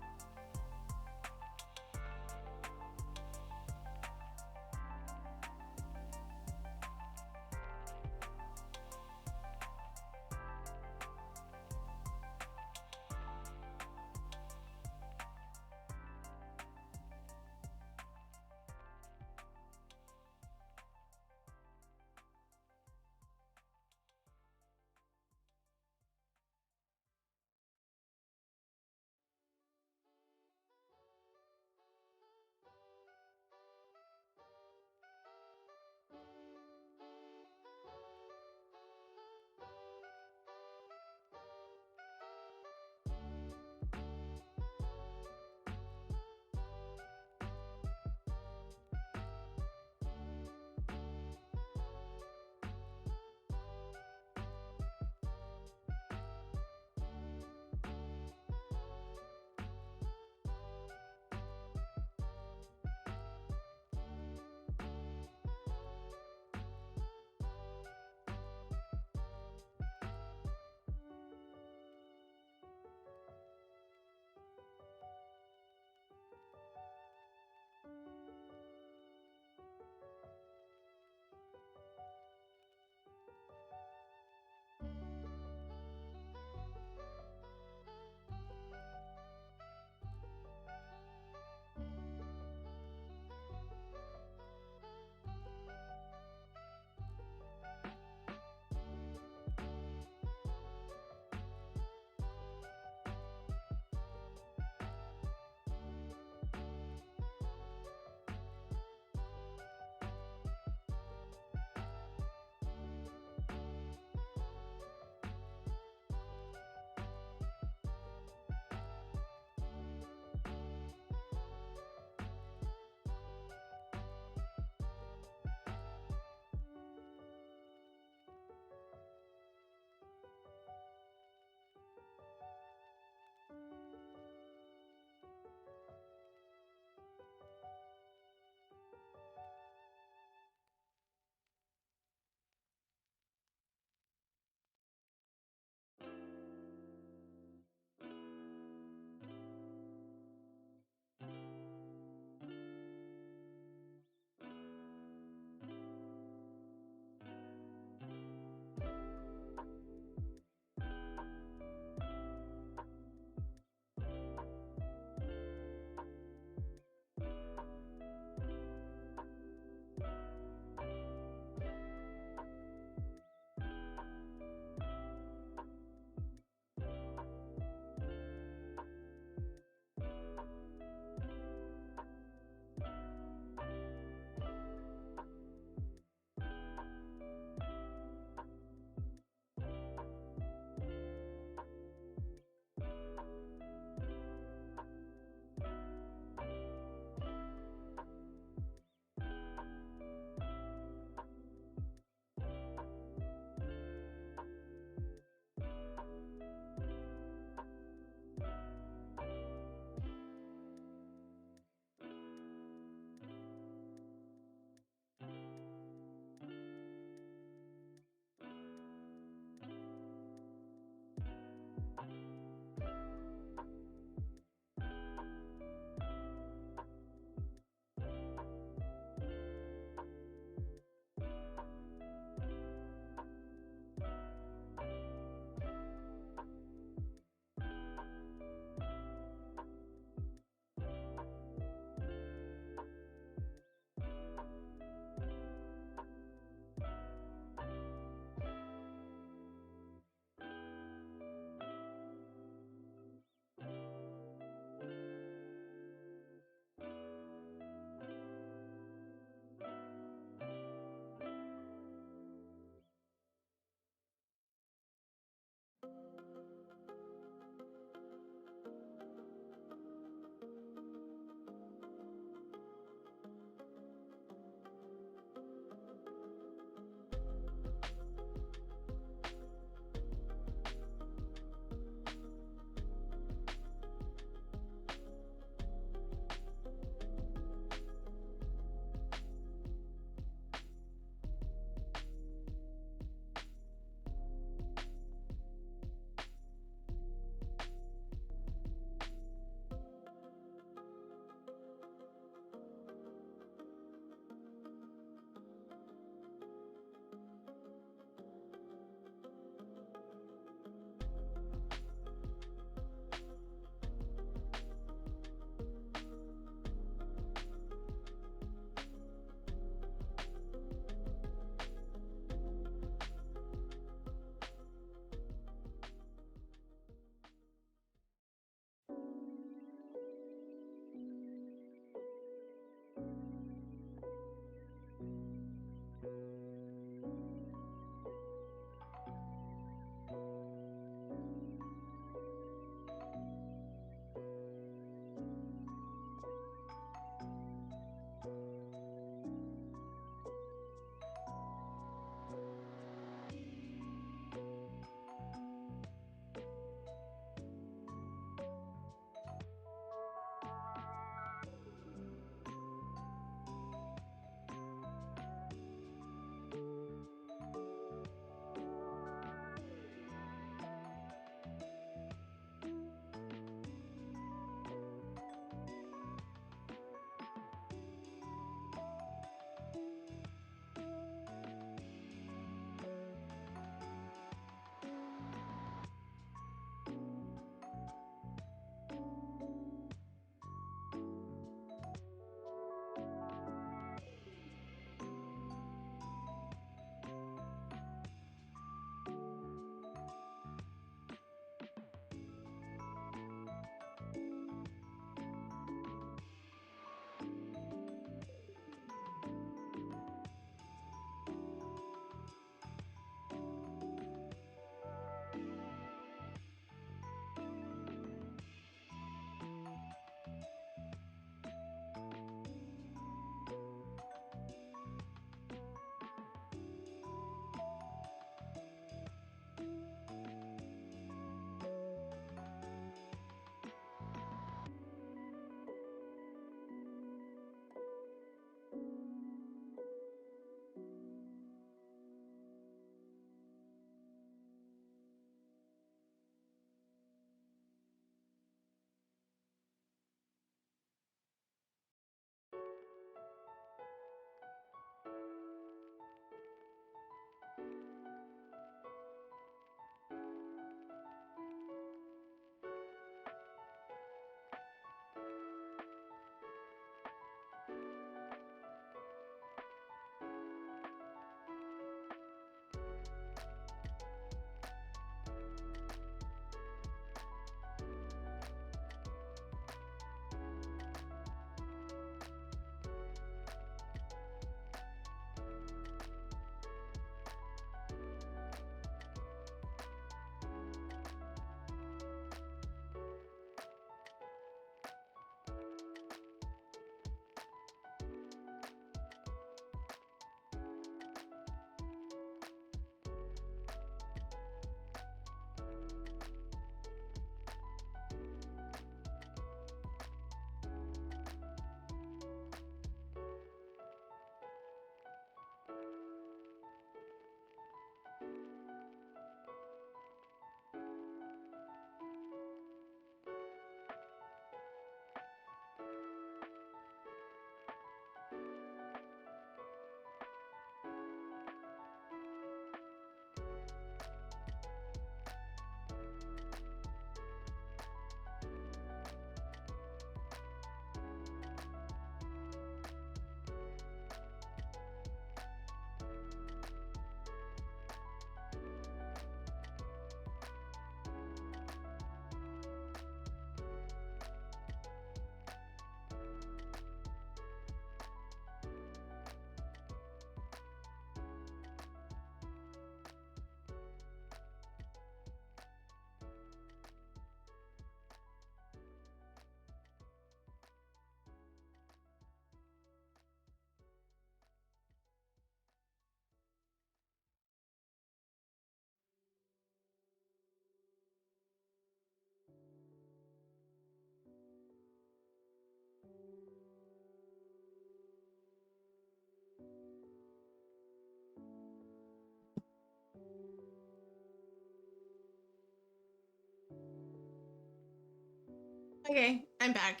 A: Okay, I'm back.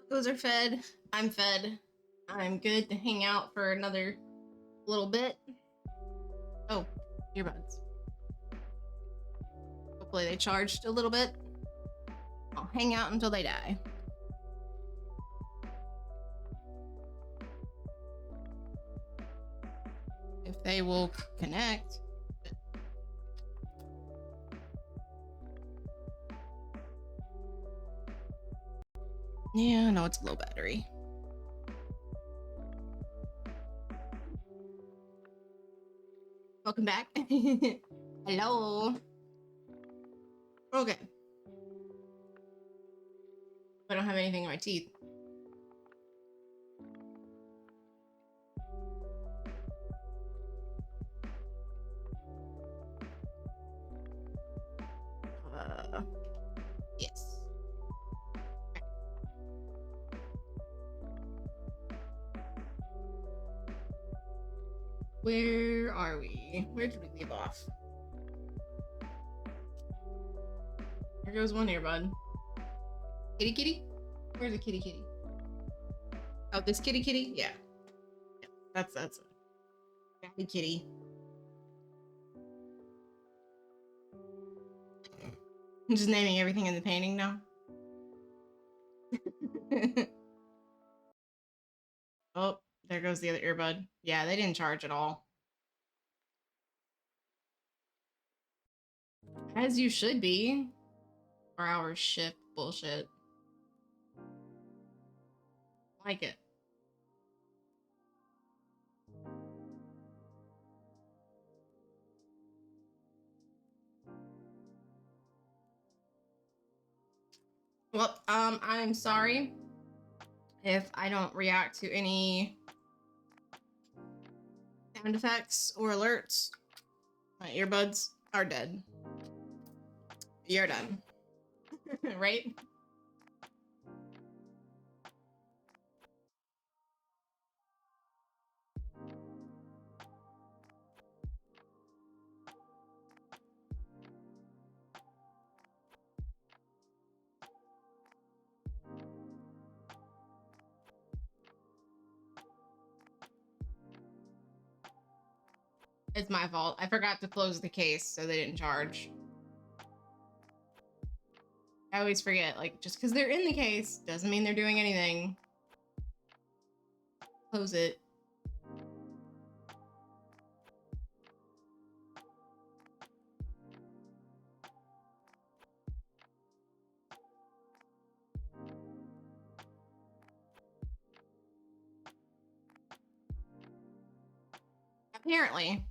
A: Tacos are fed. I'm fed. I'm good to hang out for another little bit. Oh, earbuds. Hopefully they charged a little bit. I'll hang out until they die. If they will connect. Yeah, no, it's low battery. Welcome back. Hello. Okay. I don't have anything in my teeth. Yes. Where are we? Where did we leave off? There goes one earbud. Kitty kitty? Where's the kitty kitty? Oh, this kitty kitty? Yeah. That's a happy kitty. I'm just naming everything in the painting now. Oh, there goes the other earbud. Yeah, they didn't charge at all. As you should be. 4 hours shift bullshit. Like it. Well, I'm sorry if I don't react to any sound effects or alerts. My earbuds are dead. You're done. Right? It's my fault. I forgot to close the case, so they didn't charge. I always forget, like, just because they're in the case doesn't mean they're doing anything. Close it. Apparently,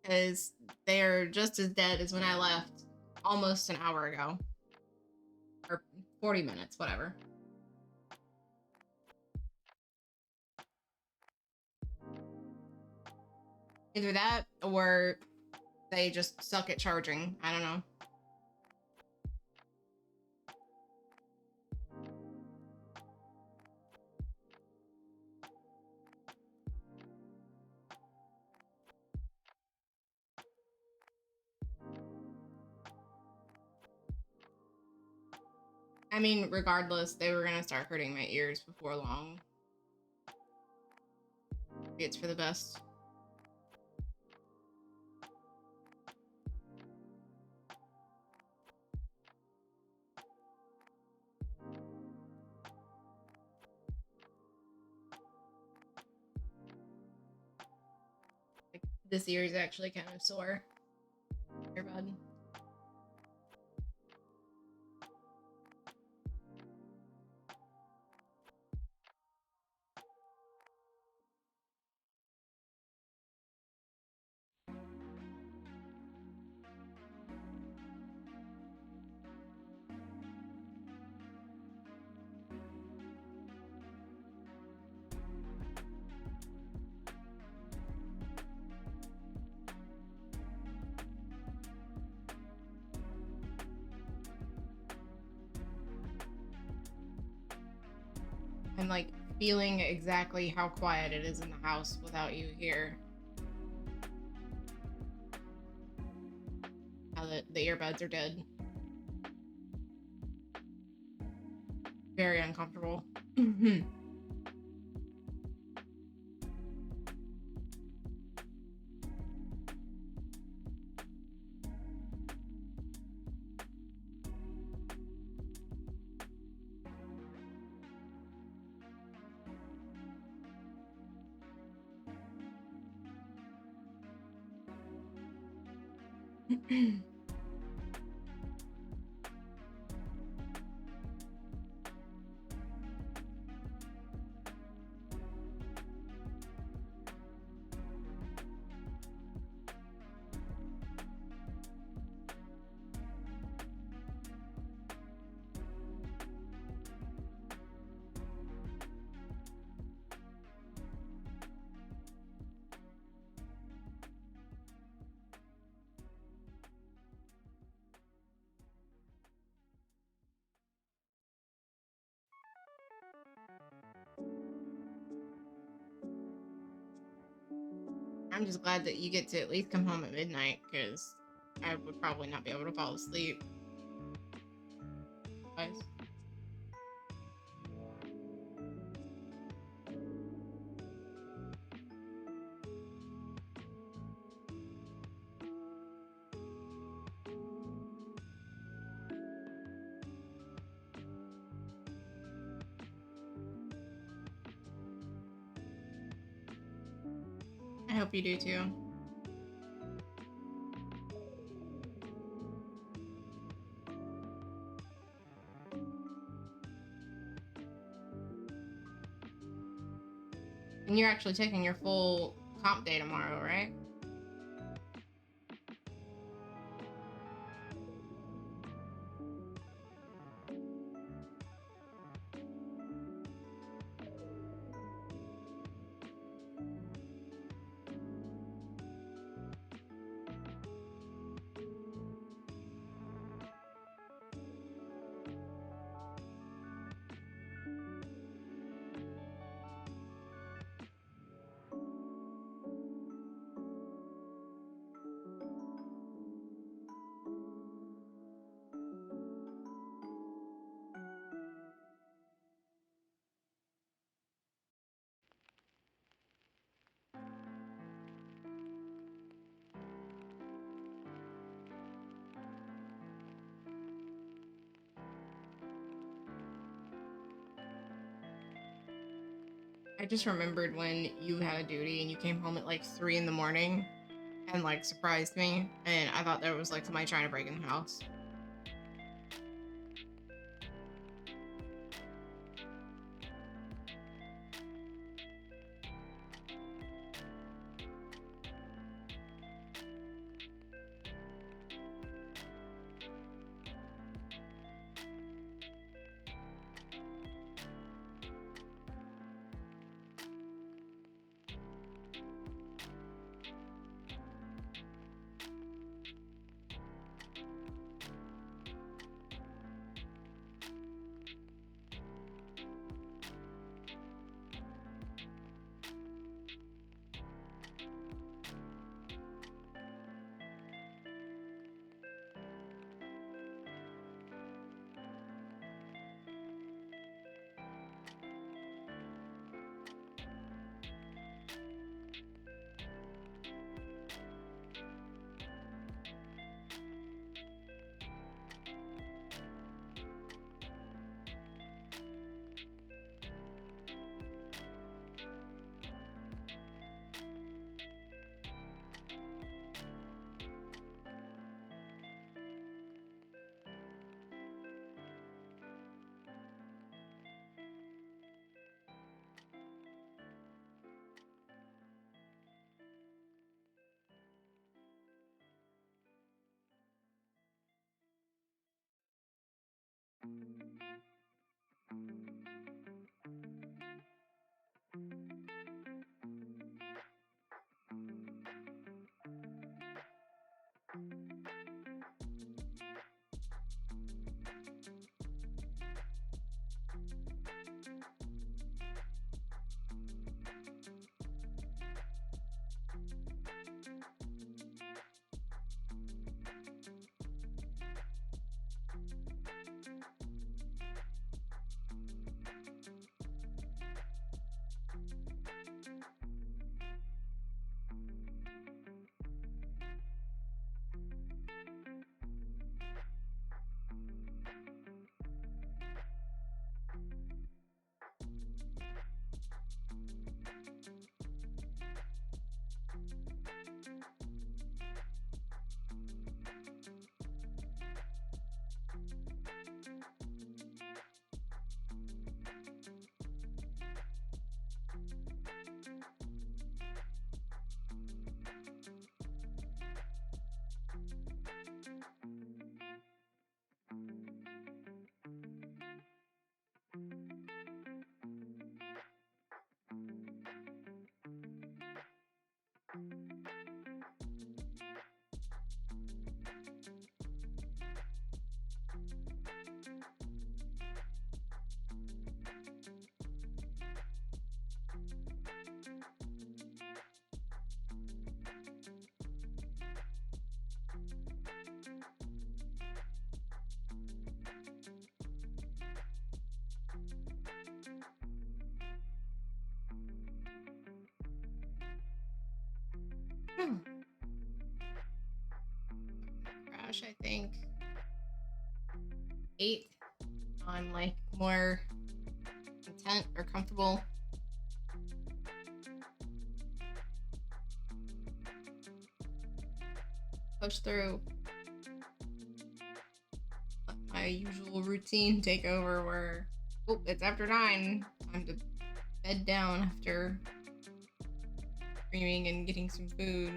A: because they're just as dead as when I left almost an hour ago. Or 40 minutes, whatever. Either that or they just suck at charging. I don't know. I mean, regardless, they were gonna start hurting my ears before long. Maybe it's for the best. Like, this ear is actually kind of sore. Earbud. I'm like feeling exactly how quiet it is in the house without you here. Now that the earbuds are dead. Very uncomfortable. I'm just glad that you get to at least come home at midnight, because I would probably not be able to fall asleep. Otherwise. I hope you do too. And you're actually taking your full comp day tomorrow, right? I just remembered when you had a duty and you came home at like 3 in the morning and like surprised me, and I thought there was like somebody trying to break in the house. Crash, I think. 8 on like more content or comfortable. Push through. Let my usual routine take over where, oh, it's after 9. Time to bed down after screaming and getting some food.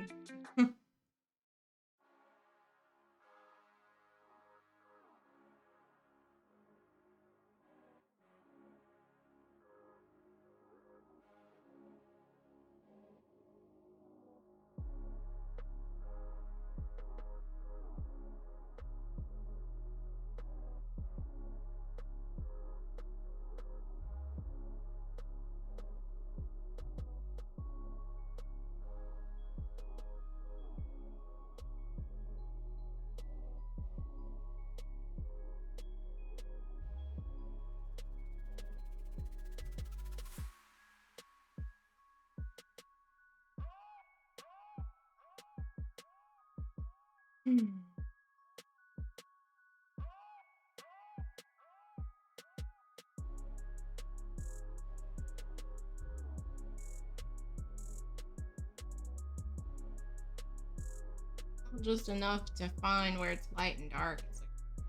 A: Just enough to find where it's light and dark. It's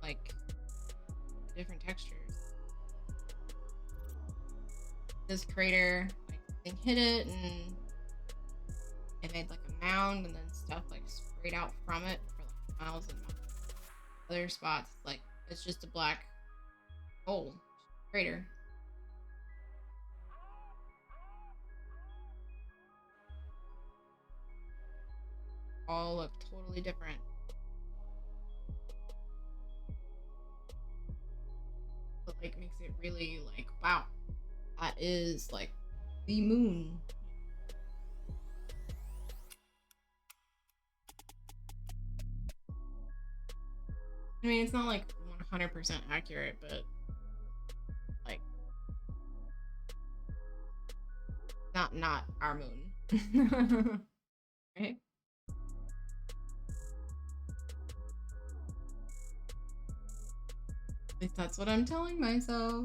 A: like different textures. This crater, like thing hit it and it made like a mound, and then stuff like sprayed out from it for like miles and miles. Other spots, like it's just a black hole crater. All look totally different. But like makes it really like, wow, that is like the moon. I mean, it's not like 100% accurate, but like not our moon. Right? At least that's what I'm telling myself.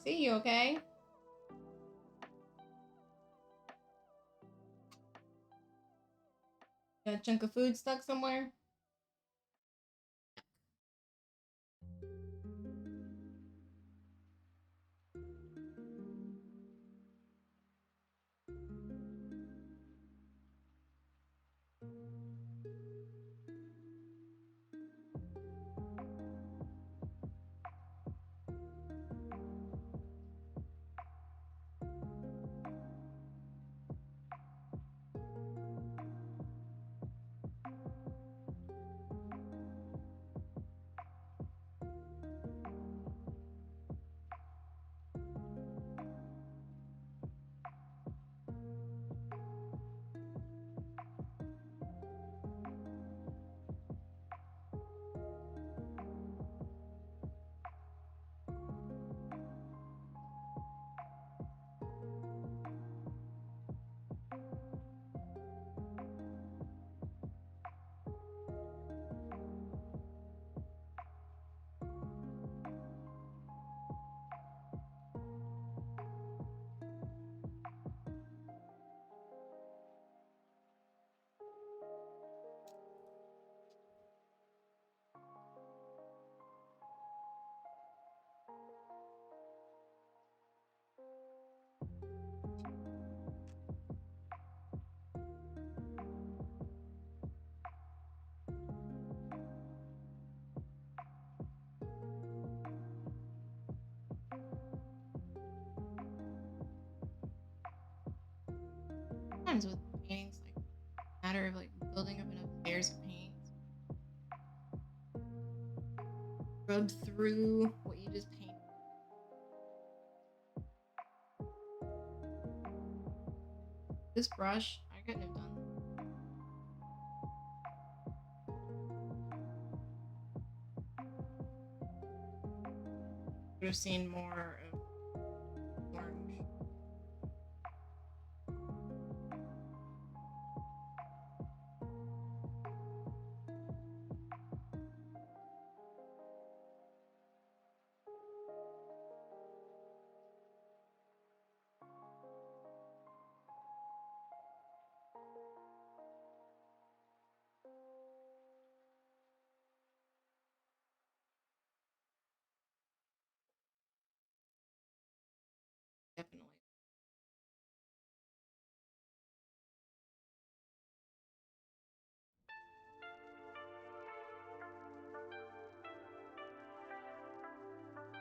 A: Roxy, you okay? Got a chunk of food stuck somewhere? Sometimes with paintings, like matter of like building up enough layers of paint, rub through what you just painted. This brush, I couldn't have done. Would have seen more of orange. Definitely.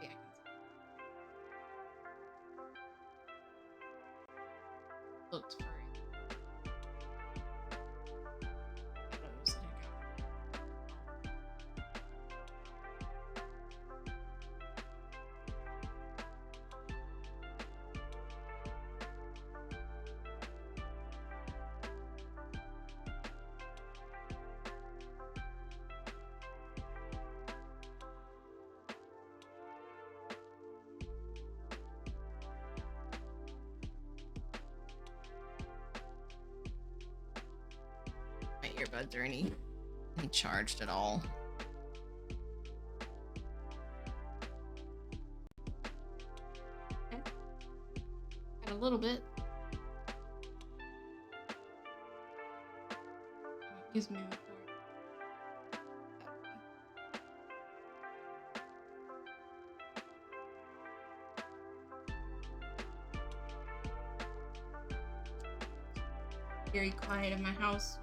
A: Yeah, I can see. Looked for photos that I got. My earbuds are any charged at all. Okay. Got a little bit. Gives me a very quiet in my house.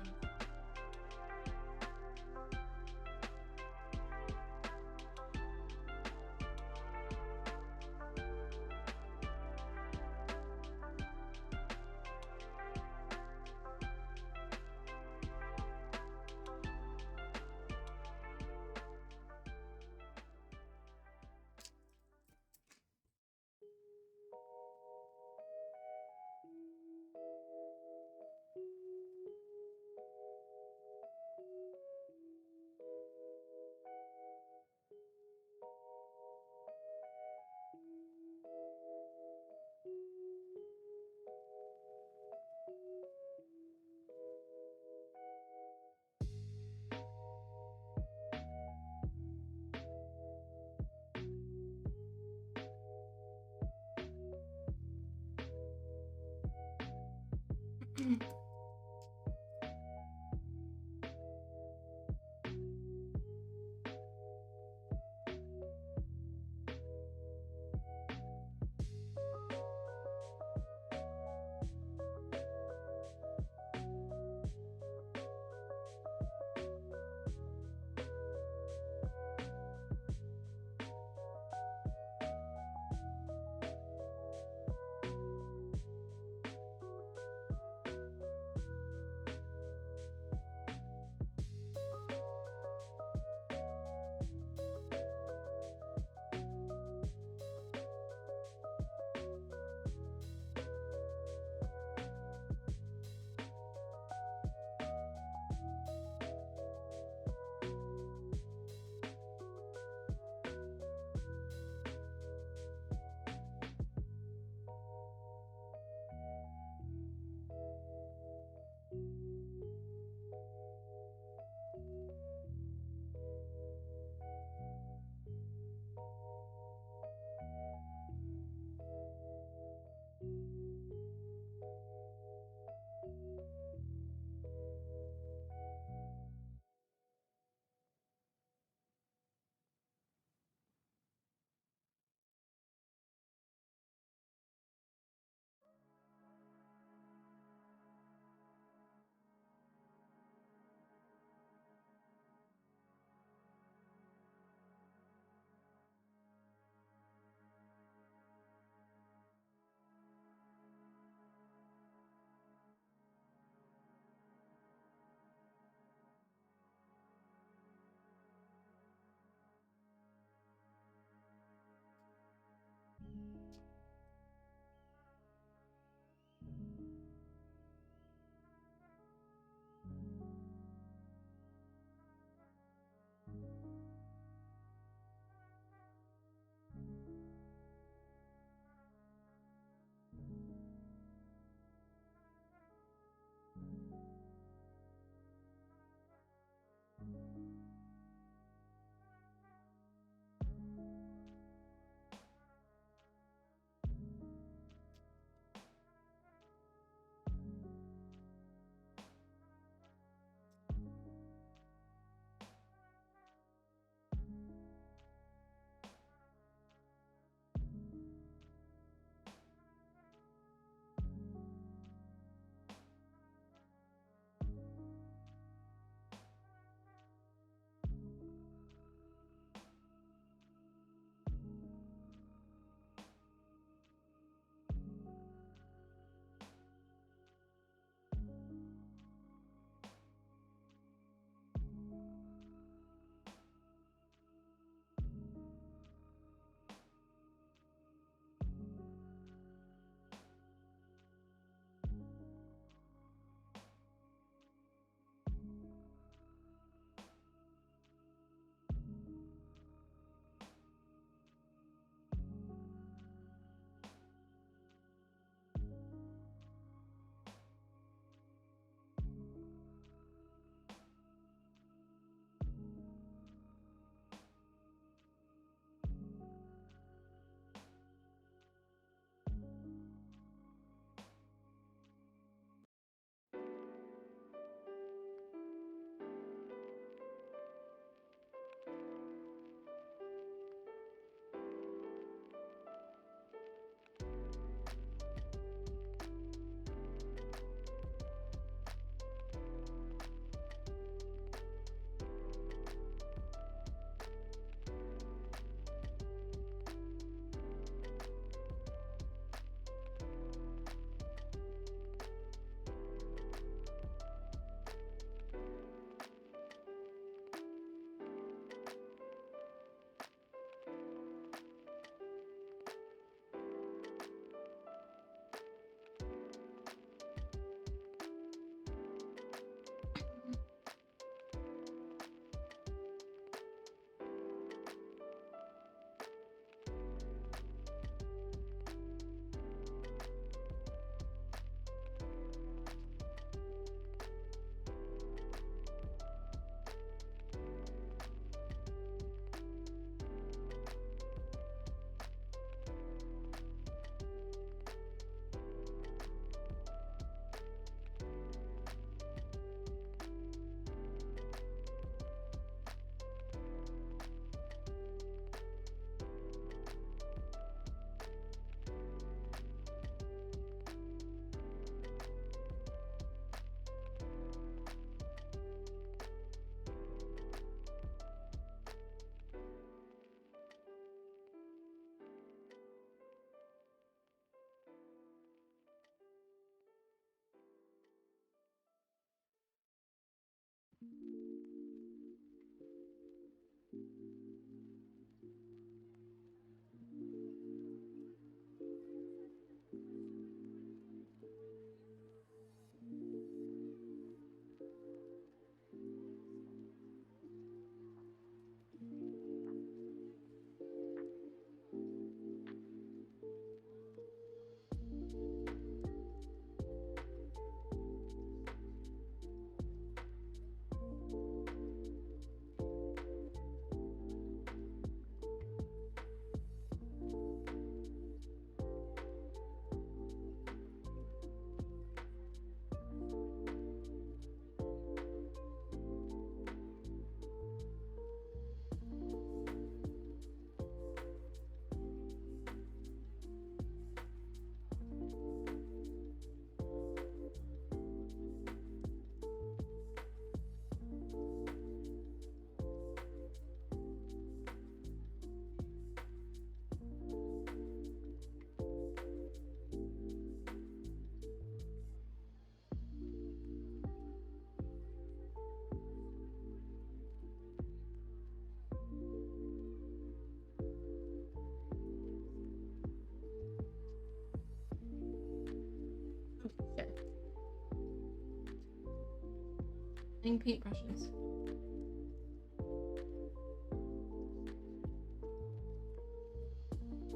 A: Dang paintbrushes.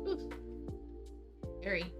A: Oof. Very.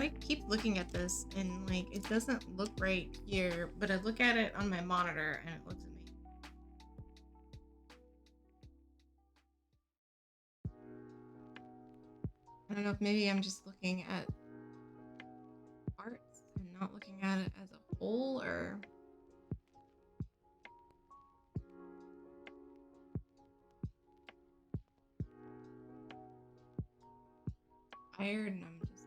A: I keep looking at this and like it doesn't look right here, but I look at it on my monitor and it looks amazing. I don't know if maybe I'm just looking at parts and not looking at it as a whole, or tired and I'm just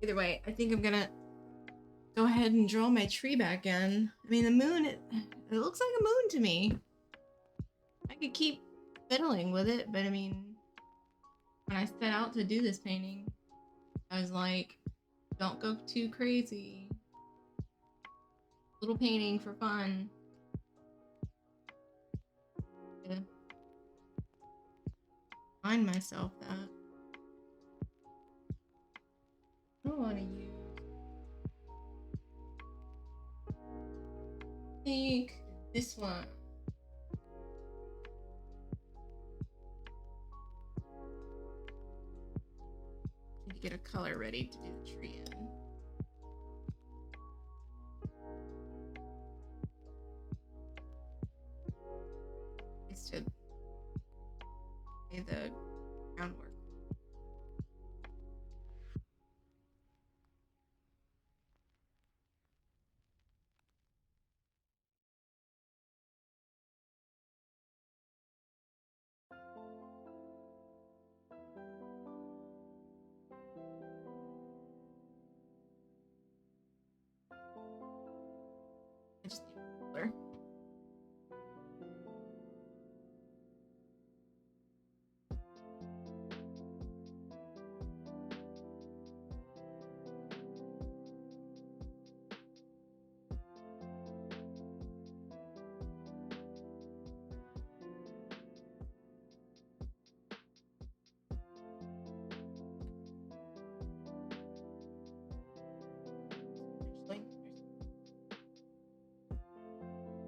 A: either way. I think I'm gonna go ahead and draw my tree back in. I mean, the moon, it looks like a moon to me. I could keep fiddling with it, but I mean, when I set out to do this painting, I was like, don't go too crazy. Little painting for fun. Yeah. Remind myself that. I don't want to use. I think this one. Need to get a color ready to do the tree in. It's to lay the groundwork. I just need a color.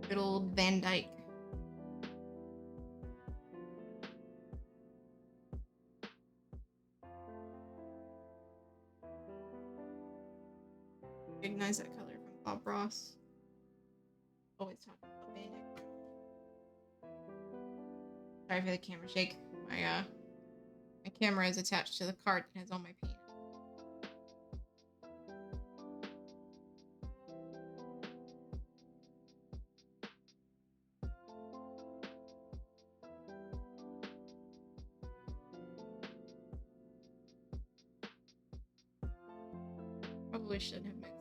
A: Good old Van Dyke. Recognize that color from Bob Ross. Always talking about Van Dyke. Sorry for the camera shake. My camera is attached to the card that has all my paint. Probably should have mixed.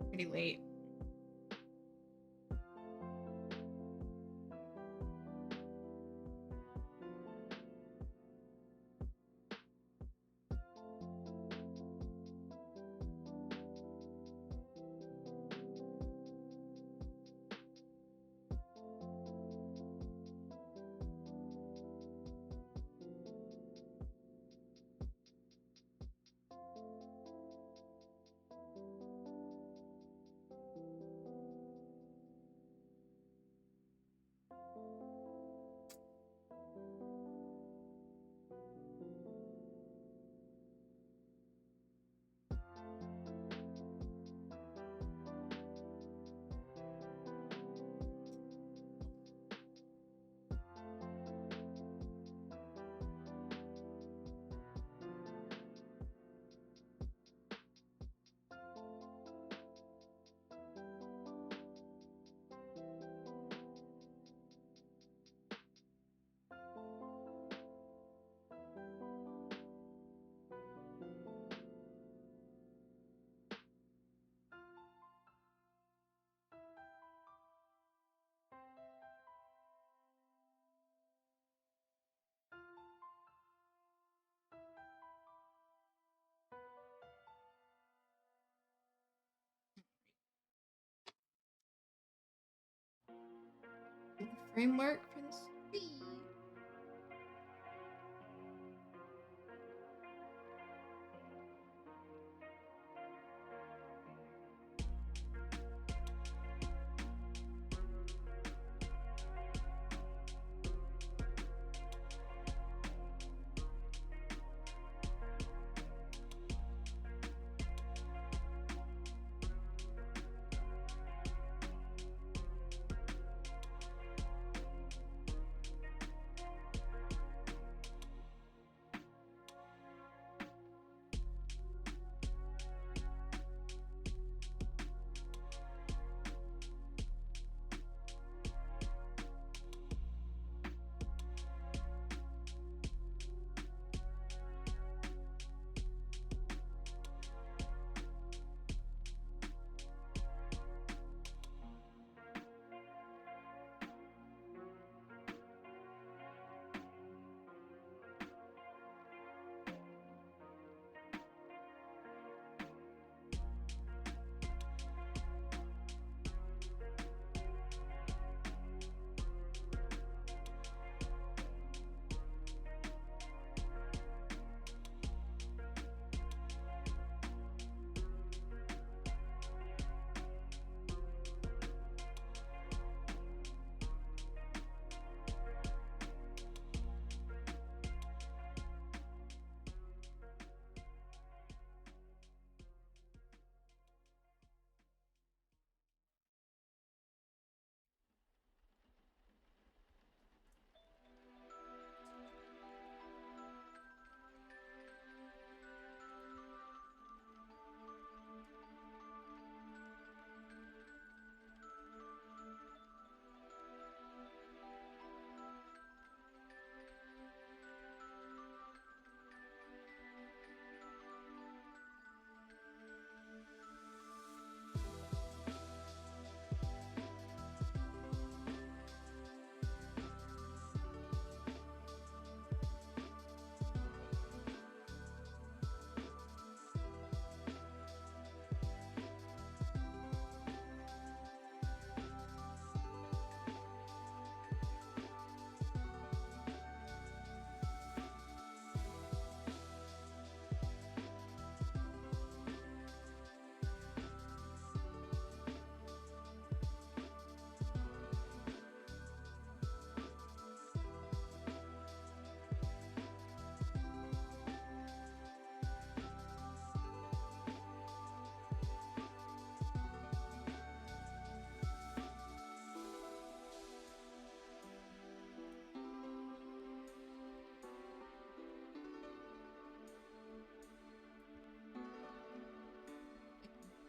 A: Pretty late. framework for this tree.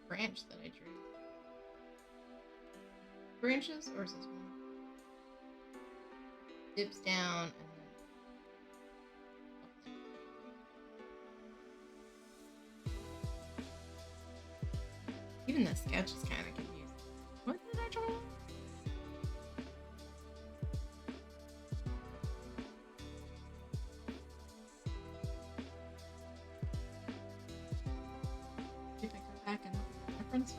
A: Branch that I drew. Branches, or is this one? Dips down and then even the sketch is kind of confusing. What did I draw? If I go back and look at the references.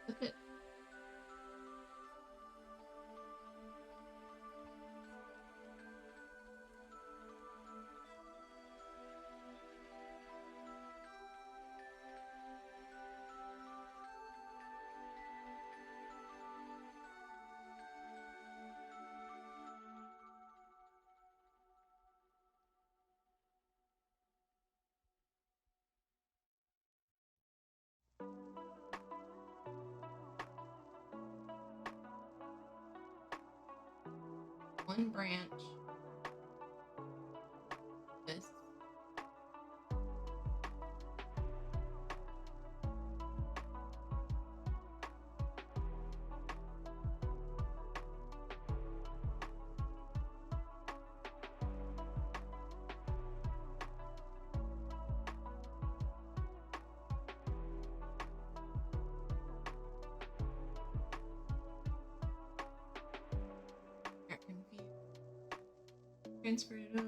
A: Look at one branch. This. Transfer it over.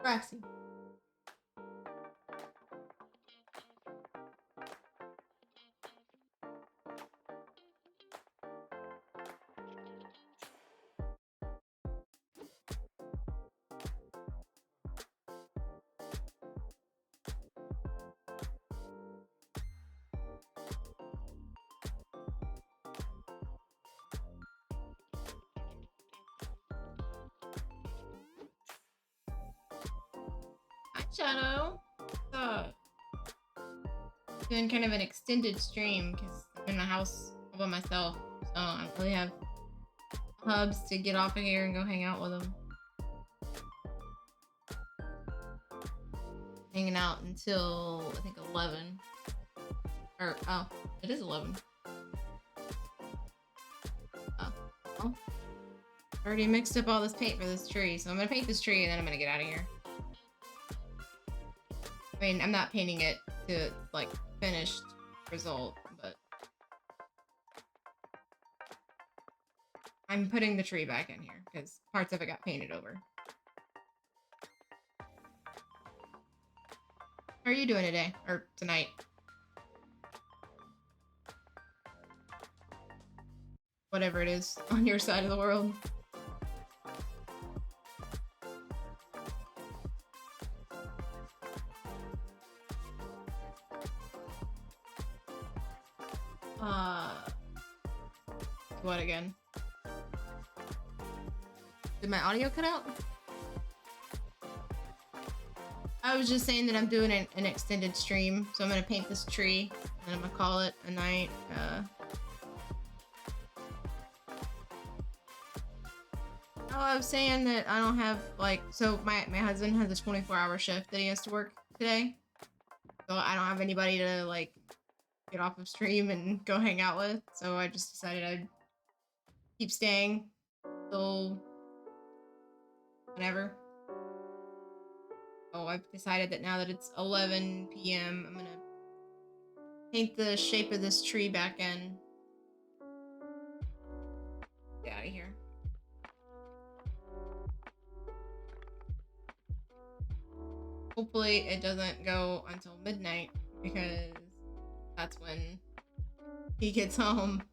A: Roxy. Hi, Shadow. Doing kind of an extended stream because I'm in my house all by myself, so I don't really have hubs to get off of here and go hang out with them. Hanging out until I think 11. Or oh, it is 11. Oh, well, I already mixed up all this paint for this tree, so I'm gonna paint this tree and then I'm gonna get out of here. I mean, I'm not painting it to like finished result, but I'm putting the tree back in here because parts of it got painted over. How are you doing today? Or tonight? Whatever it is on your side of the world. What again? Did my audio cut out? I was just saying that I'm doing an extended stream, so I'm gonna paint this tree, and I'm gonna call it a night. Oh, I was saying that I don't have, like, so my husband has a 24-hour shift that he has to work today, so I don't have anybody to, like, get off of stream and go hang out with, so I just decided I'd keep staying till whenever. Oh, I've decided that now that it's 11 p.m., I'm gonna paint the shape of this tree back in. Get out of here. Hopefully it doesn't go until midnight because that's when he gets home.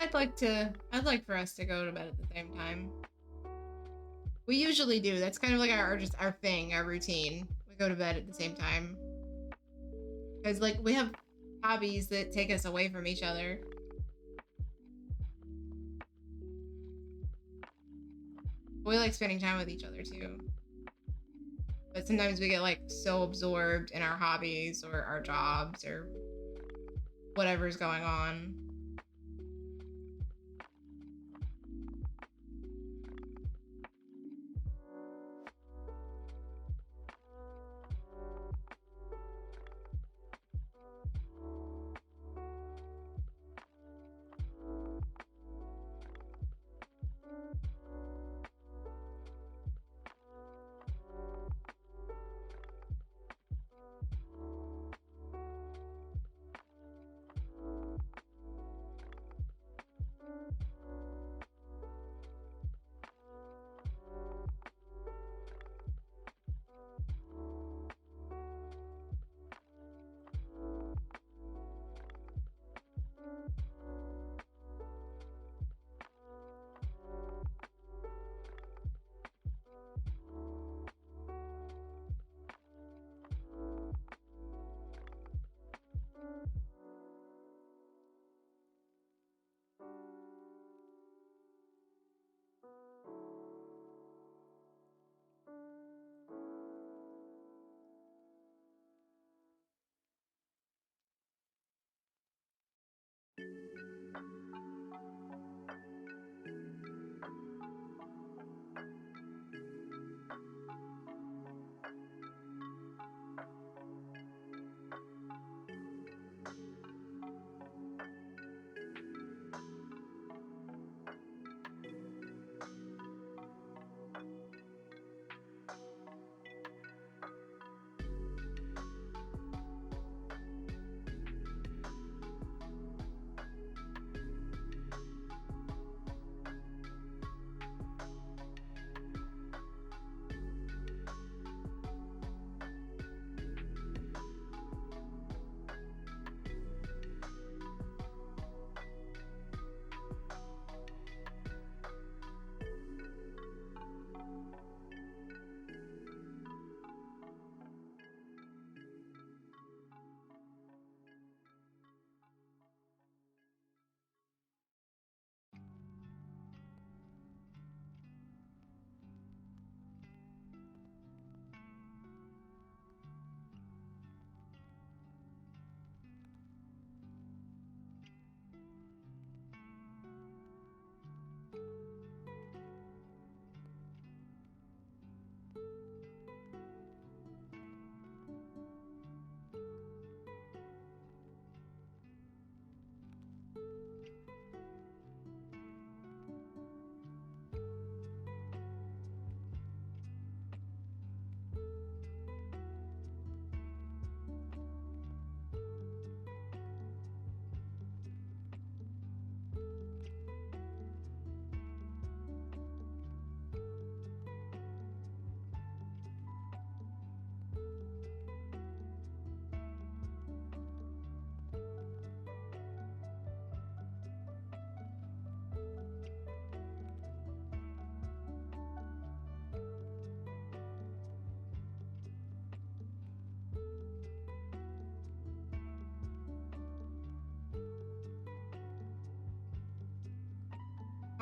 A: I'd like for us to go to bed at the same time. We usually do. That's kind of like our thing, our routine. We go to bed at the same time. Because, like, we have hobbies that take us away from each other. We like spending time with each other, too. But sometimes we get, like, so absorbed in our hobbies or our jobs or whatever's going on.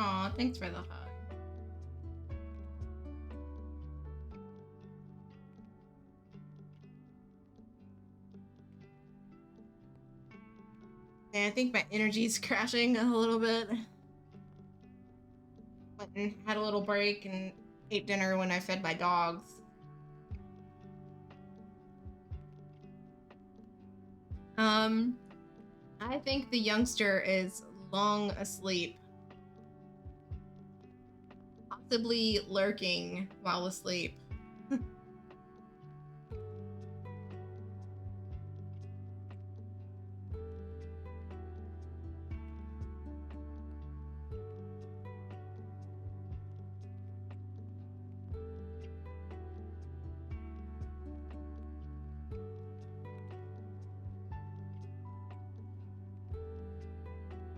A: Aw, thanks for the hug. Yeah, I think my energy's crashing a little bit. Went and had a little break and ate dinner when I fed my dogs. I think the youngster is long asleep. Possibly lurking while asleep.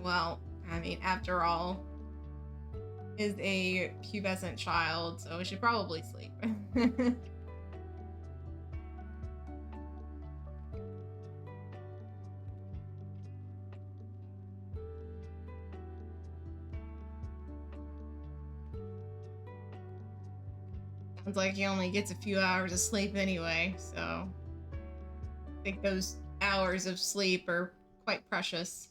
A: Well, I mean, after all, is a pubescent child, so it should probably sleep. Sounds like he only gets a few hours of sleep anyway, so I think those hours of sleep are quite precious.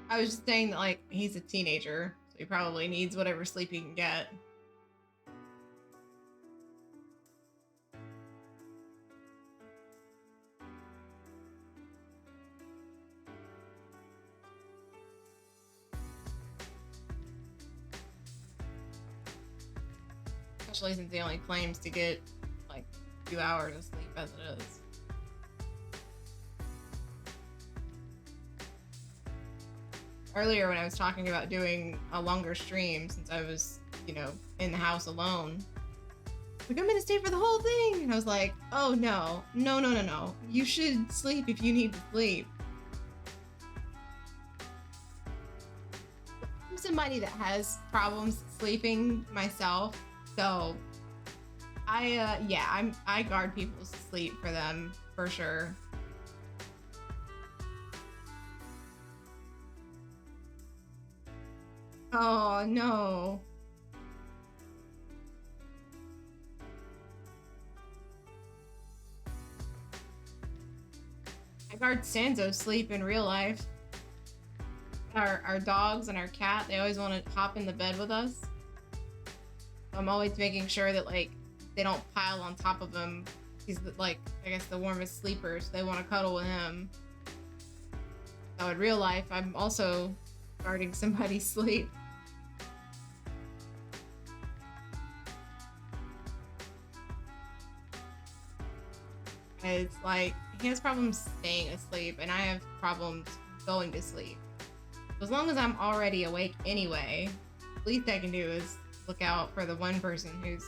A: I was just saying that, like, he's a teenager, so he probably needs whatever sleep he can get. Especially since he only claims to get, like, a few hours of sleep as it is. Earlier when I was talking about doing a longer stream since I was, in the house alone, like, I'm gonna stay for the whole thing, and I was like, oh no, no. You should sleep if you need to sleep. I'm somebody that has problems sleeping myself, so I guard people's sleep for them for sure. Oh no. I guard Sanzo's sleep in real life. Our dogs and our cat, they always want to hop in the bed with us. I'm always making sure that, like, they don't pile on top of him. He's, like, I guess the warmest sleeper, so they want to cuddle with him. So in real life, I'm also guarding somebody's sleep. It's like, he has problems staying asleep, and I have problems going to sleep. As long as I'm already awake anyway, the least I can do is look out for the one person who's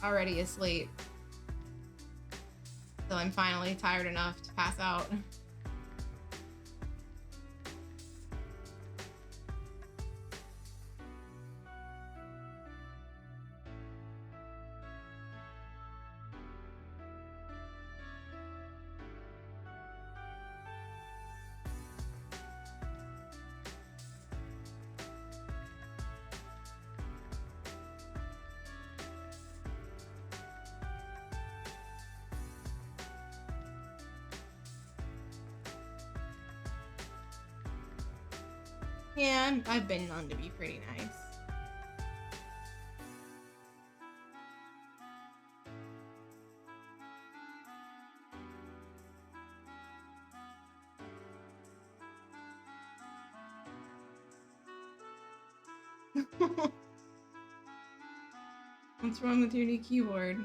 A: already asleep till I'm finally tired enough to pass out. Yeah, I've been known to be pretty nice. What's wrong with your new keyboard?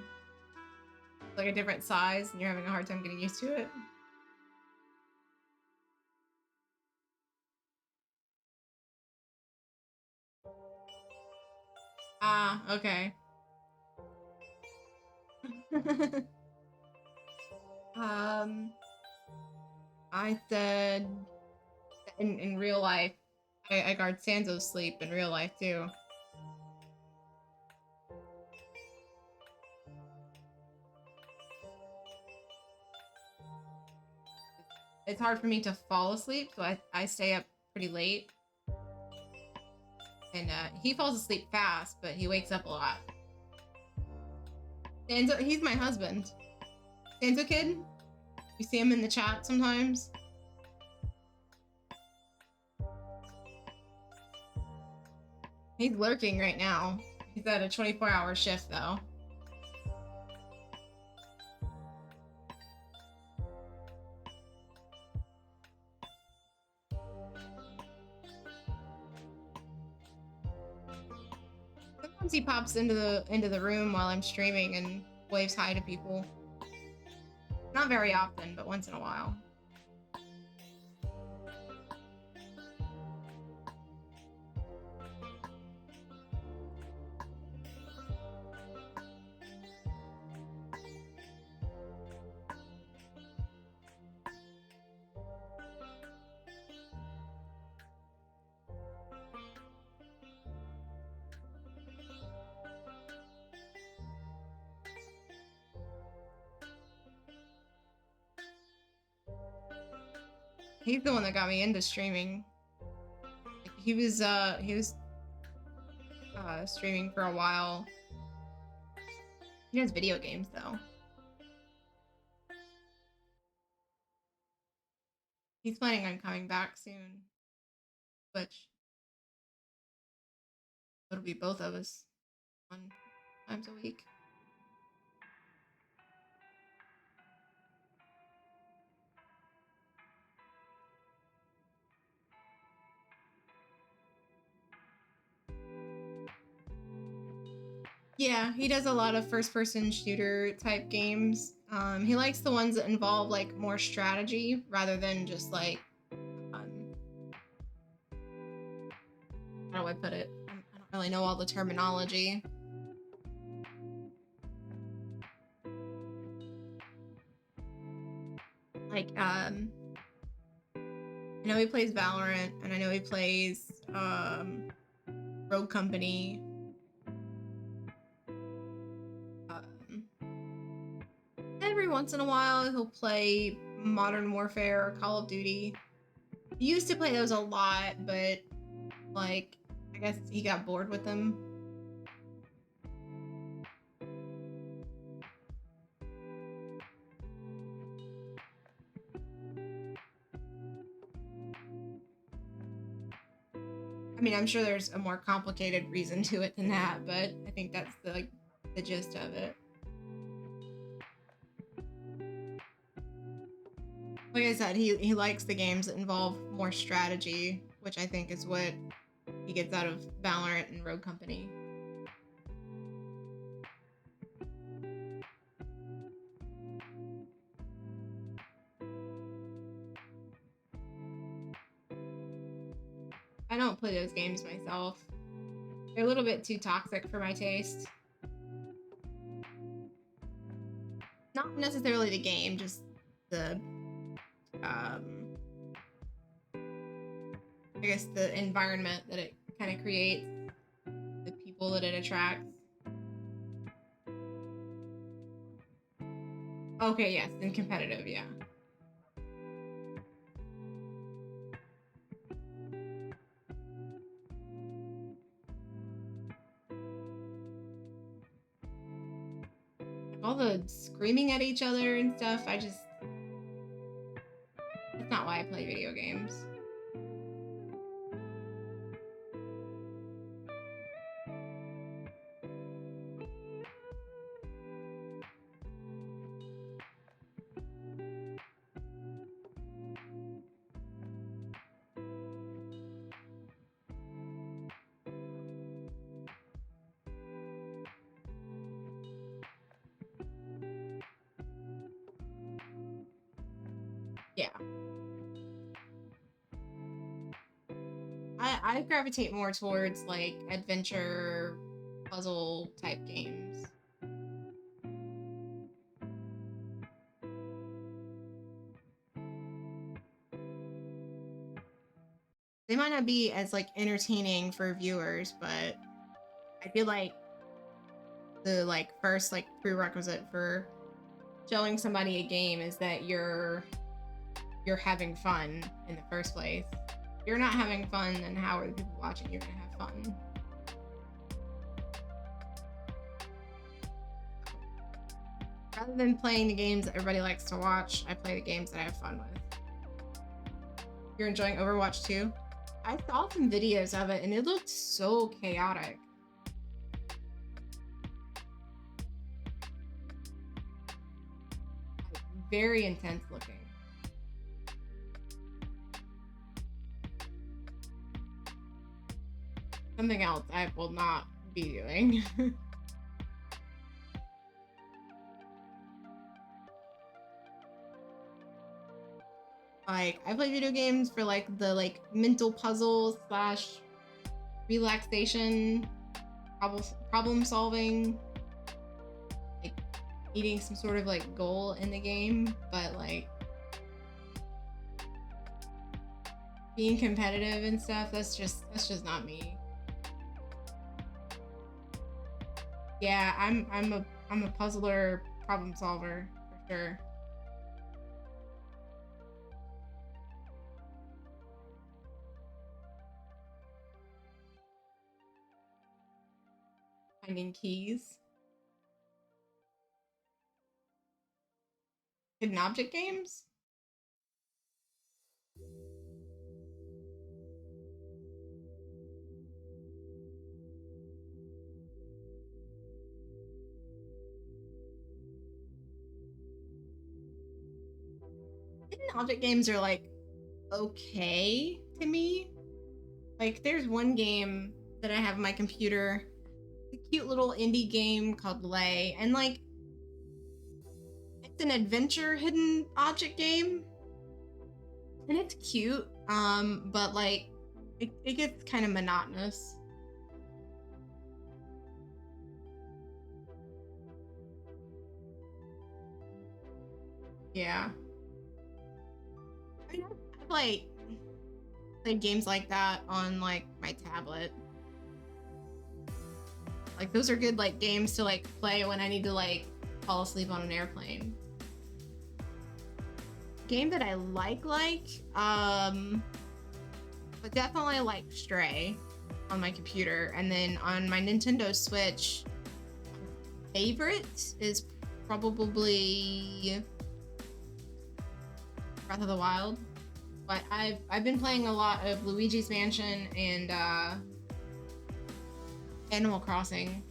A: It's like a different size and you're having a hard time getting used to it? Ah, okay. um, I said in real life, I guard Sanzo's sleep in real life too. it's hard for me to fall asleep, so I stay up pretty late. And he falls asleep fast, but he wakes up a lot. And he's my husband. Sansa Kid? You see him in the chat sometimes? He's lurking right now. He's at a 24-hour shift, though. Sometimes he pops into the room while I'm streaming and waves hi to people. Not very often, but once in a while. He's the one that got me into streaming. He was streaming for a while. He does video games though. He's planning on coming back soon. Which it'll be both of us 1 times a week. Yeah, he does a lot of first-person shooter type games. He likes the ones that involve like more strategy rather than just like how do I put it? I don't really know all the terminology. Like I know he plays Valorant, and I know he plays Rogue Company. Every once in a while, he'll play Modern Warfare or Call of Duty. He used to play those a lot, but like I guess he got bored with them. I mean, I'm sure there's a more complicated reason to it than that, but I think that's the gist of it. Like I said, he likes the games that involve more strategy, which I think is what he gets out of Valorant and Rogue Company. I don't play those games myself. They're a little bit too toxic for my taste. Not necessarily the game, just the I guess the environment that it kind of creates, the people that it attracts. Okay, yes, and competitive, yeah. All the screaming at each other and stuff, that's not why I play video games. Yeah. I gravitate more towards like adventure puzzle type games. They might not be as like entertaining for viewers, but I feel like the first prerequisite for showing somebody a game is that you're you're having fun in the first place. If you're not having fun, then how are the people watching you gonna have fun? Rather than playing the games that everybody likes to watch, I play the games that I have fun with. You're enjoying Overwatch 2? I saw some videos of it and it looked so chaotic. Very intense looking. Something else I will not be doing. Like, I play video games for like the mental puzzle slash relaxation, problem solving, like meeting some sort of like goal in the game, but like being competitive and stuff, that's just not me. Yeah, I'm a puzzler, problem solver for sure. Finding keys. Hidden object games? Hidden object games are like okay to me. Like there's one game that I have on my computer, a cute little indie game called Lay, and like it's an adventure hidden object game and it's cute, but like it gets kind of monotonous. Yeah, I mean, I've like played games like that on like my tablet. Like those are good like games to like play when I need to like fall asleep on an airplane. Game that I like, but definitely like Stray on my computer, and then on my Nintendo Switch, favorite is probably Breath of the Wild. But I've been playing a lot of Luigi's Mansion and Animal Crossing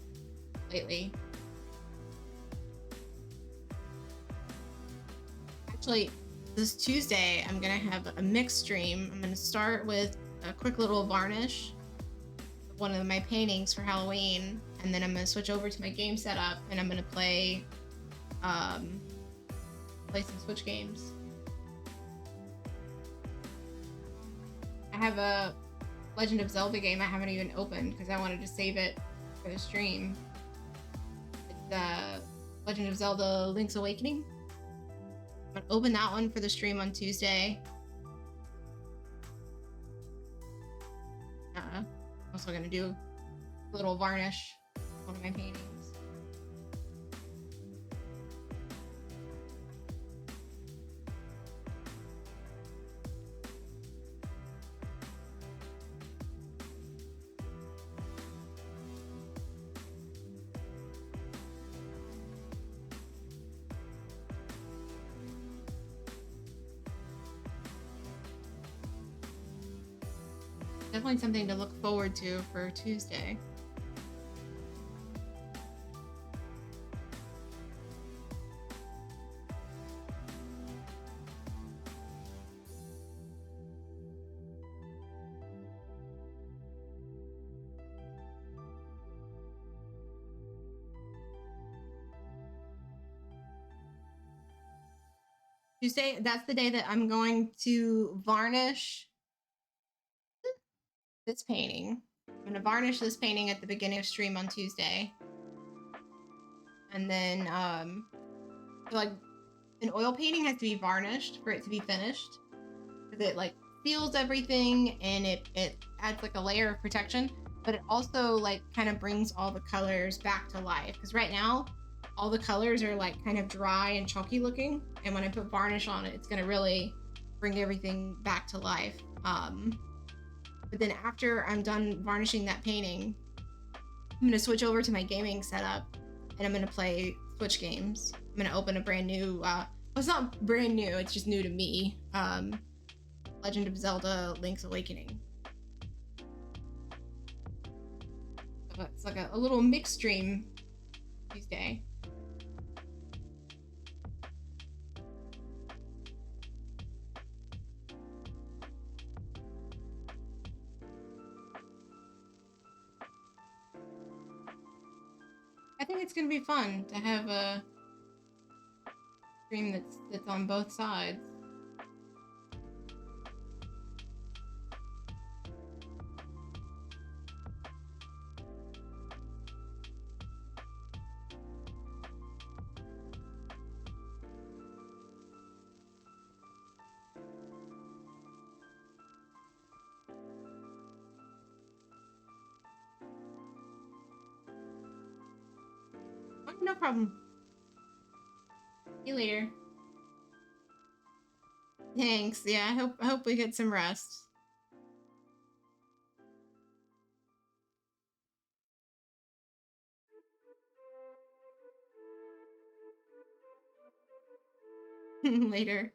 A: lately. Actually, this Tuesday, I'm gonna have a mixed stream. I'm gonna start with a quick little varnish of one of my paintings for Halloween, and then I'm gonna switch over to my game setup, and I'm gonna play some Switch games. I have a Legend of Zelda game I haven't even opened because I wanted to save it for the stream. It's Legend of Zelda Link's Awakening. I'm gonna open that one for the stream on Tuesday. I'm also gonna do a little varnish of one of my paintings. Definitely something to look forward to for Tuesday. Tuesday, that's the day that I'm going to varnish this painting. I'm gonna varnish this painting at the beginning of stream on Tuesday. And then like an oil painting has to be varnished for it to be finished. Because it like seals everything and it adds like a layer of protection, but it also like kind of brings all the colors back to life. Because right now all the colors are like kind of dry and chalky looking, and when I put varnish on it, it's gonna really bring everything back to life. But then after I'm done varnishing that painting, I'm gonna switch over to my gaming setup and I'm gonna play Switch games. I'm gonna open a brand new, well, it's not brand new, it's just new to me. Legend of Zelda Link's Awakening. So it's like a little mixed stream Tuesday. I think it's gonna be fun to have a stream that's on both sides. Oh, no problem. See you later. Thanks. Yeah, I hope we get some rest. Later.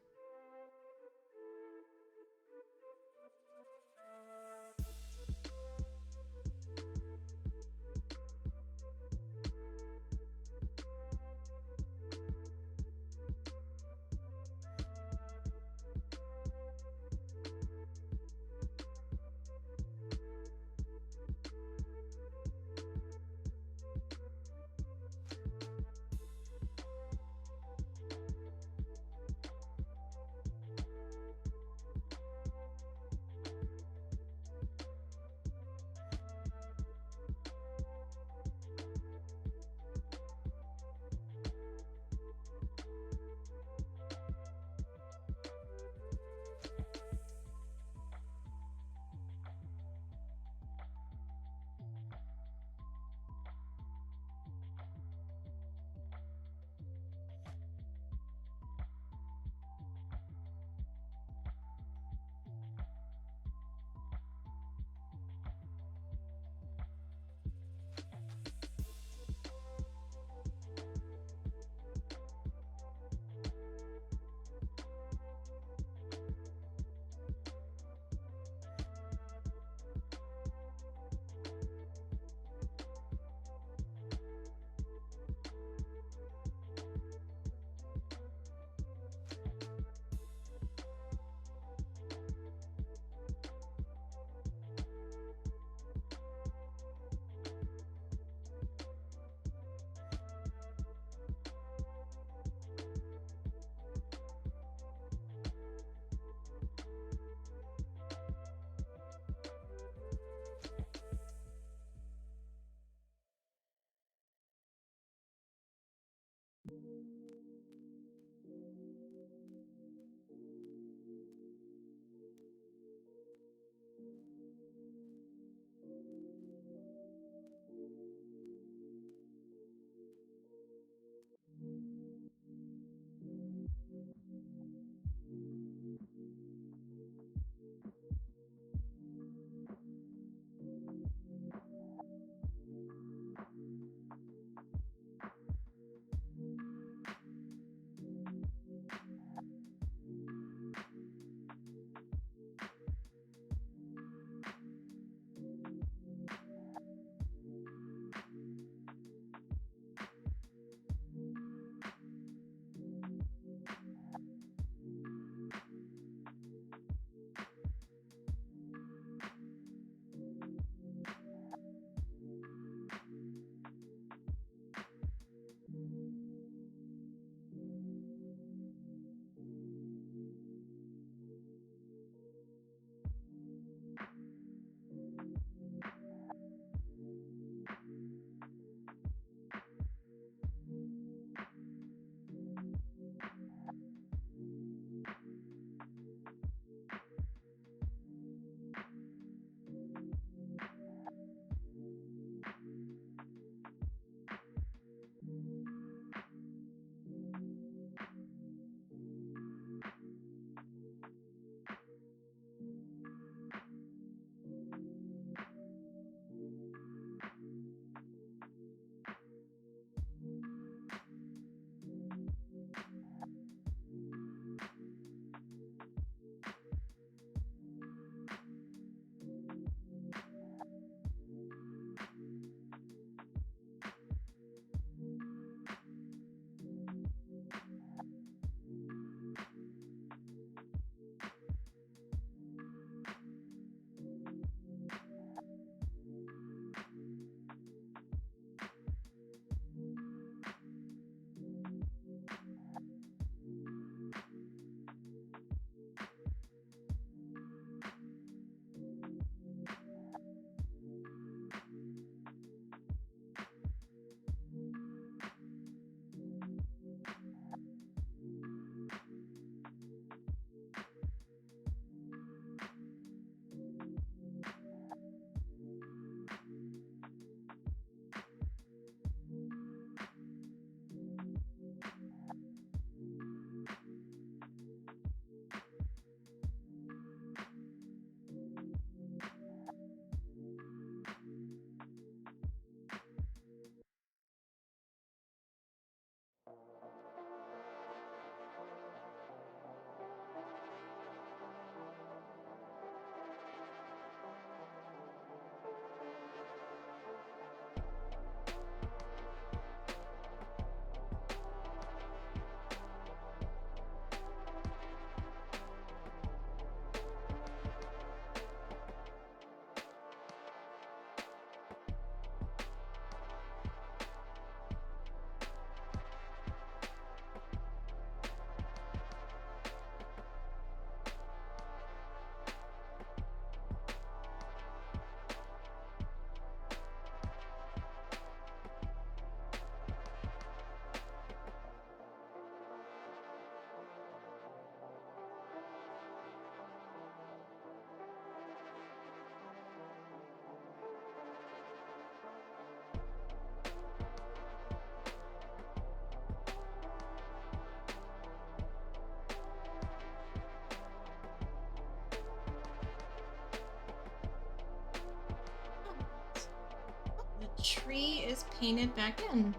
A: is painted back in.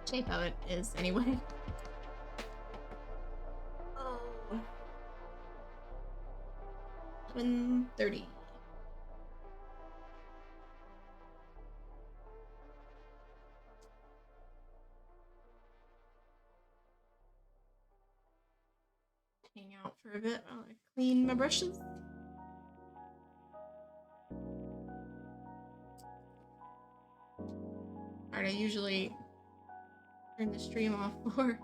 A: Shape of it is anyway. Oh. 11:30. Hang out for a bit while I clean my brushes. Alright, I usually turn the stream off for.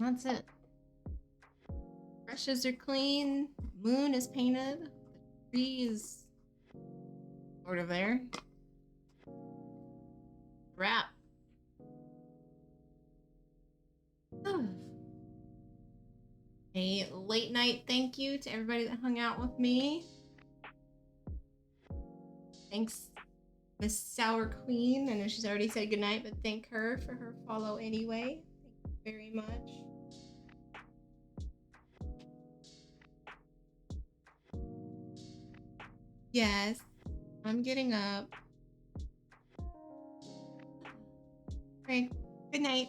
A: That's it. Brushes are clean. Moon is painted. The tree is sort of there. Wrap. A late night thank you to everybody that hung out with me. Thanks, Miss Sour Queen. I know she's already said goodnight, but thank her for her follow anyway. Thank you very much. Yes, I'm getting up. Okay, good night.